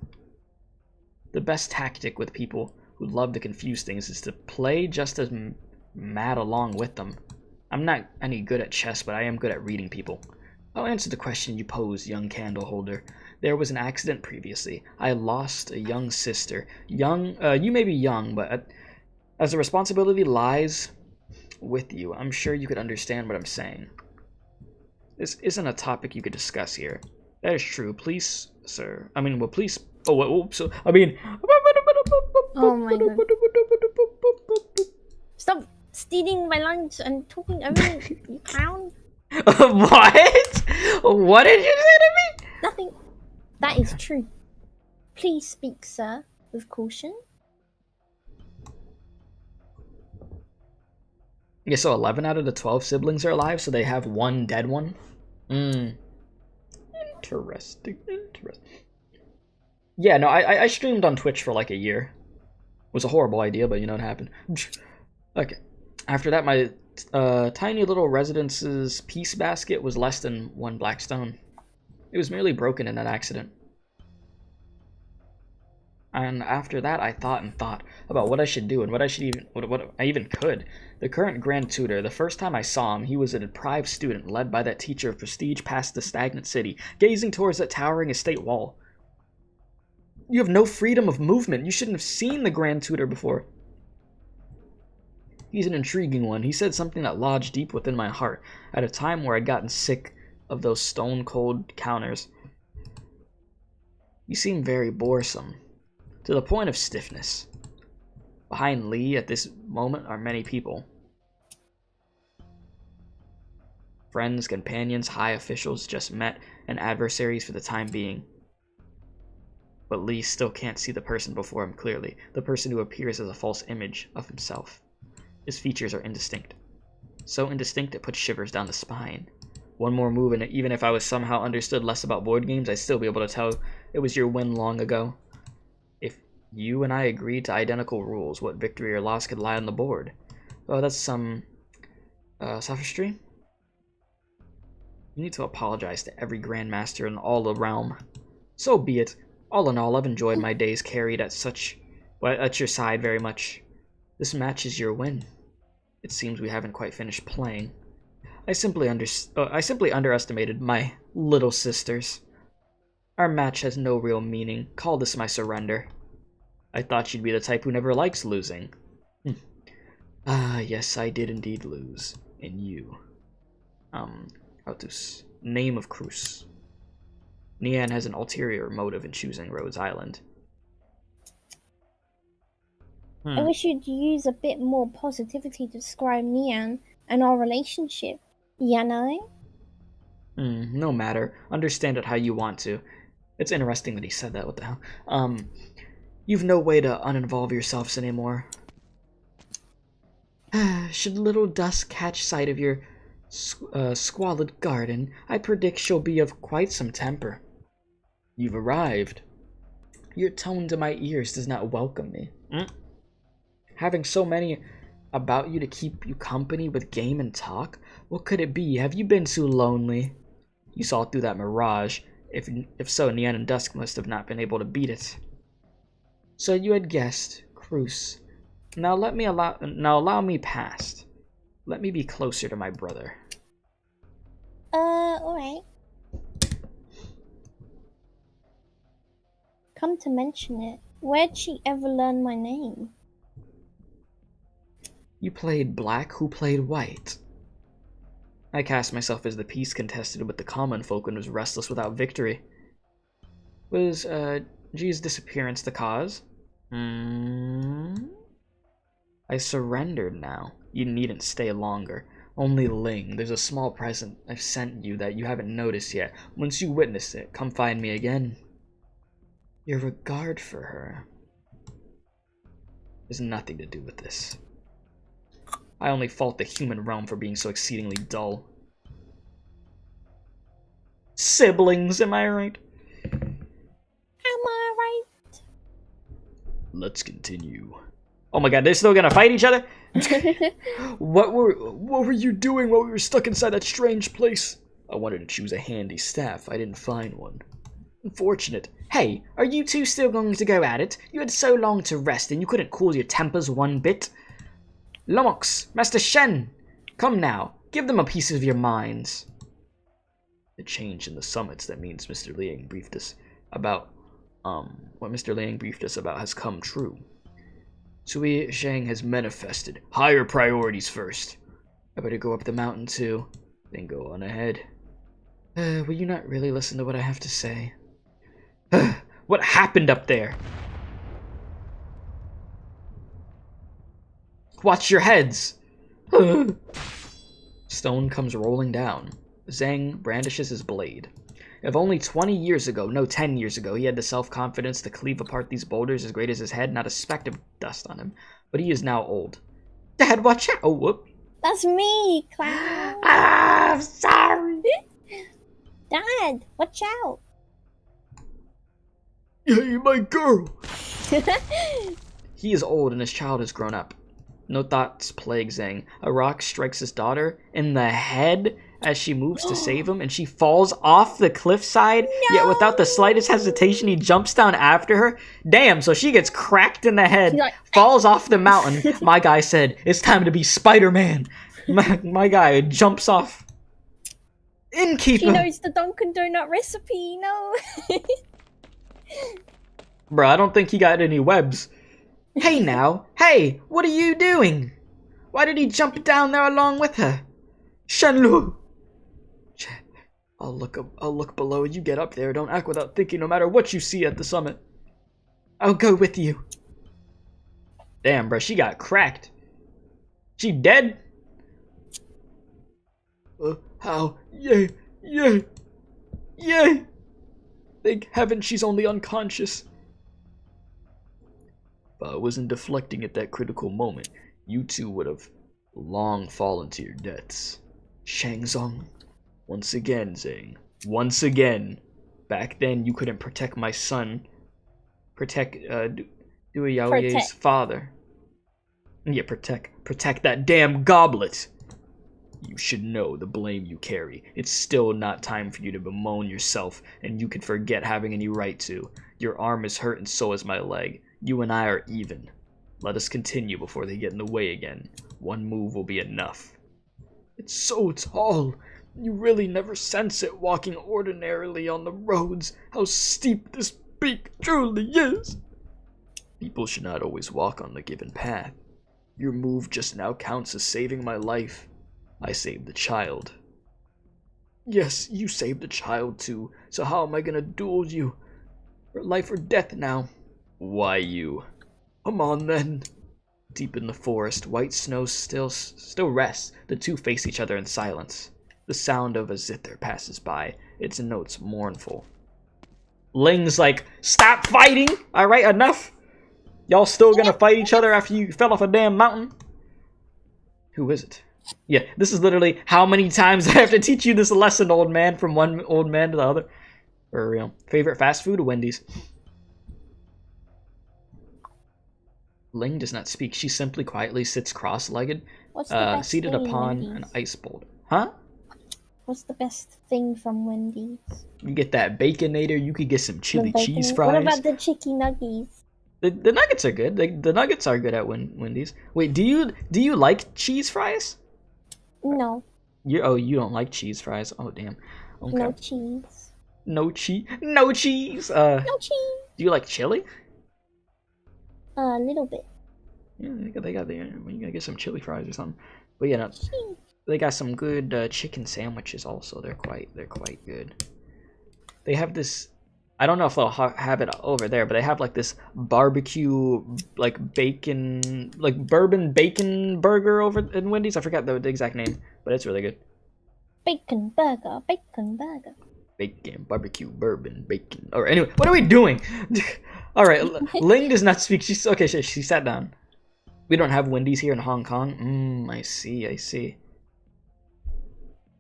The best tactic with people who love to confuse things is to play just as mad along with them. I'm not any good at chess, but I am good at reading people. I'll answer the question you posed, young candle holder. There was an accident previously. I lost a young sister. You may be young, but as the responsibility lies with you, I'm sure you could understand what I'm saying. This isn't a topic you could discuss here. That is true. Please, sir. I mean, well, please. Oh, so I mean. Oh my god. Stop stealing my lunch and talking over me, you clown. What? What did you say to me? Nothing. That is true. Please speak, sir, with caution. Yeah, so 11 out of the 12 siblings are alive, so they have one dead one. Interesting. Yeah, no, I streamed on Twitch for like a year. It was a horrible idea, but you know what happened. Okay. After that, my tiny little residence's peace basket was less than 1 black stone. It was merely broken in that accident. And after that, I thought about what I should do and what I even could. The current Grand Tutor, the first time I saw him, he was a deprived student led by that teacher of prestige past the stagnant city, gazing towards that towering estate wall. You have no freedom of movement. You shouldn't have seen the Grand Tutor before. He's an intriguing one. He said something that lodged deep within my heart at a time where I'd gotten sick of those stone-cold counters. You seem very boresome, to the point of stiffness. Behind Lee at this moment are many people. Friends, companions, high officials just met, and adversaries for the time being. But Lee still can't see the person before him clearly, the person who appears as a false image of himself. His features are indistinct. So indistinct it puts shivers down the spine. One more move and even if I was somehow understood less about board games, I'd still be able to tell it was your win long ago. If you and I agreed to identical rules, what victory or loss could lie on the board? Oh, that's some sophistry? You need to apologize to every grandmaster in all the realm. So be it. All in all, I've enjoyed my days carried at your side very much. This match is your win. It seems we haven't quite finished playing. I simply underestimated my little sisters. Our match has no real meaning. Call this my surrender. I thought you'd be the type who never likes losing. Ah, yes, I did indeed lose. And you. Autus. Name of Cruz. Nian has an ulterior motive in choosing Rhodes Island. I wish you'd use a bit more positivity to describe Nian and our relationship. Yanai? No matter. Understand it how you want to. It's interesting that he said that, what the hell? You've no way to uninvolve yourselves anymore. Should little Dusk catch sight of your squalid garden, I predict she'll be of quite some temper. You've arrived. Your tone to my ears does not welcome me. Having so many about you to keep you company with game and talk? What could it be? Have you been too lonely? You saw through that mirage. If so, Nian and Dusk must have not been able to beat it. So you had guessed, Cruz. Now allow me past. Let me be closer to my brother. Alright. Come to mention it, where'd she ever learn my name? You played black, who played white? I cast myself as the piece contested with the common folk and was restless without victory. Was, G's disappearance the cause? I surrendered now. You needn't stay longer. Only Ling, there's a small present I've sent you that you haven't noticed yet. Once you witness it, come find me again. Your regard for her has nothing to do with this. I only fault the human realm for being so exceedingly dull. Siblings, am I right? Am I right? Let's continue. Oh my god, they're still gonna fight each other? What were you doing while we were stuck inside that strange place? I wanted to choose a handy staff. I didn't find one. Unfortunate. Hey, are you two still going to go at it? You had so long to rest and you couldn't cool your tempers one bit. Lomox, Master Shen, come now. Give them a piece of your minds. The change in the summits that means Mr. Liang briefed us about, what Mr. Liang briefed us about has come true. Sui Zhang has manifested. Higher priorities first. I better go up the mountain too, then go on ahead. Will you not really listen to what I have to say? What happened up there? Watch your heads! Stone comes rolling down. Zhang brandishes his blade. If only 20 years ago, no 10 years ago, he had the self-confidence to cleave apart these boulders as great as his head, not a speck of dust on him. But he is now old. Dad, watch out! Oh, whoop. That's me, Cloud! I'm sorry! Dad, watch out! Hey, my girl! He is old and his child has grown up. No thoughts plague Zhang. A rock strikes his daughter in the head as she moves to save him, and she falls off the cliffside. No! Yet without the slightest hesitation, he jumps down after her. Damn, so she gets cracked in the head, falls off the mountain. My guy said, it's time to be Spider-Man. My guy jumps off. Innkeeper! She knows the Dunkin' Donut recipe, no? Bruh, I don't think he got any webs. Hey now, hey, what are you doing? Why did he jump down there along with her? Shenlu! I'll look below. You get up there. Don't act without thinking no matter what you see at the summit. I'll go with you. Damn, bruh, she got cracked. She dead? How? Yay! Yay! Yay! Thank heaven she's only unconscious. If I wasn't deflecting at that critical moment, you two would have long fallen to your deaths. Shangzong, once again, Zhang. Once again. Back then, you couldn't protect my son. Protect, Dua Yaoye's father. Yeah, protect that damn goblet. You should know the blame you carry. It's still not time for you to bemoan yourself, and you can forget having any right to. Your arm is hurt and so is my leg. You and I are even. Let us continue before they get in the way again. One move will be enough. It's so tall. You really never sense it walking ordinarily on the roads. How steep this peak truly is. People should not always walk on the given path. Your move just now counts as saving my life. I saved the child. Yes, you saved the child too, so how am I gonna duel you? For life or death now. Why you? Come on then. Deep in the forest, white snow still rests. The two face each other in silence. The sound of a zither passes by, its notes mournful. Ling's like, stop fighting! Alright, enough! Y'all still gonna fight each other after you fell off a damn mountain? Who is it? Yeah, this is literally how many times I have to teach you this lesson, old man, from one old man to the other. For real. Favorite fast food? Wendy's. Ling does not speak. She simply quietly sits cross-legged, seated upon an ice bowl. Huh? What's the best thing from Wendy's? You get that Baconator, you could get some chili cheese fries. What about the chicken nuggets? The nuggets are good. The nuggets are good at Wendy's. Wait, do you like cheese fries? No. You don't like cheese fries? Oh damn. Okay. No cheese. No cheese. No cheese. No cheese. Do you like chili? A little bit. Yeah, they got the. You gotta get some chili fries or something. But yeah, no, they got some good chicken sandwiches also. They're quite good. They have this. I don't know if they'll have it over there, but they have like this barbecue, like bacon, like bourbon bacon burger over in Wendy's. I forgot the exact name, but it's really good. Bacon burger, bacon burger. Bacon, barbecue, bourbon, bacon. Or anyway, what are we doing? All right, Ling does not speak. She's okay. She sat down. We don't have Wendy's here in Hong Kong. I see.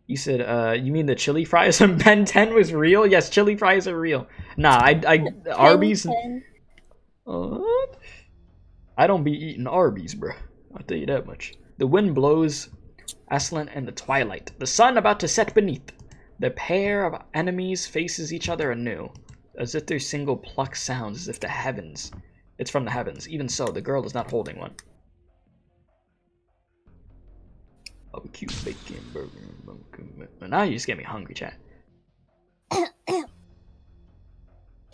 You said, you mean the chili fries from Ben 10 was real? Yes, chili fries are real. Nah, Arby's. What? I don't be eating Arby's, bro. I'll tell you that much. The wind blows, aslant in the twilight. The sun about to set beneath. The pair of enemies faces each other anew, as if their single pluck sounds as if the heavens. It's from the heavens. Even so, the girl is not holding one. Barbecue, bacon, burger. Now you just get me hungry, chat.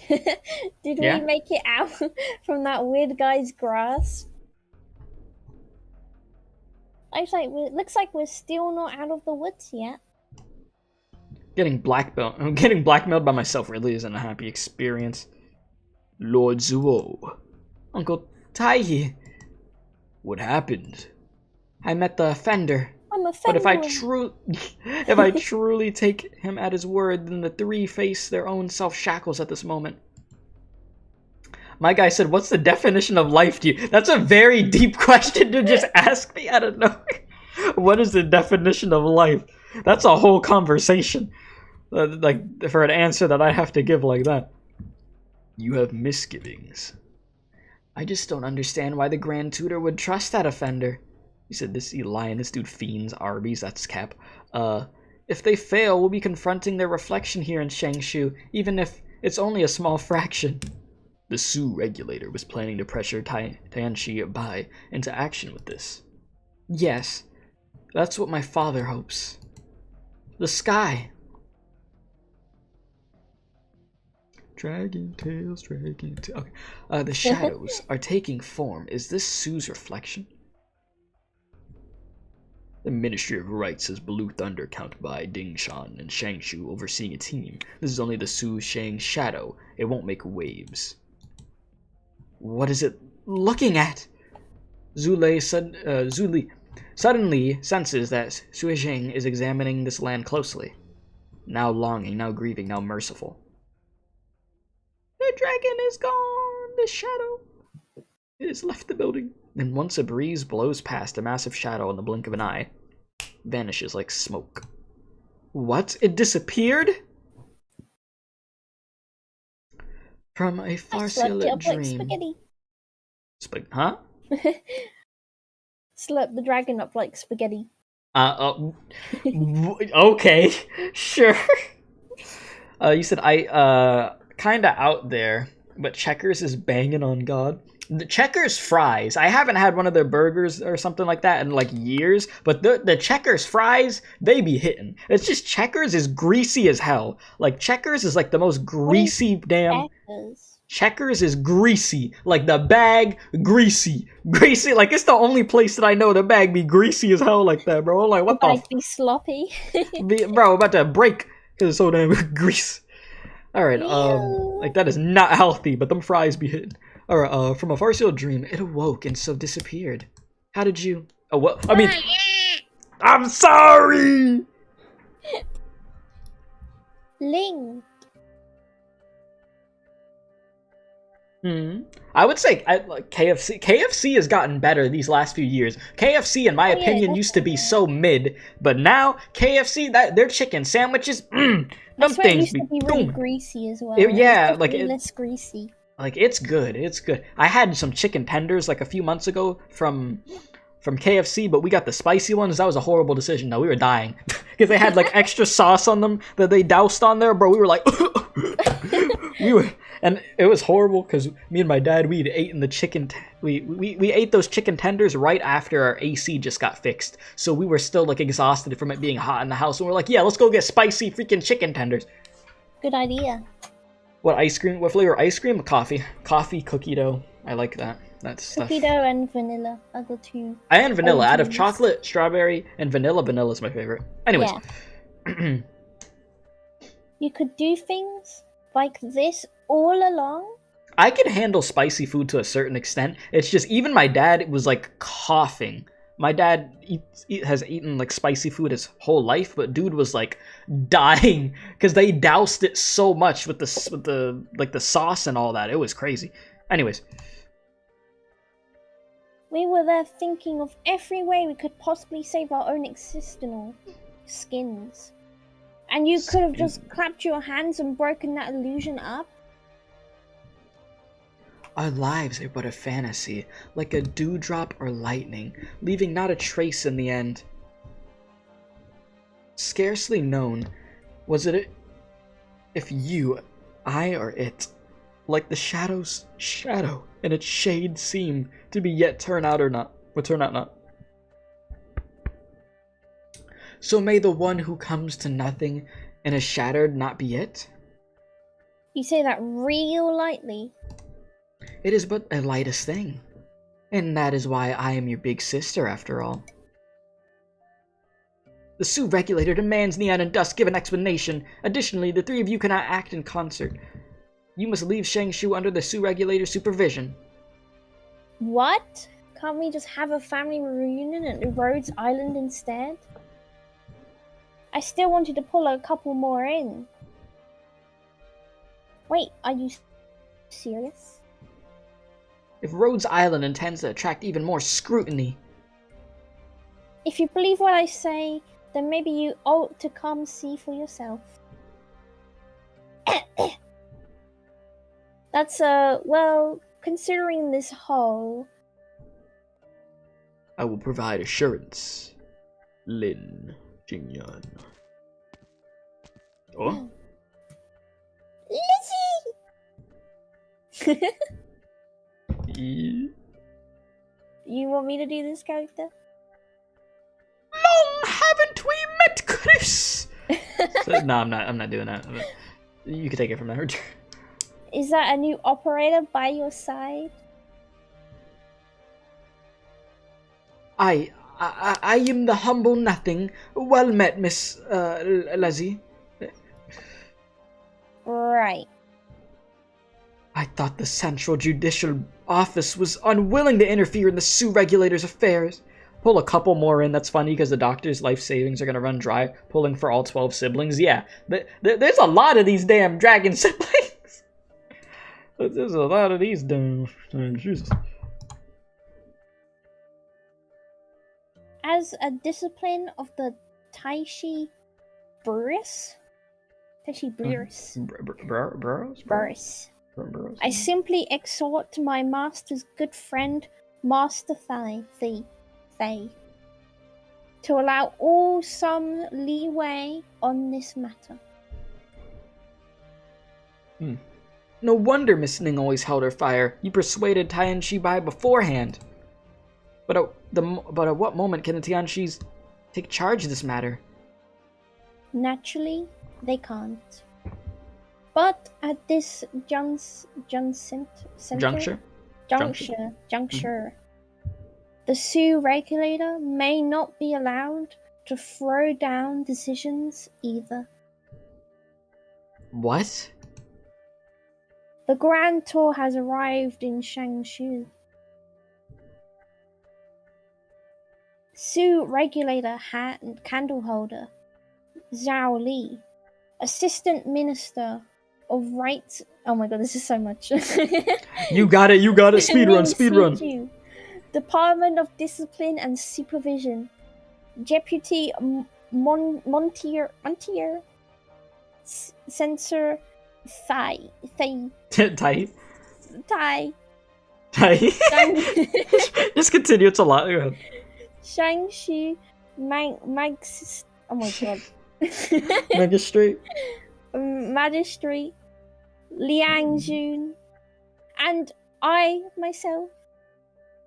Did we make it out from that weird guy's grasp? Looks like we're still not out of the woods yet. Getting blackmailed by myself really isn't a happy experience. Lord Zuo. Uncle Taihi. What happened? I met the offender. I'm a But if I truly take him at his word, then the three face their own self-shackles at this moment. My guy said, what's the definition of life to you? That's a very deep question to just ask me out of nowhere. What is the definition of life? That's a whole conversation. Like, for an answer that I have to give like that. You have misgivings. I just don't understand why the Grand Tutor would trust that offender. He said, this lion, this dude fiends Arby's, that's Cap. If they fail, we'll be confronting their reflection here in Shangshu, even if it's only a small fraction. The Su regulator was planning to pressure Tianchi Bai into action with this. Yes, that's what my father hopes. The sky. Dragon tails, dragon tails. Okay. The shadows are taking form. Is this Su's reflection? The Ministry of Rights has Blue Thunder counted by Ding Shan and Shangshu overseeing a team. This is only the Su Shang shadow. It won't make waves. What is it looking at? Zuli suddenly senses that Sui Shang is examining this land closely. Now longing, now grieving, now merciful. The dragon is gone! The shadow! It has left the building. And once a breeze blows past, a massive shadow in the blink of an eye vanishes like smoke. What? It disappeared? From a far-sealed dream. Like huh? Slurp the dragon up like spaghetti. Okay, sure. You said kinda out there, but Checkers is banging on God. The Checkers fries, I haven't had one of their burgers or something like that in like years, but the Checkers fries, they be hitting. It's just Checkers is greasy as hell. Like Checkers is like the most greasy damn. Checkers is greasy. Like the bag, greasy. Greasy, like it's the only place that I know the bag be greasy as hell like that, bro. I'm like, what the bag be sloppy. Bro, about to break because it's so damn grease. Alright, like that is not healthy, but them fries be hitting. Alright, from a far-sealed dream, it awoke and so disappeared. How did you... Oh, what? I mean... I'm sorry! Ling. I would say like KFC. KFC has gotten better these last few years. KFC, in my opinion, used to be so mid, but now KFC, that their chicken sandwiches, them I swear it things used to be really boom. greasy as well. Yeah, It's like definitely less greasy. Like it's good. It's good. I had some chicken tenders like a few months ago from KFC, but we got the spicy ones. That was a horrible decision. No, we were dying because they had like extra sauce on them that they doused on there, bro. We were like, and it was horrible because me and my dad we'd eaten the chicken. We ate those chicken tenders right after our AC just got fixed, so we were still like exhausted from it being hot in the house, and we're like, yeah, let's go get spicy freaking chicken tenders. Good idea. What ice cream? What flavor ice cream? Coffee. Coffee, cookie dough. I like that. That's stuff. Cookie dough and vanilla are the two. And vanilla. Out of originals. chocolate, strawberry, and vanilla, vanilla is my favorite. Anyways. Yeah. You could do things like this all along. I can handle spicy food to a certain extent. It's just even my dad was like coughing. My dad has eaten like spicy food his whole life, but dude was like dying because they doused it so much with the like the sauce and all that. It was crazy. Anyways, We were there thinking of every way we could possibly save our own existential skins. And you could have just clapped your hands and broken that illusion up. our lives are but a fantasy, like a dewdrop or lightning, leaving not a trace in the end. Scarcely known was it if you, I, or it, like the shadow's shadow, and its shade seem to be yet turn out or not, or turn out not. So may the one who comes to nothing and is shattered not be it? You say that real lightly. It is but a lightest thing, and that is why I am your big sister after all. The Sioux regulator demands Neon and Dusk give an explanation. Additionally, the three of you cannot act in concert. You must leave Shangshu under the Sioux regulator's supervision. What? Can't we just have a family reunion at Rhodes Island instead? I still wanted to pull a couple more in. Wait, are you serious? If Rhodes Island intends to attract even more scrutiny, If you believe what I say, then maybe you ought to come see for yourself. That's well, considering this whole... I will provide assurance. Lin Jingyan. Oh? Lizzie! Yeah. You want me to do this character? Long haven't we met, Chris? No, I'm not doing that. You can take it from there. Is that a new operator by your side? I am the humble nothing. Well met, Miss Lizzie. Right. I thought the Central Judicial Office was unwilling to interfere in the Sioux regulator's affairs. Pull a couple more in, that's funny, because the doctor's life savings are going to run dry, pulling for all 12 siblings. Yeah, there's a lot of these damn dragon siblings. There's a lot of these damn... Jesus. As a discipline of the Taishi Burris? Taishi Burris. Burrows? Burris. Burrows? I simply exhort my master's good friend, Master Thay, to allow all some leeway on this matter. No wonder Miss Ning always held her fire. You persuaded Tianchi by beforehand. But at what moment can the Tianchis take charge of this matter? Naturally, they can't. But at this juncture, the Sioux regulator may not be allowed to throw down decisions either. What? The Grand Tour has arrived in Shangshu. Sioux regulator hat and candle holder Zhao Li Assistant Minister of Rights. Oh my god, this is so much. You got it. Speedrun, Ling speedrun. Siju. Department of Discipline and Supervision. Deputy Montier. Censor Thai. Tight. Thai. Just continue. It's a lot. Go ahead. Shang-Chi. Oh my god. Magistrate. Magistrate. Liang Jun. And I, myself,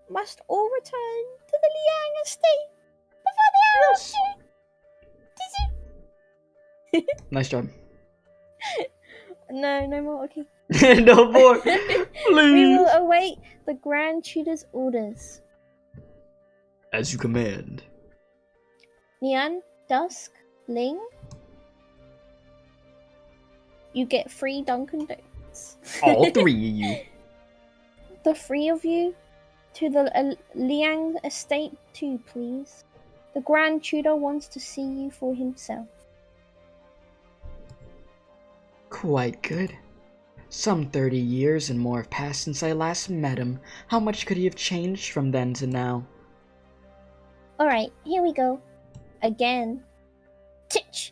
must all return to the Liang estate before the hour of June. Nice job. No more, okay. No more. We Please. will await the Grand Tutor's orders. As you command. Nian, Dusk, Ling. You get 3 Dunkin' Donuts. All 3 of you. The 3 of you to the Liang estate too, please. The Grand Tutor wants to see you for himself. Quite good. Some 30 years and more have passed since I last met him. How much could he have changed from then to now? Alright, here we go. Again. Titch!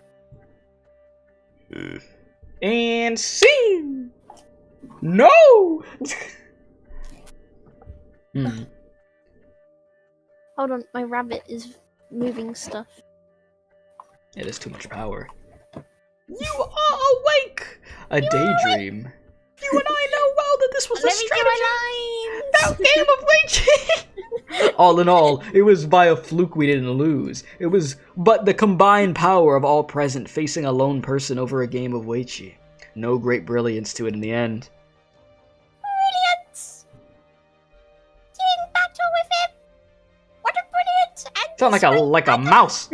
And scene! No! Hold on, my rabbit is moving stuff. It is too much power. You are awake! A daydream. You and I know well that this was a strategy. That game of waging! All in all, it was by a fluke we didn't lose. It was but the combined power of all present facing a lone person over a game of Weiqi. No great brilliance to it in the end. Brilliant! Doing battle with him! What a brilliant and Sound like a mouse.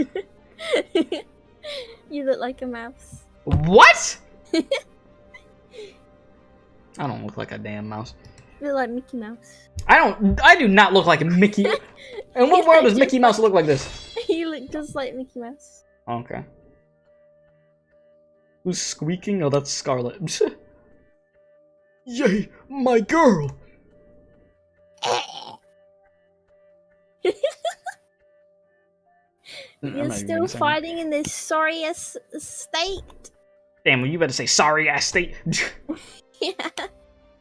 You look like a mouse. What? I don't look like a damn mouse. You look like Mickey Mouse. I do not look like a Mickey. In what world does Mickey Mouse look like this? You look just like Mickey Mouse. Okay. Who's squeaking? Oh, that's Scarlet. Yay, my girl! You're still fighting in this sorry ass state. Damn, well, you better say sorry ass state. Yeah.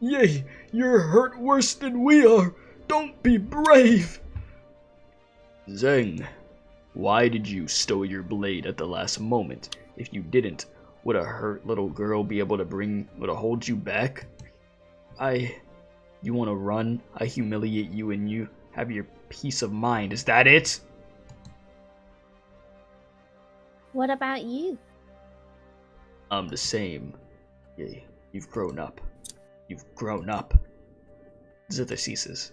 Yay, you're hurt worse than we are. Don't be brave. Zheng, why did you stow your blade at the last moment? If you didn't, would a hurt little girl be able to hold you back? You want to run? I humiliate you and you have your peace of mind. Is that it? What about you? I'm the same. Yay, you've grown up. You've grown up. Zither ceases.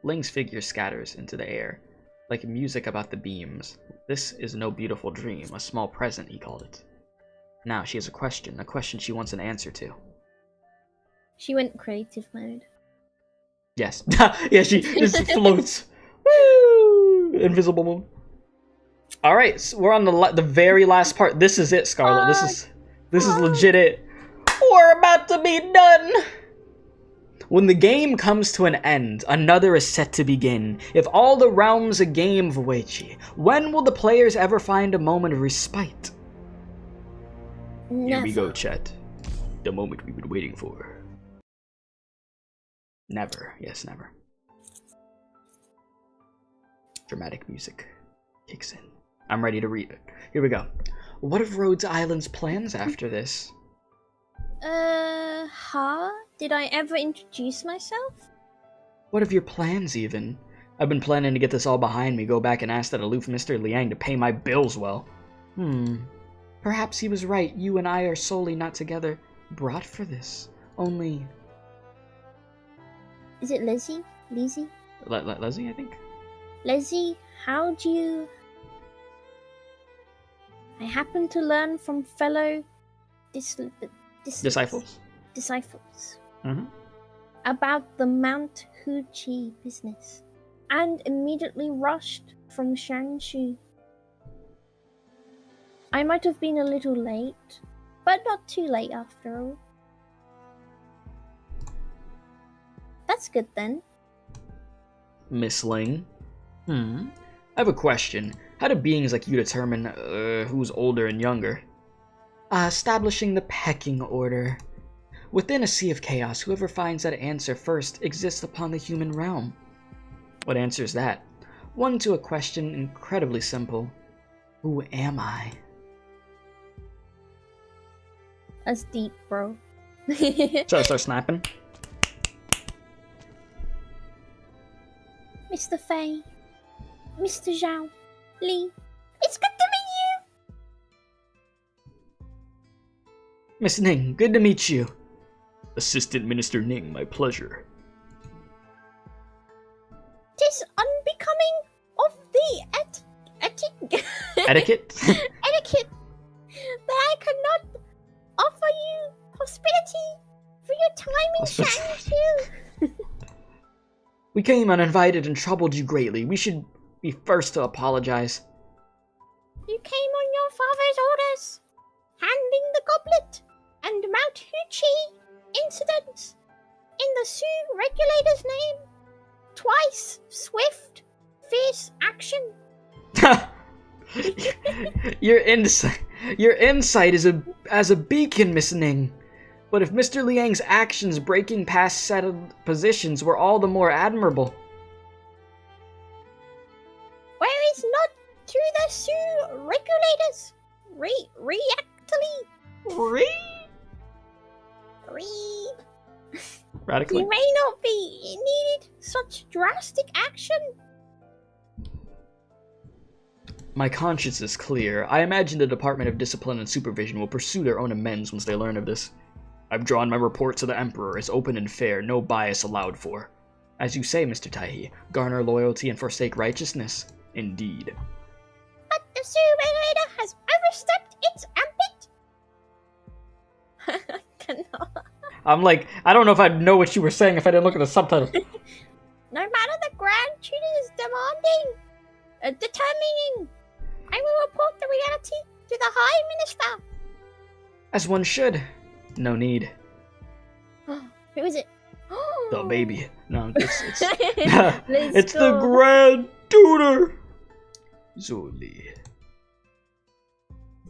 Ling's figure scatters into the air, like music about the beams. This is no beautiful dream, a small present, he called it. Now she has a question she wants an answer to. She went creative mode. Yes. Yeah, she just floats. Woo! Invisible mode. Alright, so we're on the very last part. This is it, Scarlet. This is legit it. We're about to be done! When the game comes to an end, another is set to begin. If all the realms a game of Weiqi, when will the players ever find a moment of respite? Never. Here we go, chat. The moment we've been waiting for. Never. Yes, never. Dramatic music kicks in. I'm ready to read it. Here we go. What of Rhodes Island's plans after this? Did I ever introduce myself? What of your plans, even? I've been planning to get this all behind me, go back and ask that aloof Mr. Liang to pay my bills well. Perhaps he was right. You and I are solely not together brought for this. Only... Is it Lizzie? Lizzie? Leslie, I think? Lizzie, how do you... I happen to learn from fellow Disciples? Disciples. Mm-hmm. About the Mount Huchi business, and immediately rushed from Shangshu. I might have been a little late, but not too late after all. That's good then. Miss Ling? I have a question. How do beings like you determine who's older and younger? Establishing the pecking order. Within a sea of chaos, whoever finds that answer first exists upon the human realm. What answer is that? One to a question incredibly simple. Who am I? That's deep, bro. So I start snapping. Mr. Fei, Mr. Zhao, Lee, it's good to meet you! Miss Ning, good to meet you. Assistant Minister Ning, my pleasure. Tis unbecoming of the Etiquette? etiquette that I cannot offer you hospitality for your time in Shang-Chu. We came uninvited and troubled you greatly. We should be first to apologize. You came on your father's orders, handing the goblet and Mount Huchi incidents in the Sioux regulator's name. Twice swift, fierce action. Your insight is as a beacon, Miss Ning. But if Mr. Liang's actions breaking past settled positions were all the more admirable. Where is not to the Sioux regulators? Radically? You may not be needed such drastic action. My conscience is clear. I imagine the Department of Discipline and Supervision will pursue their own amends once they learn of this. I've drawn my report to the Emperor as open and fair, no bias allowed for. As you say, Mr. Taihe, garner loyalty and forsake righteousness. Indeed. But the Sioux regulator has overstepped its ambit. I cannot. I'm like, I don't know if I'd know what you were saying if I didn't look at the subtitles. No matter the Grand Tutor's determining, I will report the reality to the High Minister. As one should. No need. Who is it? The baby. No, it's Let's it's go. the Grand Tutor. Zuli.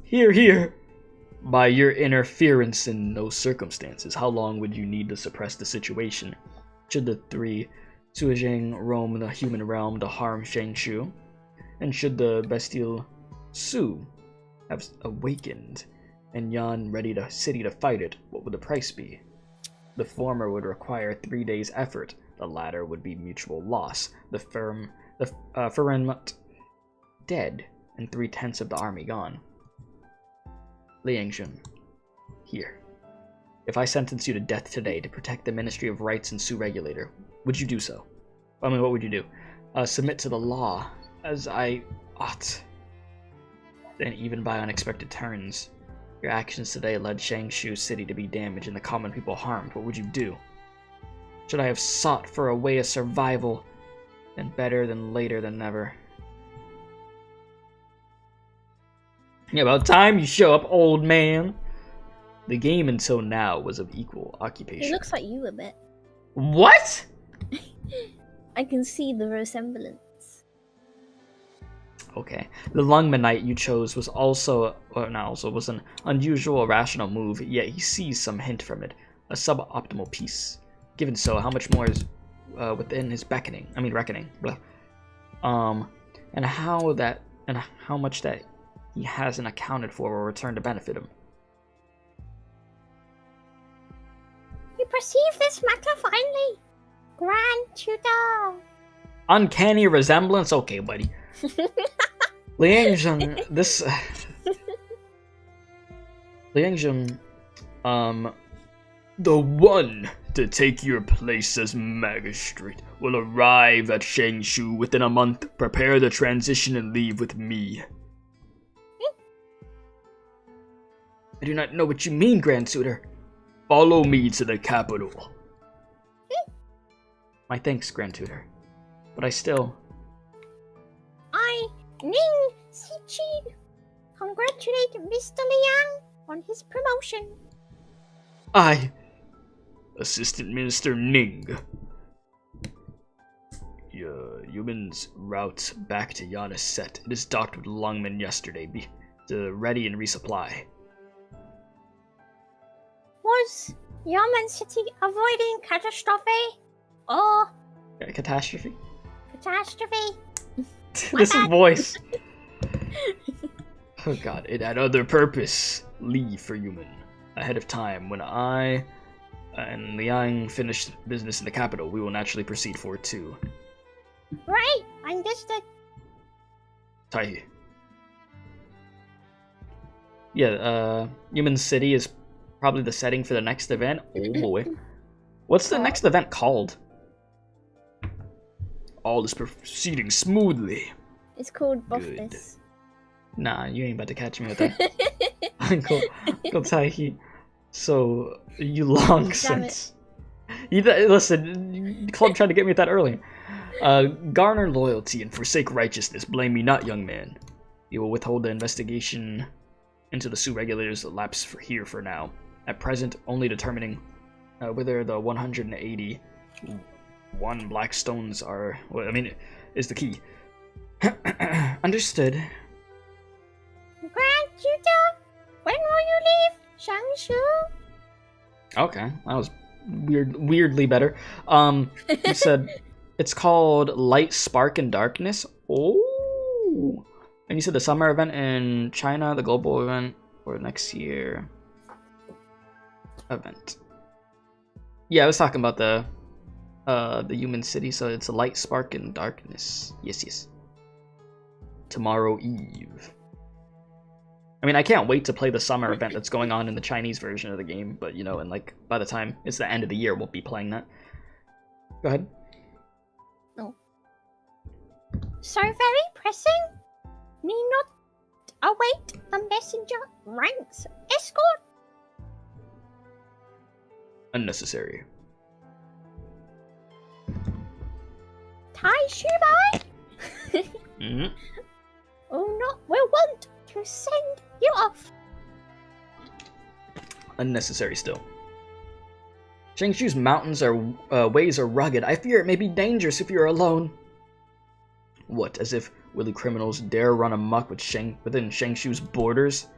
Here. By your interference in those circumstances, how long would you need to suppress the situation? Should the three Suijing roam the human realm to harm Shangshu? And should the bestial Su have awakened and Yan ready to city to fight it, what would the price be? The former would require 3 days' effort. The latter would be mutual loss. The Furenmut dead, and 3/10 of the army gone. Liangjun, here. If I sentence you to death today to protect the Ministry of Rights and Sioux Regulator, would you do so? I mean, what would you do? Submit to the law, as I ought. Then, even by unexpected turns, your actions today led Shangshu City to be damaged and the common people harmed. What would you do? Should I have sought for a way of survival, then better than later than never? Yeah, about time you show up, old man. The game until now was of equal occupation. He looks like you a bit. What? I can see the resemblance. Okay. The Lungmanite you chose was was an unusual, irrational move, yet he sees some hint from it. A suboptimal piece. Given so, how much more is within his reckoning? Blah. And how much that he hasn't accounted for will return to benefit him. You perceive this matter finally, Grand Tutor. Uncanny resemblance? Okay, buddy. Liangjun, Liangjun, the one to take your place as magistrate will arrive at Shangshu within a month. Prepare the transition and leave with me. I do not know what you mean, Grand Tutor. Follow me to the capital. My thanks, Grand Tutor. But Ning Sichi, congratulations congratulate Mr. Liang on his promotion. Assistant Minister Ning. Your human's route back to Yan is set. It is docked with lungmen yesterday. Be to ready and resupply. Was Yaman City avoiding catastrophe? Or Catastrophe? catastrophe? This voice. Oh god, it had other purpose. Leave for human. Ahead of time, when I and Liang finish business in the capital, we will naturally proceed forward too. Right, understood. Tai. Yeah, Human City is probably the setting for the next event. Oh boy. What's the next event called? All is proceeding smoothly. It's called Good. Buffness. Nah, you ain't about to catch me with that. Uncle Taihi. So, you long Damn since. Listen, Club tried to get me with that earlier. Garner loyalty and forsake righteousness. Blame me not, young man. You will withhold the investigation into the Sioux regulators' lapse for now. At present, only determining whether the 181 black stones are... is the key. Understood. Grand Tutor, when will you leave Shangshu? Okay, that was weirdly better. You said it's called Light, Spark, and Darkness. Oh, and you said the summer event in China, the global event for next year. Event. Yeah, I was talking about the human city. So it's a Light, Spark, and Darkness. Yes. Tomorrow Eve. I mean, I can't wait to play the summer event that's going on in the Chinese version of the game, but you know, and like by the time it's the end of the year, we'll be playing that. Go ahead. No. So very pressing? Need not await the messenger ranks escort? Unnecessary. Tai Shubai? Mm-hmm. Oh, not will want to send you off. Unnecessary still. Shangshu's mountains ways are rugged. I fear it may be dangerous if you're alone. What, as if willy criminals dare run amok within Shangshu's borders?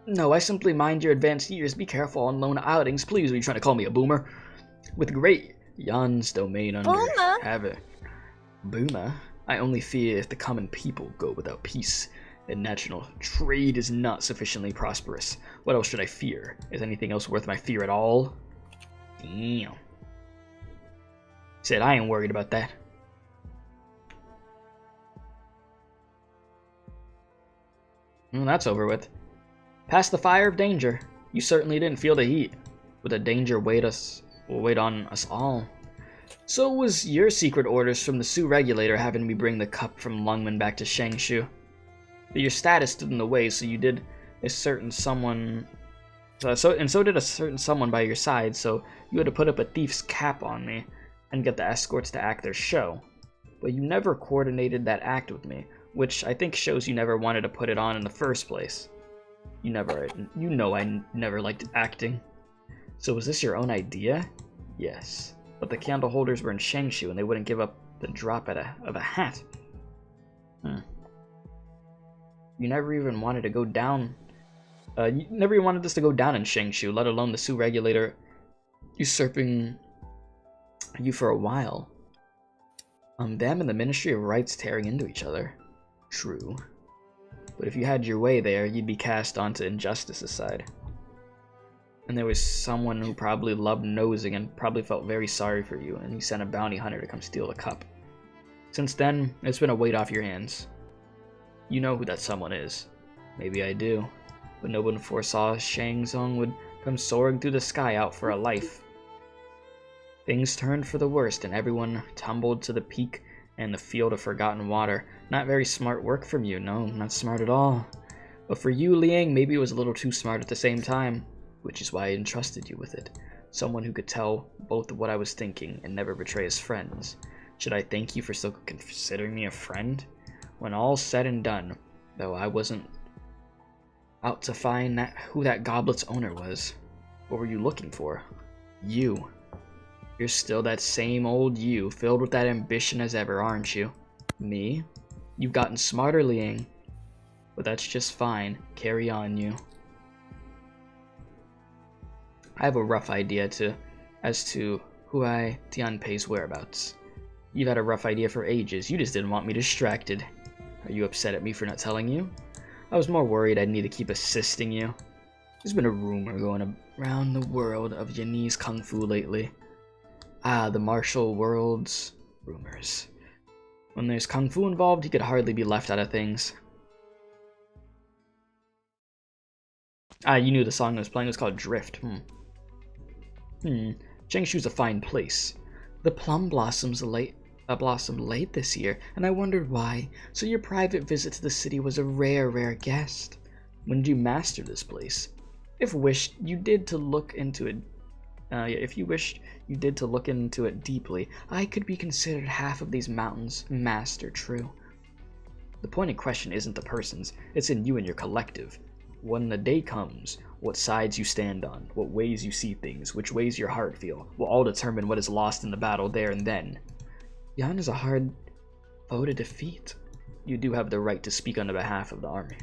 No, I simply mind your advanced years. Be careful on lone outings. Please, are you trying to call me a boomer? With great Yan's domain under Boomer? Boomer? I only fear if the common people go without peace. And national trade is not sufficiently prosperous. What else should I fear? Is anything else worth my fear at all? Damn. Said I ain't worried about that. Well, that's over with. Past the fire of danger. You certainly didn't feel the heat. But the danger will wait on us all. So was your secret orders from the Sioux regulator having me bring the cup from Lungmen back to Shangshu. But your status stood in the way, so you did a certain someone... So did a certain someone by your side, so you had to put up a thief's cap on me and get the escorts to act their show. But you never coordinated that act with me, which I think shows you never wanted to put it on in the first place. You know I never liked acting. So was this your own idea? Yes. But the candle holders were in Shangshu and they wouldn't give up the drop of a hat. You never even wanted to go down. You never even wanted this to go down in Shangshu, let alone the Sioux regulator usurping you for a while. Them and the Ministry of Rights tearing into each other. True. But if you had your way there, you'd be cast onto Injustice's side. And there was someone who probably loved nosing and probably felt very sorry for you, and he sent a bounty hunter to come steal the cup. Since then, it's been a weight off your hands. You know who that someone is. Maybe I do. But no one foresaw Shang Tsung would come soaring through the sky out for a life. Things turned for the worst, and everyone tumbled to the peak and the field of forgotten water. Not very smart work from you, no, not smart at all. But for you, Liang, maybe it was a little too smart at the same time. Which is why I entrusted you with it. Someone who could tell both what I was thinking and never betray his friends. Should I thank you for still considering me a friend? When all's said and done, though I wasn't Out to find who that goblet's owner was. What were you looking for? You. You're still that same old you, filled with that ambition as ever, aren't you? Me? You've gotten smarter, Ling. But that's just fine. Carry on, you. I have a rough idea as to who Tianpei's whereabouts. You've had a rough idea for ages. You just didn't want me distracted. Are you upset at me for not telling you? I was more worried I'd need to keep assisting you. There's been a rumor going around the world of Yanese Kung Fu lately. Ah, the martial world's rumors. When there's Kung Fu involved, he could hardly be left out of things. Ah, you knew the song I was playing was called Drift. Jiangshu's a fine place. The plum blossoms blossomed late this year, and I wondered why. So your private visit to the city was a rare guest. When did you master this place? If wished, you did to look into it. If you wished you did to look into it deeply, I could be considered half of these mountains master. True. The point in question isn't the persons; it's in you and your collective. When the day comes, what sides you stand on, what ways you see things, which ways your heart feel, will all determine what is lost in the battle there and then. Yan is a hard foe to defeat. You do have the right to speak on the behalf of the army.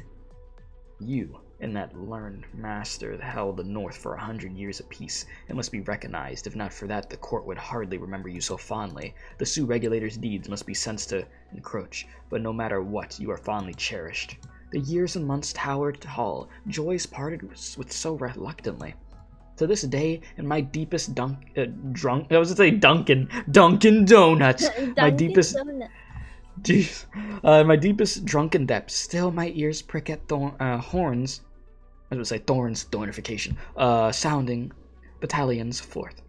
You and that learned master that held the North for 100 years apiece. It must be recognized. If not for that, the court would hardly remember you so fondly. The Sioux regulator's deeds must be sensed to encroach, but no matter what, you are fondly cherished. The years and months towered tall, joys parted with so reluctantly. To this day, in my deepest Dunkin' Donuts. My deepest Donut. Jeez. My deepest drunken depths, still my ears prick at horns. I was going to say thorns, thornification. Sounding battalions forth.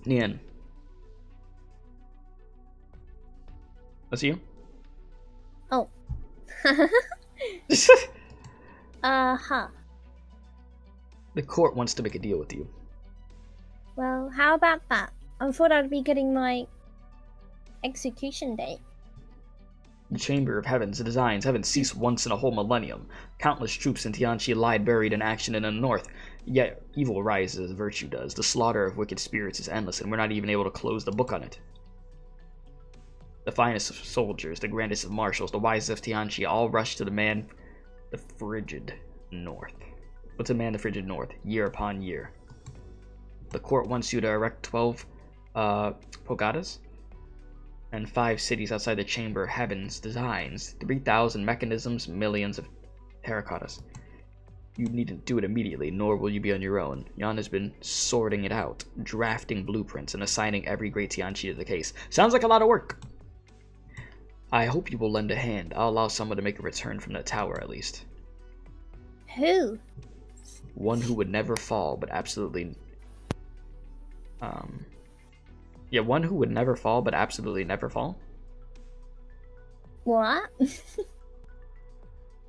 Nian. That's you? Oh. Uh-huh. The court wants to make a deal with you. Well, how about that? I thought I'd be getting my execution date. The Chamber of Heaven's designs haven't ceased once in a whole millennium. Countless troops in Tianqi lie buried in action in the north, yet evil rises as virtue does. The slaughter of wicked spirits is endless, and we're not even able to close the book on it. The finest of soldiers, the grandest of marshals, the wisest of Tianqi all rush to the frigid north. But to man the frigid north, year upon year. The court wants you to erect 12 pagodas and 5 cities outside the Chamber of Heaven's designs, 3,000 mechanisms, millions of terracottas. You needn't do it immediately, nor will you be on your own. Yan has been sorting it out, drafting blueprints, and assigning every great Tianqi to the case. Sounds like a lot of work. I hope you will lend a hand. I'll allow someone to make a return from that tower at least. Who? One who would never fall, but absolutely... one who would never fall, but absolutely never fall. What?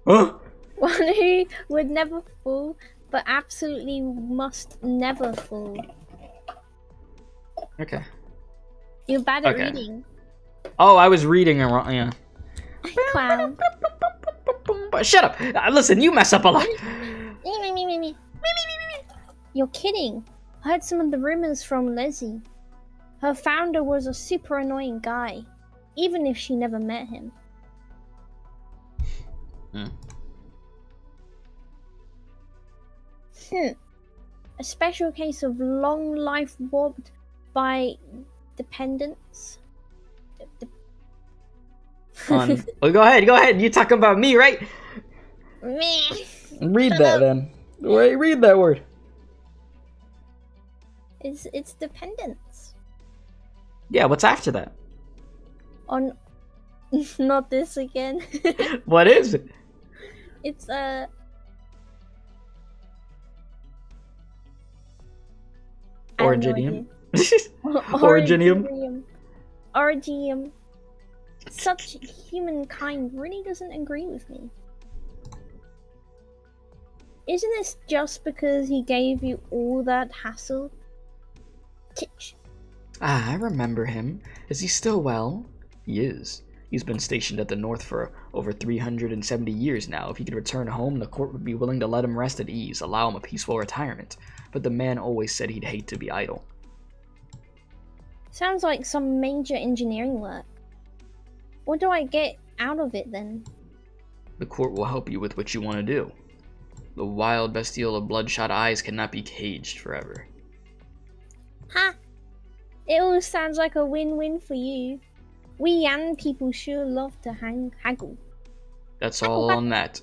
Huh? One who would never fall, but absolutely must never fall. Okay. You're bad at Okay. reading. Oh, I was reading wrong. Yeah. Clown. Shut up! Listen, you mess up a lot. Me. You're kidding. I heard some of the rumors from Leslie. Her founder was a super annoying guy, even if she never met him. A special case of long life warped by dependence. Well, go ahead. You talking about me, right? Meh. Read that then. Wait, read that word. It's dependence. Yeah, what's after that? On not this again. What is it? It's Originium. Originium. Originium. Such humankind really doesn't agree with me. Isn't this just because he gave you all that hassle? Titch. Ah, I remember him. Is he still well? He is. He's been stationed at the north for over 370 years now. If he could return home, the court would be willing to let him rest at ease, allow him a peaceful retirement. But the man always said he'd hate to be idle. Sounds like some major engineering work. What do I get out of it then? The court will help you with what you want to do. The wild bestial of bloodshot eyes cannot be caged forever. Ha! It all sounds like a win-win for you. We Yan people sure love to haggle. That's all on that.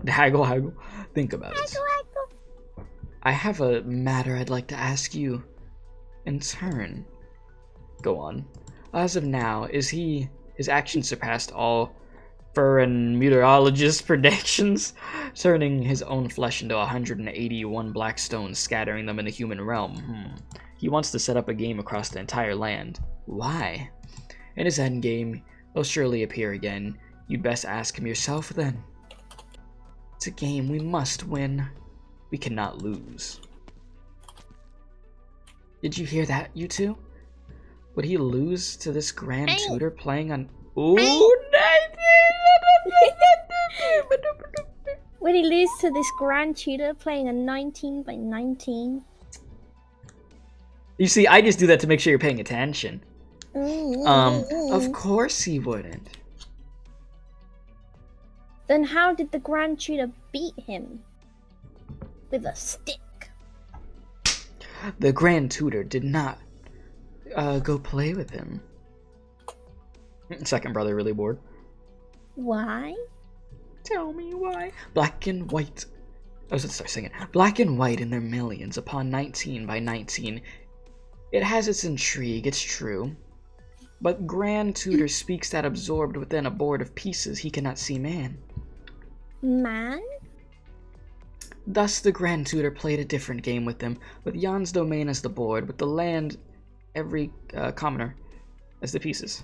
Haggle. Think about it. Haggle. I have a matter I'd like to ask you in turn. Go on. As of now, his actions surpassed all fur and meteorologist predictions, turning his own flesh into 181 black stones, scattering them in the human realm. He wants to set up a game across the entire land. Why? In his endgame, he'll surely appear again. You'd best ask him yourself then. It's a game we must win. We cannot lose. Did you hear that, you two? Would he lose to this Grand Tutor playing on... Ooh, Would he lose to this Grand Tutor playing a 19 by 19? You see, I just do that to make sure you're paying attention. Of course he wouldn't. Then how did the Grand Tutor beat him? With a stick. The Grand Tutor did not go play with him. Second brother really bored. Why? Tell me why. Black and white. I was going to start singing. Black and white in their millions upon 19 by 19. It has its intrigue, it's true. But Grand Tutor speaks that absorbed within a board of pieces he cannot see man. Man? Thus the Grand Tutor played a different game with them, with Jan's domain as the board, with the land, every commoner, as the pieces.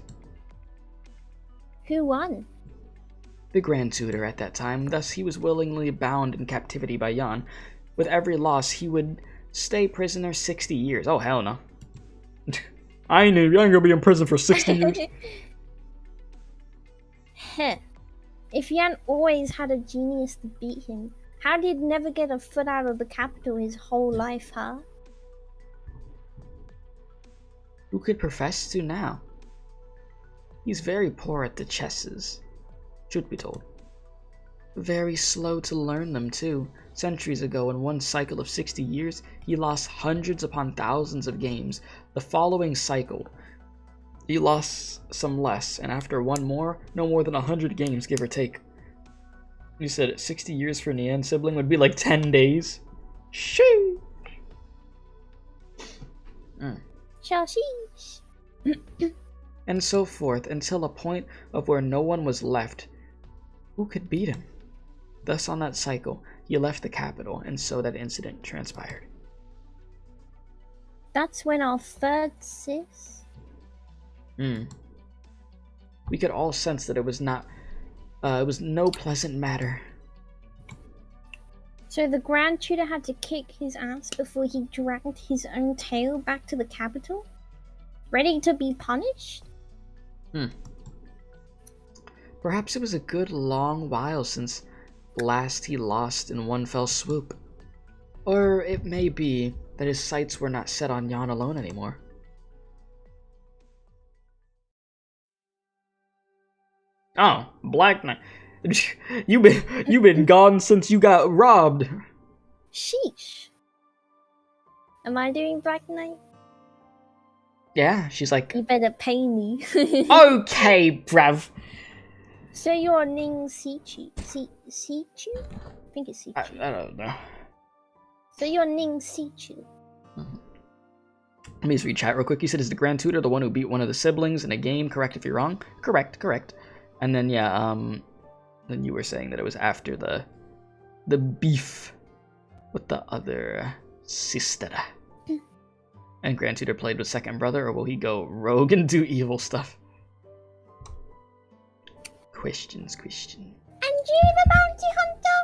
Who won? The Grand Tutor at that time, thus he was willingly bound in captivity by Jan. With every loss, he would stay prisoner 60 years. Oh, hell no. I ain't gonna be in prison for 60 years. Heh. If Jan always had a genius to beat him, how did he never get a foot out of the capital his whole life, huh? Who could profess to now? He's very poor at the chesses, truth be told. Very slow to learn them, too. Centuries ago, in one cycle of 60 years, he lost hundreds upon thousands of games. The following cycle, he lost some less, and after one more, no more than 100 games, give or take. You said 60 years for Nian sibling would be like 10 days? Sheesh! Sheesh. And so forth, until a point of where no one was left who could beat him. Thus, on that cycle, he left the capital, and so that incident transpired. That's when our third sis? We could all sense that it was no pleasant matter. So the Grand Tutor had to kick his ass before he dragged his own tail back to the capital? Ready to be punished? Perhaps it was a good long while since last he lost in one fell swoop. Or it may be that his sights were not set on Jan alone anymore. Oh, Black Knight. You've been gone since you got robbed. Sheesh. Am I doing Black Knight? Yeah, she's like, You better pay me. okay, bruv. So you're Ning Sichu? Sichu? I think it's Sichu. I don't know. So you're Ning Sichu. Let me just read chat real quick. He said, is the Grand Tutor the one who beat one of the siblings in a game? Correct if you're wrong. Correct. And then, yeah, then you were saying that it was after the beef with the other sister. And Grand Tutor played with second brother, or will he go rogue and do evil stuff? Question. And you, the bounty hunter,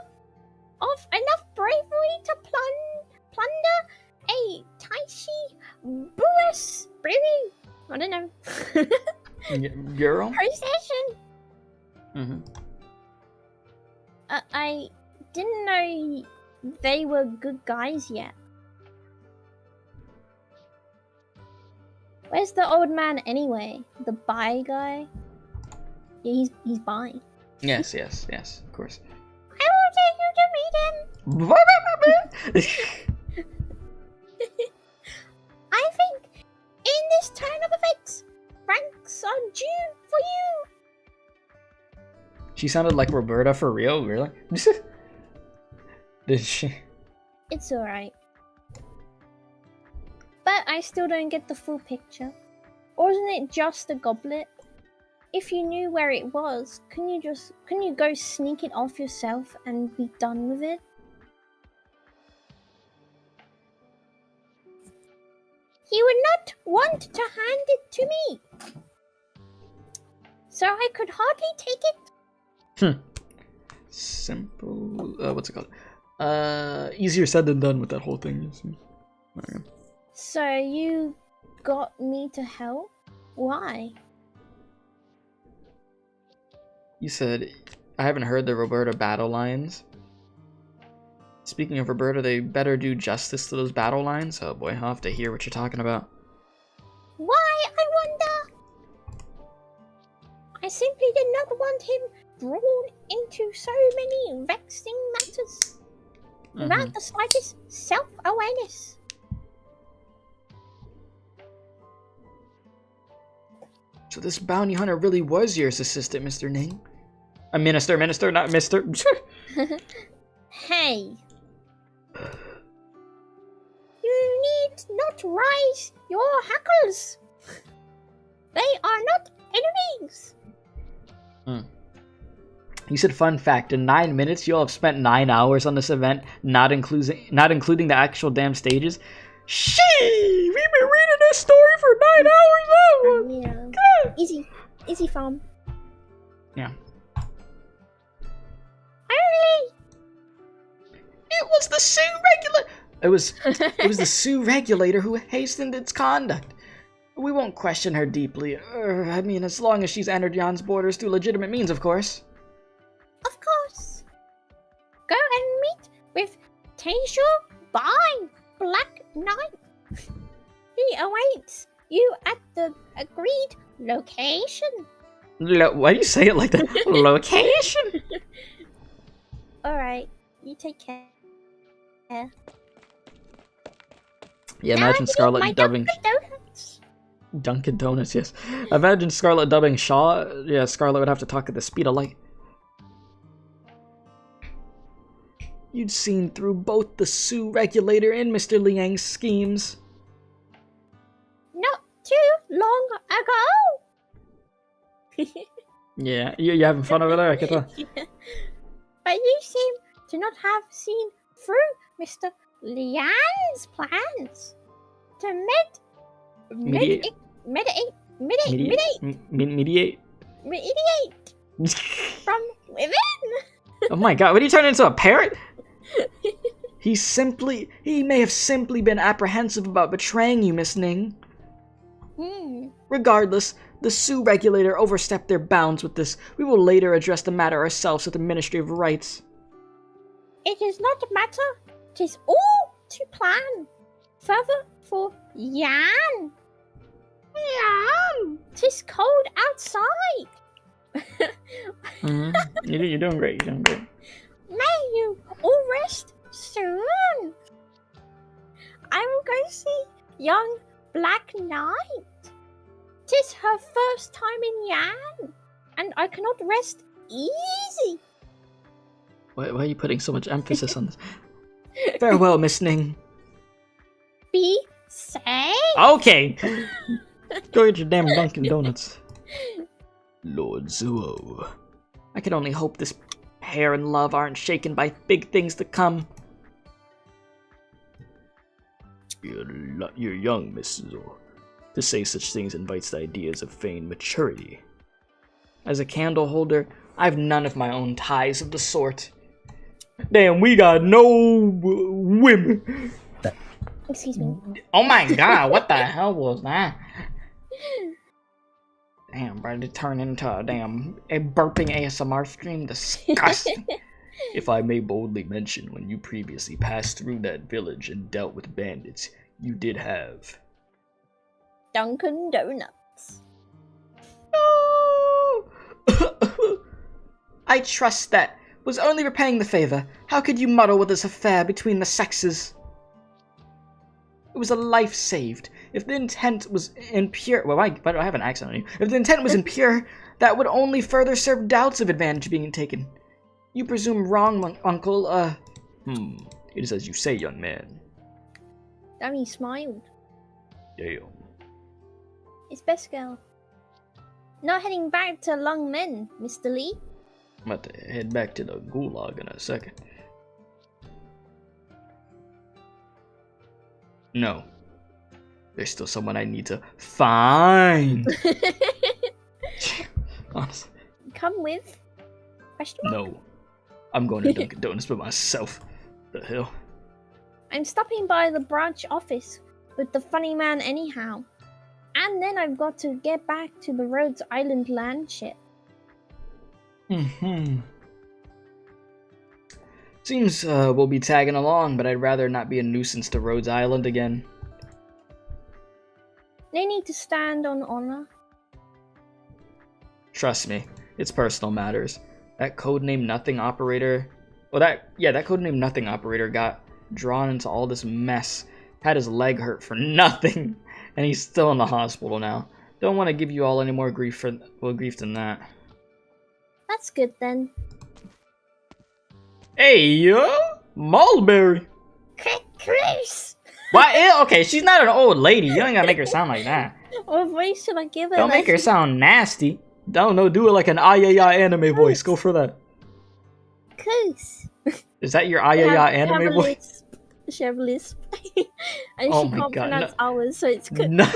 of enough bravery to plunder a Taishi Buas Brewery? I don't know. Girl? Procession. Mm-hmm. I didn't know they were good guys yet. Where's the old man anyway? The bi guy? Yeah, he's bi. Yes, yes, yes, of course. I will take you to meet him. I think in this turn of events, ranks are due for you. She sounded like Roberta for real, really? Did she? It's alright. But I still don't get the full picture. Wasn't it just a goblet? If you knew where it was, couldn't you go sneak it off yourself and be done with it? He would not want to hand it to me. So I could hardly take it. Simple. What's it called? Easier said than done with that whole thing. Okay. So you got me to help? Why? You said, I haven't heard the Roberta battle lines. Speaking of Roberta, they better do justice to those battle lines. Oh boy, I'll have to hear what you're talking about. Why, I wonder? I simply did not want him drawn into so many vexing matters without the slightest self-awareness. So this bounty hunter really was your assistant, Mr. Ning? A minister, not Mr. Hey. You need not rise your hackles. They are not enemies. You said, fun fact, in 9 minutes you'll have spent 9 hours on this event, not including the actual damn stages. We've been reading this story for 9 hours. Oh, Yeah. God. Easy farm. Yeah. Hurry! It was the Sioux regulator. It was the Sioux regulator who hastened its conduct. We won't question her deeply. I mean, as long as she's entered Jan's borders through legitimate means, of course. Of course. Go and meet with Taisho by Black Knight. He awaits you at the agreed location. Why do you say it like that? Location? Alright, you take care. Yeah, Now imagine I need Scarlet my dubbing Donuts. Dunkin' Donuts, yes. Imagine Scarlet dubbing Shaw. Yeah, Scarlet would have to talk at the speed of light. You'd seen through both the Sioux regulator and Mr. Liang's schemes. Not too long ago. Yeah, you're having fun over there, I can tell. But you seem to not have seen through Mr. Lian's plans to mediate from within. Oh my god, what are you turning into, a parrot? He may have simply been apprehensive about betraying you, Miss Ning. Regardless, the Sioux regulator overstepped their bounds with this. We will later address the matter ourselves at the Ministry of Rights. It is not a matter. 'Tis all to plan. Further for Yan. 'Tis cold outside. You're doing great, May you all rest soon. I will go see young Black Knight. 'Tis her first time in Yan, and I cannot rest easy. Why are you putting so much emphasis on this? Farewell, Miss Ning. Be safe. Okay. Go get your damn Dunkin' Donuts. Lord Zuo. I can only hope this pair in love aren't shaken by big things to come. You're young, Miss Zuo. To say such things invites the ideas of feigned maturity. As a candle holder, I've none of my own ties of the sort. Damn, we got no women. Excuse me. Oh my god, what the hell was that? Damn, bro, it turned into a burping ASMR stream. Disgusting. If I may boldly mention, when you previously passed through that village and dealt with bandits, you did have Dunkin' Donuts. I trust that was only repaying the favor. How could you muddle with this affair between the sexes? It was a life saved. If the intent was impure... Well, why do I have an accent on you? If the intent was impure, that would only further serve doubts of advantage being taken. You presume wrong, uncle. It is as you say, young man. Damn, he smiled. Damn. It's best girl. Not heading back to Lung Men, Mr. Lee. I'm about to head back to the gulag in a second. No. There's still someone I need to find. Honestly. Come with? Question mark? No. I'm going to Dunkin' Donuts by myself. The hell? I'm stopping by the branch office with the funny man anyhow. And then I've got to get back to the Rhodes Island land ship. Seems we'll be tagging along, but I'd rather not be a nuisance to Rhodes Island again. They need to stand on honor. Trust me, it's personal matters. That codename Nothing operator... Well, that codename Nothing operator got drawn into all this mess. Had his leg hurt for nothing. And he's still in the hospital now. Don't want to give you all any more grief than that. That's good then. Hey, yo! Mulberry! Chris! Why? Okay, she's not an old lady. You ain't gotta make her sound like that. What voice should I give her? Don't make her sound nasty. Don't know, do it like an ayaya anime voice. Go for that. Chris! Is that your ayaya anime voice? She have a lisp. And Oh she my can't God, pronounce ours, so it's good. No.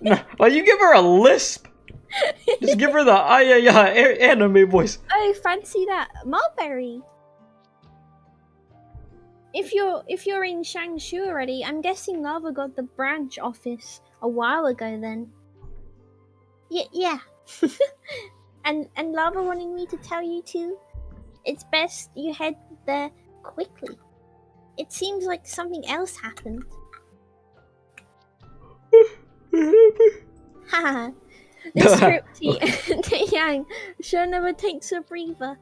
No. Well, you give her a lisp. Just give her the ayaya anime voice. Oh, fancy that. Mulberry! If you're in Shangshu already, I'm guessing Lava got the branch office a while ago then. Yeah. and Lava wanted me to tell you too. It's best you head there quickly. It seems like something else happened. Haha. This trip to Yang sure never takes a breather.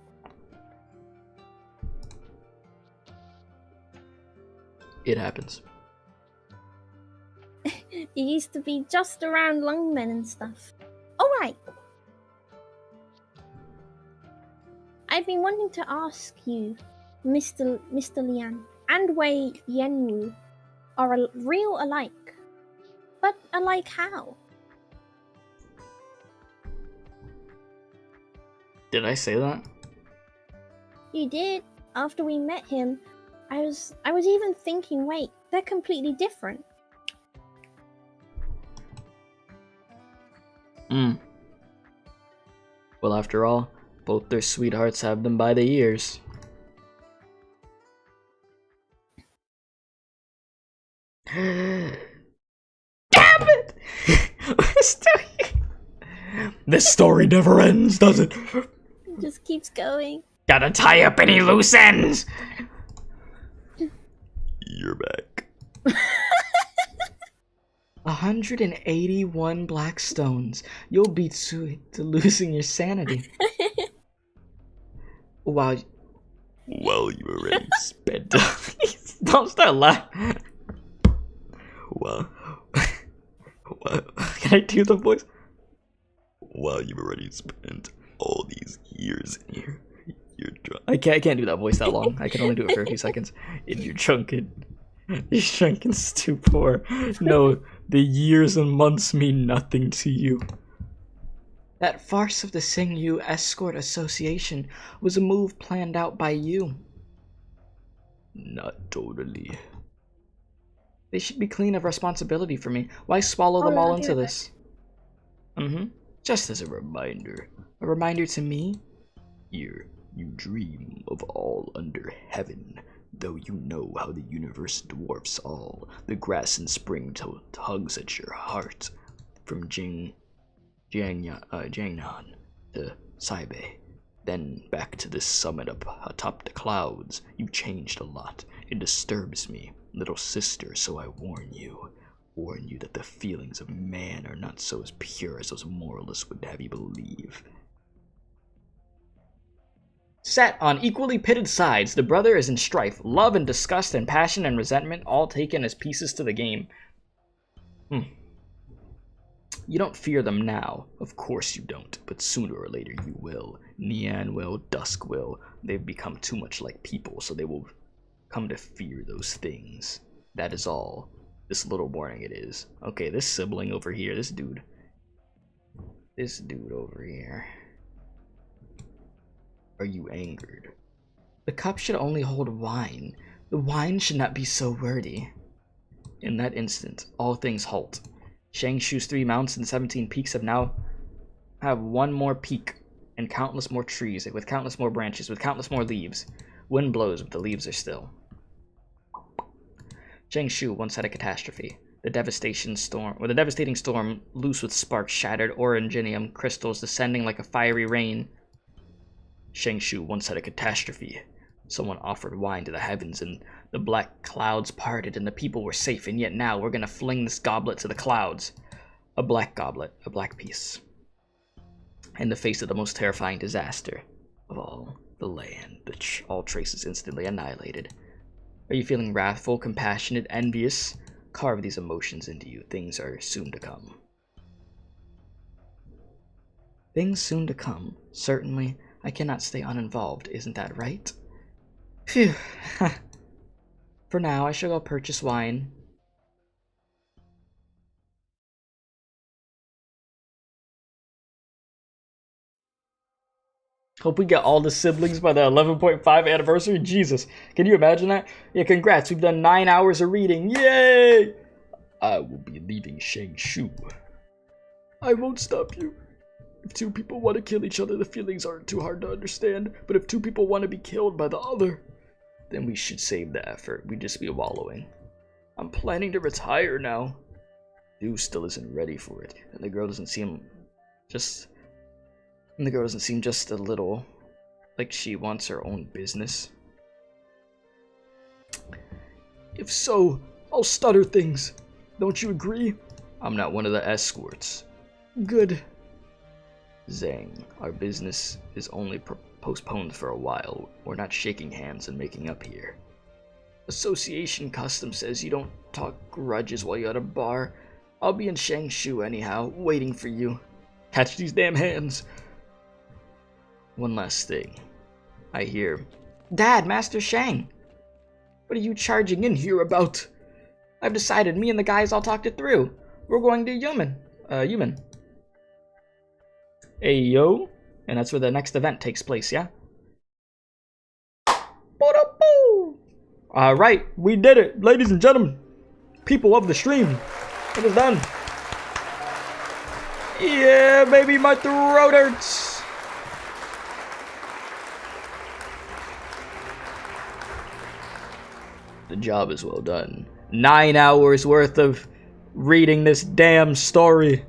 It happens. You used to be just around Lungmen and stuff. Alright. I've been wanting to ask you, Mr. Lian and Wei Yanwu are real alike. But alike how? Did I say that? You did. After we met him, I was even thinking, wait, they're completely different. Well, after all, both their sweethearts have them by the ears. Damn it! We're still here. This story never ends, does it? It just keeps going. Gotta tie up any loose ends! You're back. 181 black stones. You'll be to losing your sanity. Wow. Well, you already spent. Don't start laughing. Well, can I do the voice? Well, you've already spent all these years in here. I can't do that voice that long. I can only do it for a few seconds. In your shrunken stupor. No, the years and months mean nothing to you. That farce of the Singyu Escort Association was a move planned out by you. Not totally. They should be clean of responsibility for me. Why swallow them all into this? Just as a reminder. A reminder to me? Here, you dream of all under heaven. Though you know how the universe dwarfs all, the grass in spring tugs at your heart. From Jing Jiangnan to Saibei, then back to this summit up atop the clouds. You changed a lot. It disturbs me, little sister, so I warn you. Warn you that the feelings of man are not so as pure as those moralists would have you believe. Set on equally pitted sides, the brother is in strife. Love and disgust and passion and resentment all taken as pieces to the game. You don't fear them now. Of course you don't, but sooner or later you will. Nian will, Dusk will. They've become too much like people, so they will come to fear those things. That is all. This little warning it is. Okay, this sibling over here, this dude over here. Are you angered? The cup should only hold wine. The wine should not be so wordy. In that instant, all things halt. Shangshu's 3 mountains and 17 peaks have one more peak, and countless more trees, with countless more branches, with countless more leaves. Wind blows, but the leaves are still. Shangshu once had a catastrophe. The devastating storm, loose with sparks, shattered oranginium crystals descending like a fiery rain. Shangshu once had a catastrophe. Someone offered wine to the heavens, and the black clouds parted, and the people were safe, and yet now we're gonna fling this goblet to the clouds. A black goblet, a black piece. In the face of the most terrifying disaster of all, the land, all traces instantly annihilated. Are you feeling wrathful, compassionate, envious? Carve these emotions into you. Things are soon to come. Things soon to come. Certainly, I cannot stay uninvolved, isn't that right? Phew. For now, I shall go purchase wine. Hope we get all the siblings by the 11.5 anniversary. Jesus, can you imagine that? Yeah, congrats, we've done 9 hours of reading. Yay! I will be leaving Shangshu. I won't stop you. If 2 people want to kill each other, the feelings aren't too hard to understand. But if 2 people want to be killed by the other, then we should save the effort. We'd just be wallowing. I'm planning to retire now. Du still isn't ready for it, and the girl doesn't seem just a little like she wants her own business. If so, I'll stutter things. Don't you agree? I'm not one of the escorts. Good. Zhang, our business is only postponed for a while. We're not shaking hands and making up here. Association custom says you don't talk grudges while you're at a bar. I'll be in Shangshu anyhow, waiting for you. Catch these damn hands. One last thing. I hear... Dad, Master Shang! What are you charging in here about? I've decided me and the guys all talked it through. We're going to Yumen. Hey, yo. And that's where the next event takes place, yeah? Alright, we did it, ladies and gentlemen. People of the stream. It is done. Yeah, baby, my throat hurts. The job is well done. 9 hours worth of reading this damn story.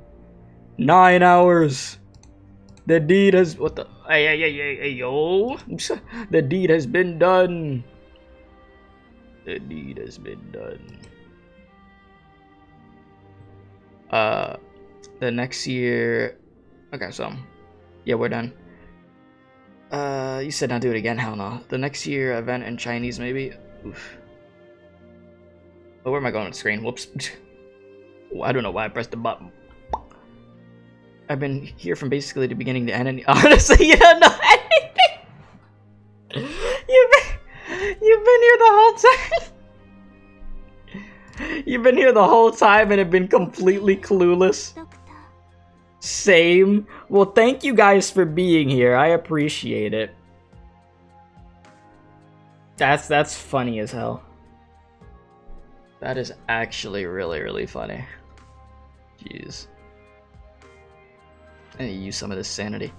9 hours. The deed has... What the... Hey, yo. The deed has been done. The deed has been done. The next year... Okay, so... Yeah, we're done. You said not do it again? Hell no. The next year event in Chinese, maybe? Oof. Oh, where am I going on the screen? Whoops. I don't know why I pressed the button. I've been here from basically the beginning to end, and honestly, you don't know anything. You've been here the whole time. You've been here the whole time and have been completely clueless. Same. Well, thank you guys for being here. I appreciate it. That's funny as hell. That is actually really, really funny. Jeez. I need to use some of this sanity.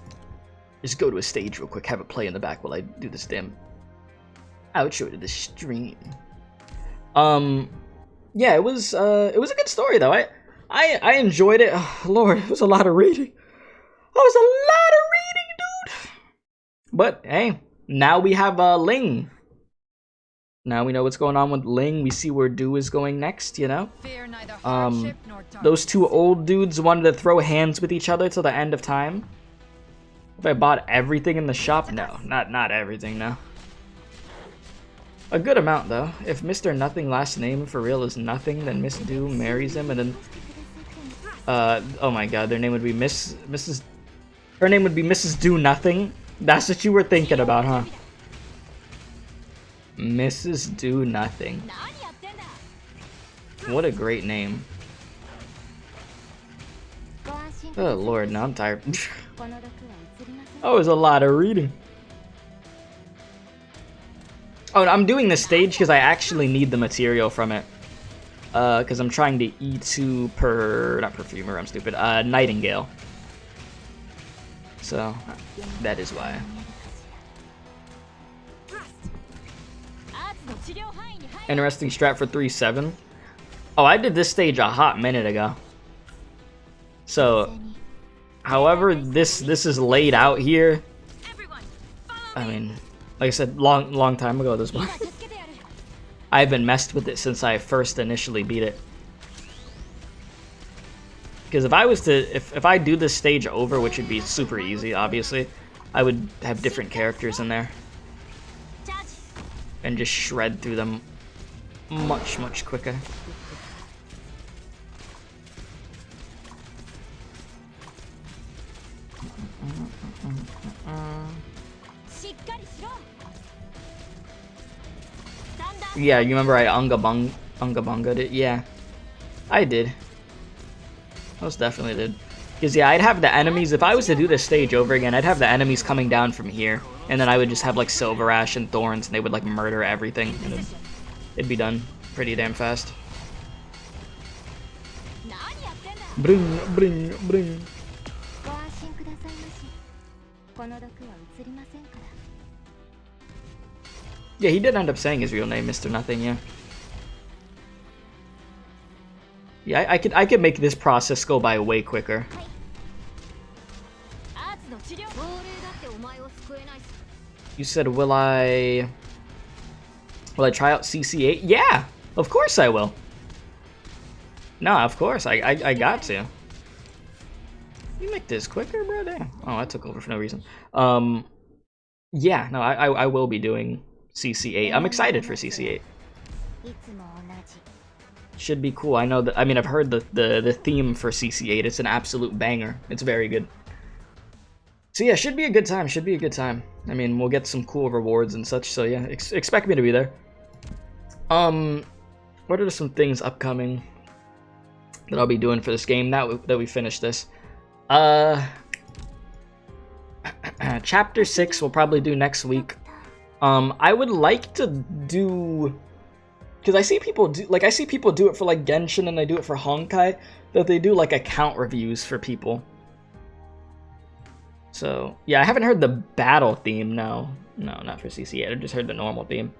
Just go to a stage real quick, have it play in the back while I do this damn outro to the stream. Yeah, it was a good story though. I enjoyed it. Oh, Lord, it was a lot of reading. was a lot of reading, dude. But hey, now we have Ling. Now we know what's going on with Ling. We see where Do is going next, you know? Those two old dudes wanted to throw hands with each other till the end of time. If I bought everything in the shop? No, not everything, no. A good amount, though. If Mr. Nothing last name for real is Nothing, then Miss Do marries him, and then... oh my god, their name would be Mrs... Her name would be Mrs. Do Nothing? That's what you were thinking about, huh? Mrs. Do Nothing. What a great name. Oh lord, now I'm tired. Oh, it was a lot of reading. Oh, I'm doing this stage because I actually need the material from it. Because I'm trying to E2 not Perfumer, I'm stupid. Nightingale. So, that is why. Interesting strat for 3-7. Oh, I did this stage a hot minute ago. So, however this is laid out here, I mean, like I said, long time ago this one. I haven't messed with it since I first initially beat it. Because if I was to, if I do this stage over, which would be super easy, obviously, I would have different characters in there. And just shred through them much quicker. Yeah, you remember I Unga-bunga'd it? Yeah, I did. Most definitely did. Because yeah, I'd have the enemies, if I was to do this stage over again, I'd have the enemies coming down from here. And then I would just have like Silver Ash and Thorns, and they would like murder everything. And it'd be done pretty damn fast. Bring, bring, bring. Yeah, he did end up saying his real name, Mr. Nothing, yeah. Yeah, I could make this process go by way quicker. You said, will I try out CC8? Yeah, of course I will. No, of course, I got to. You make this quicker, bro? Damn. Oh, I took over for no reason. Yeah, no, I will be doing CC8. I'm excited for CC8. Should be cool. I know that. I mean, I've heard the theme for CC8. It's an absolute banger. It's very good. So yeah, should be a good time. Should be a good time. I mean, we'll get some cool rewards and such. So yeah, expect me to be there. What are some things upcoming that I'll be doing for this game now that we finish this? Chapter 6 we'll probably do next week. I would like to do, because I see people do it for like Genshin, and they do it for Honkai, that they do like account reviews for people. So yeah, I haven't heard the battle theme. No, not for CC8. I just heard the normal theme.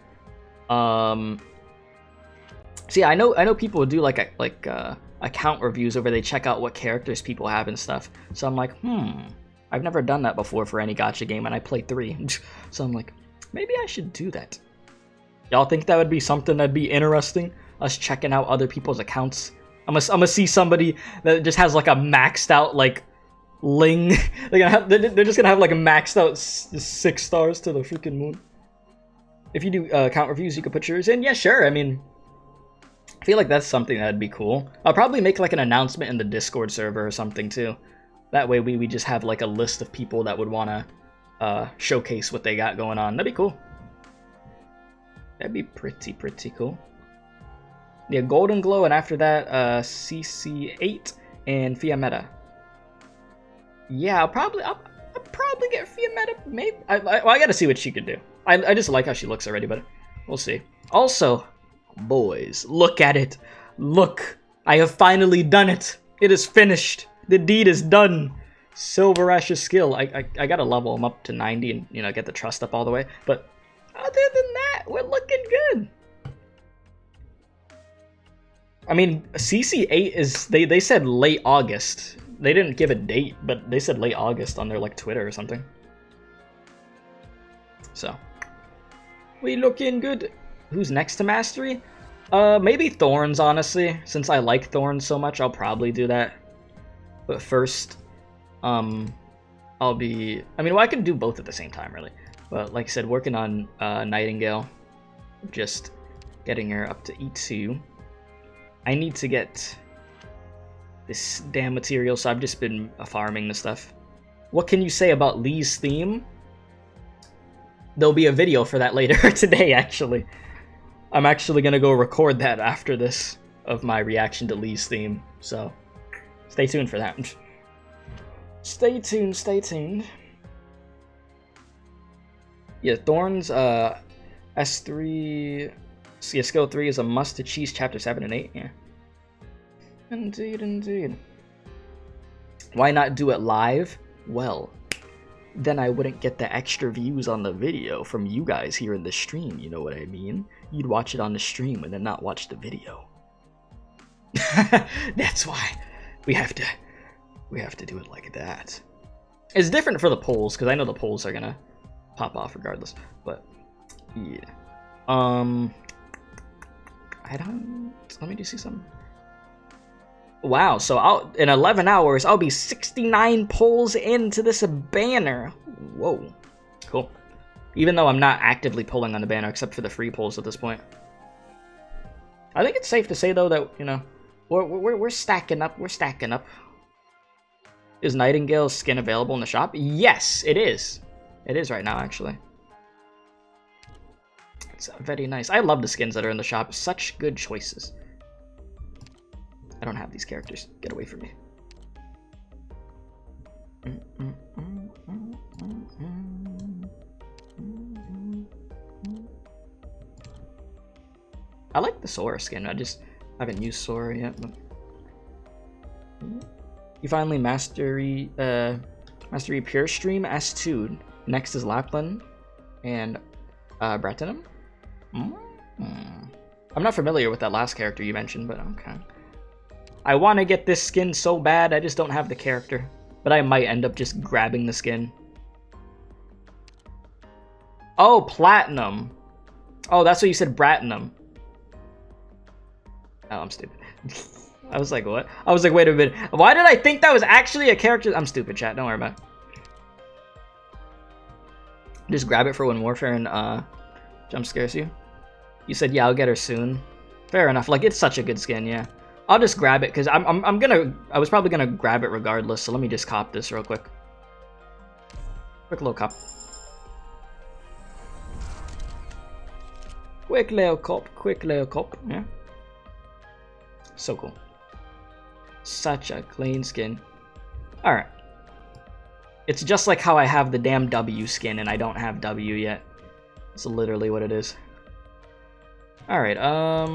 So yeah, I know people do like account reviews where they check out what characters people have and stuff. So I'm like, I've never done that before for any gacha game, and I play 3. So I'm like, maybe I should do that. Y'all think that would be something that'd be interesting? Us checking out other people's accounts. I'm gonna see somebody that just has like a maxed out like ling. They're just gonna have like a maxed out 6 stars to the freaking moon. If you do account reviews, you could put yours in. Yeah, sure. I mean, I feel like that's something that'd be cool. I'll probably make like an announcement in the Discord server or something too. That way we just have like a list of people that would want to showcase what they got going on. That'd be cool. That'd be pretty cool. Yeah, Golden Glow, and after that, CC8 and Fiametta. Yeah, I'll probably get Fiametta. Maybe I gotta see what she could do. I just like how she looks already, but we'll see. Also, boys, look at it. Look, I have finally done it. It is finished. The deed is done. Silver Ash's skill. I gotta level him up to 90 and, you know, get the trust up all the way. But other than that, we're looking good. I mean, CC8 is, they said late August. They didn't give a date, but they said late August on their like Twitter or something. So we looking good. Who's next to mastery? Maybe Thorns, honestly. Since I like Thorns so much, I'll probably do that. But first, I'll be... I mean, well, I can do both at the same time, really. But like I said, working on Nightingale. Just getting her up to E2. I need to get this damn material, so I've just been farming the stuff. What can you say about Lee's theme? There'll be a video for that later today, actually. I'm actually gonna go record that after this, of my reaction to Lee's theme. So, stay tuned for that. Stay tuned, stay tuned. Yeah, Thorns, S3... Yeah, skill 3 is a must to cheese chapter 7 and 8, yeah. Indeed, indeed. Why not do it live? Well, then I wouldn't get the extra views on the video from you guys here in the stream, you know what I mean? You'd watch it on the stream and then not watch the video. That's why we have to do it like that. It's different for the polls, because I know the polls are gonna pop off regardless, but yeah. Let me just see something. Wow, so in 11 hours, I'll be 69 polls into this banner. Whoa, cool. Even though I'm not actively pulling on the banner, except for the free polls at this point. I think it's safe to say, though, that, you know, we're stacking up. We're stacking up. Is Nightingale's skin available in the shop? Yes, it is. It is right now, actually. It's very nice. I love the skins that are in the shop. Such good choices. I don't have these characters. Get away from me. I like the Sora skin. I just haven't used Sora yet. But... You finally mastery Pure Stream S2. Next is Lapland and Bretonum. I'm not familiar with that last character you mentioned, but okay. I want to get this skin so bad, I just don't have the character. But I might end up just grabbing the skin. Oh, Platinum. Oh, that's what you said, Bratinum. Oh, I'm stupid. I was like, what? I was like, wait a minute. Why did I think that was actually a character? I'm stupid, chat. Don't worry about it. Just grab it for when Warfare and jump scares you. You said, yeah, I'll get her soon. Fair enough. Like, it's such a good skin, yeah. I'll just grab it, because I was probably gonna grab it regardless, so let me just cop this real quick. Quick little cop. Quick little cop, yeah. So cool. Such a clean skin. Alright. It's just like how I have the damn W skin and I don't have W yet. That's literally what it is. Alright, I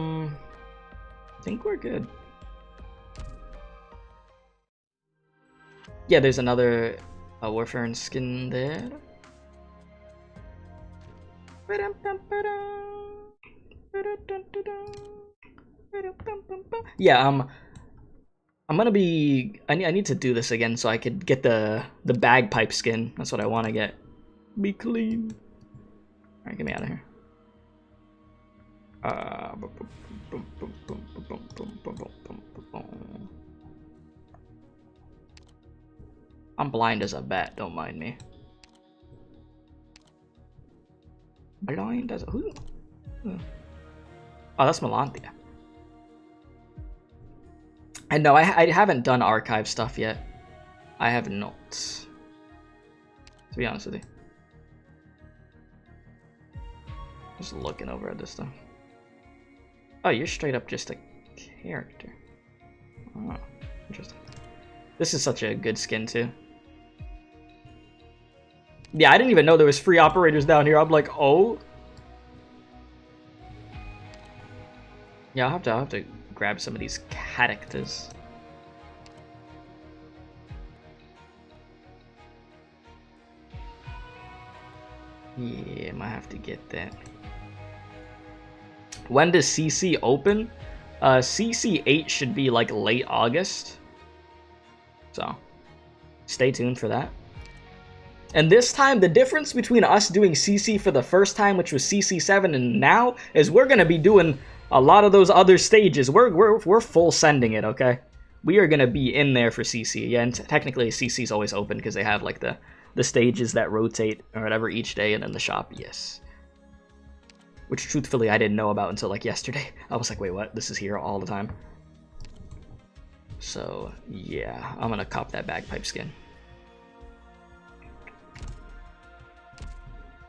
think we're good. Yeah, there's another Warfare skin there. Yeah, I'm gonna be... I need to do this again so I could get the bagpipe skin. That's what I want to get. Be clean. Alright, get me out of here. I'm blind as a bat, don't mind me. Blind as a... Who? Oh, that's Melanthia. And no, I haven't done archive stuff yet. I have not. To be honest with you. Just looking over at this stuff. Oh, you're straight up just a character. Oh, interesting. This is such a good skin, too. Yeah, I didn't even know there was free operators down here. I'm like, oh. Yeah, I'll have to grab some of these characters. Yeah, I might have to get that. When does CC open? CC 8 should be like late August. So stay tuned for that. And this time, the difference between us doing CC for the first time, which was CC7, and now, is we're going to be doing a lot of those other stages. We're full sending it, okay? We are going to be in there for CC. Yeah, and technically CC is always open because they have like the stages that rotate or whatever each day, and then the shop, yes. Which truthfully I didn't know about until like yesterday. I was like, wait, what? This is here all the time. So, yeah, I'm going to cop that bagpipe skin.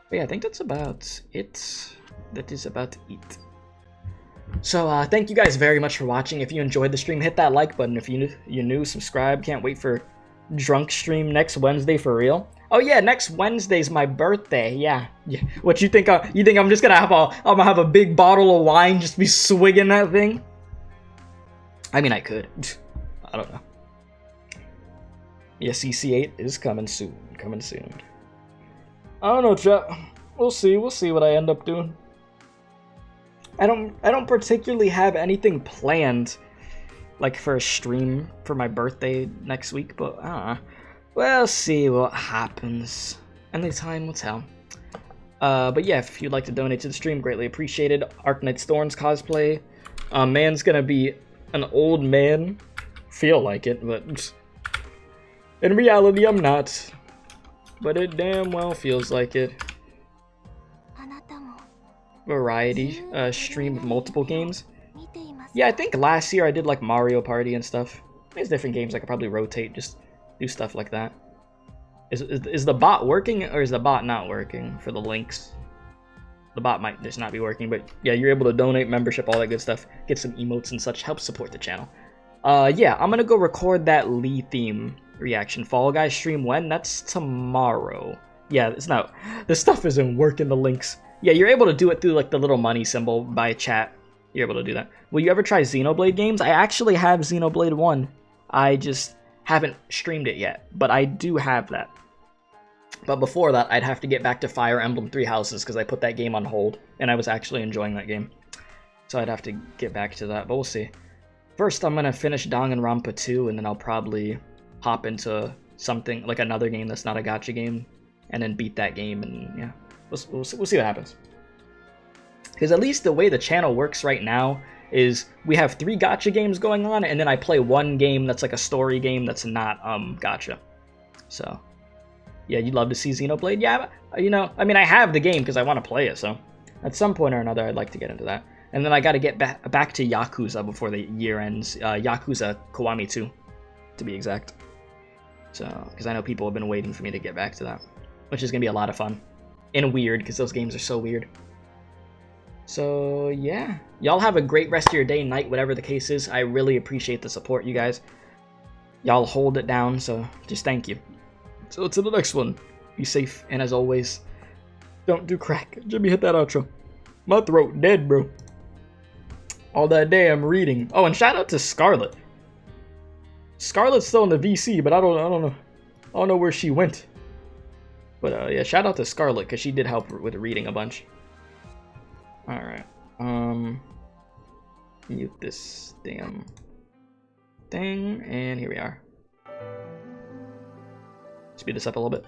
But yeah, I think that's about it. That is about it. So, thank you guys very much for watching. If you enjoyed the stream, hit that like button. If you're new, subscribe. Can't wait for drunk stream next Wednesday for real. Oh yeah, next Wednesday's my birthday. Yeah. What you think? You think I'm just gonna have a big bottle of wine, just be swigging that thing? I mean, I could. I don't know. Yeah, CC8 is coming soon. Coming soon. I don't know, chat. We'll see. We'll see what I end up doing. I don't particularly have anything planned, like for a stream for my birthday next week, but I don't know. We'll see what happens. Only time will tell. But yeah, if you'd like to donate to the stream, greatly appreciated. Arknights Thorns cosplay. Man's gonna be an old man. Feel like it, but in reality, I'm not. But it damn well feels like it. Variety stream of multiple games. Yeah, I think last year I did like Mario Party and stuff. There's different games I could probably rotate, just do stuff like that. Is the bot working or is the bot not working for the links? The bot might just not be working, but yeah, you're able to donate, membership, all that good stuff. Get some emotes and such, help support the channel. Yeah, I'm gonna go record that Lee theme reaction. Fall Guys stream when? That's tomorrow. Yeah, it's not. This stuff isn't working, the links. Yeah, you're able to do it through like the little money symbol by chat. You're able to do that. Will you ever try Xenoblade games? I actually have Xenoblade 1. I just haven't streamed it yet, but I do have that. But before that, I'd have to get back to Fire Emblem Three Houses because I put that game on hold, and I was actually enjoying that game. So I'd have to get back to that, but we'll see. First, I'm going to finish Danganronpa 2, and then I'll probably hop into something, like another game that's not a gacha game, and then beat that game, and yeah. We'll see what happens. Because at least the way the channel works right now is we have 3 gacha games going on, and then I play one game that's like a story game that's not gacha. So, yeah, you'd love to see Xenoblade? Yeah, you know, I mean, I have the game because I want to play it, so at some point or another, I'd like to get into that. And then I got to get back to Yakuza before the year ends. Yakuza Kiwami 2, to be exact. So, because I know people have been waiting for me to get back to that, which is going to be a lot of fun. And weird, because those games are so weird. So, yeah. Y'all have a great rest of your day, night, whatever the case is. I really appreciate the support, you guys. Y'all hold it down, so just thank you. So, to the next one. Be safe, and as always, don't do crack. Jimmy, hit that outro. My throat dead, bro. All that day I'm reading. Oh, and shout out to Scarlet. Scarlet's still in the VC, but I don't know where she went. But yeah, shout out to Scarlet because she did help with reading a bunch. All right, mute this damn thing, and here we are. Speed this up a little bit.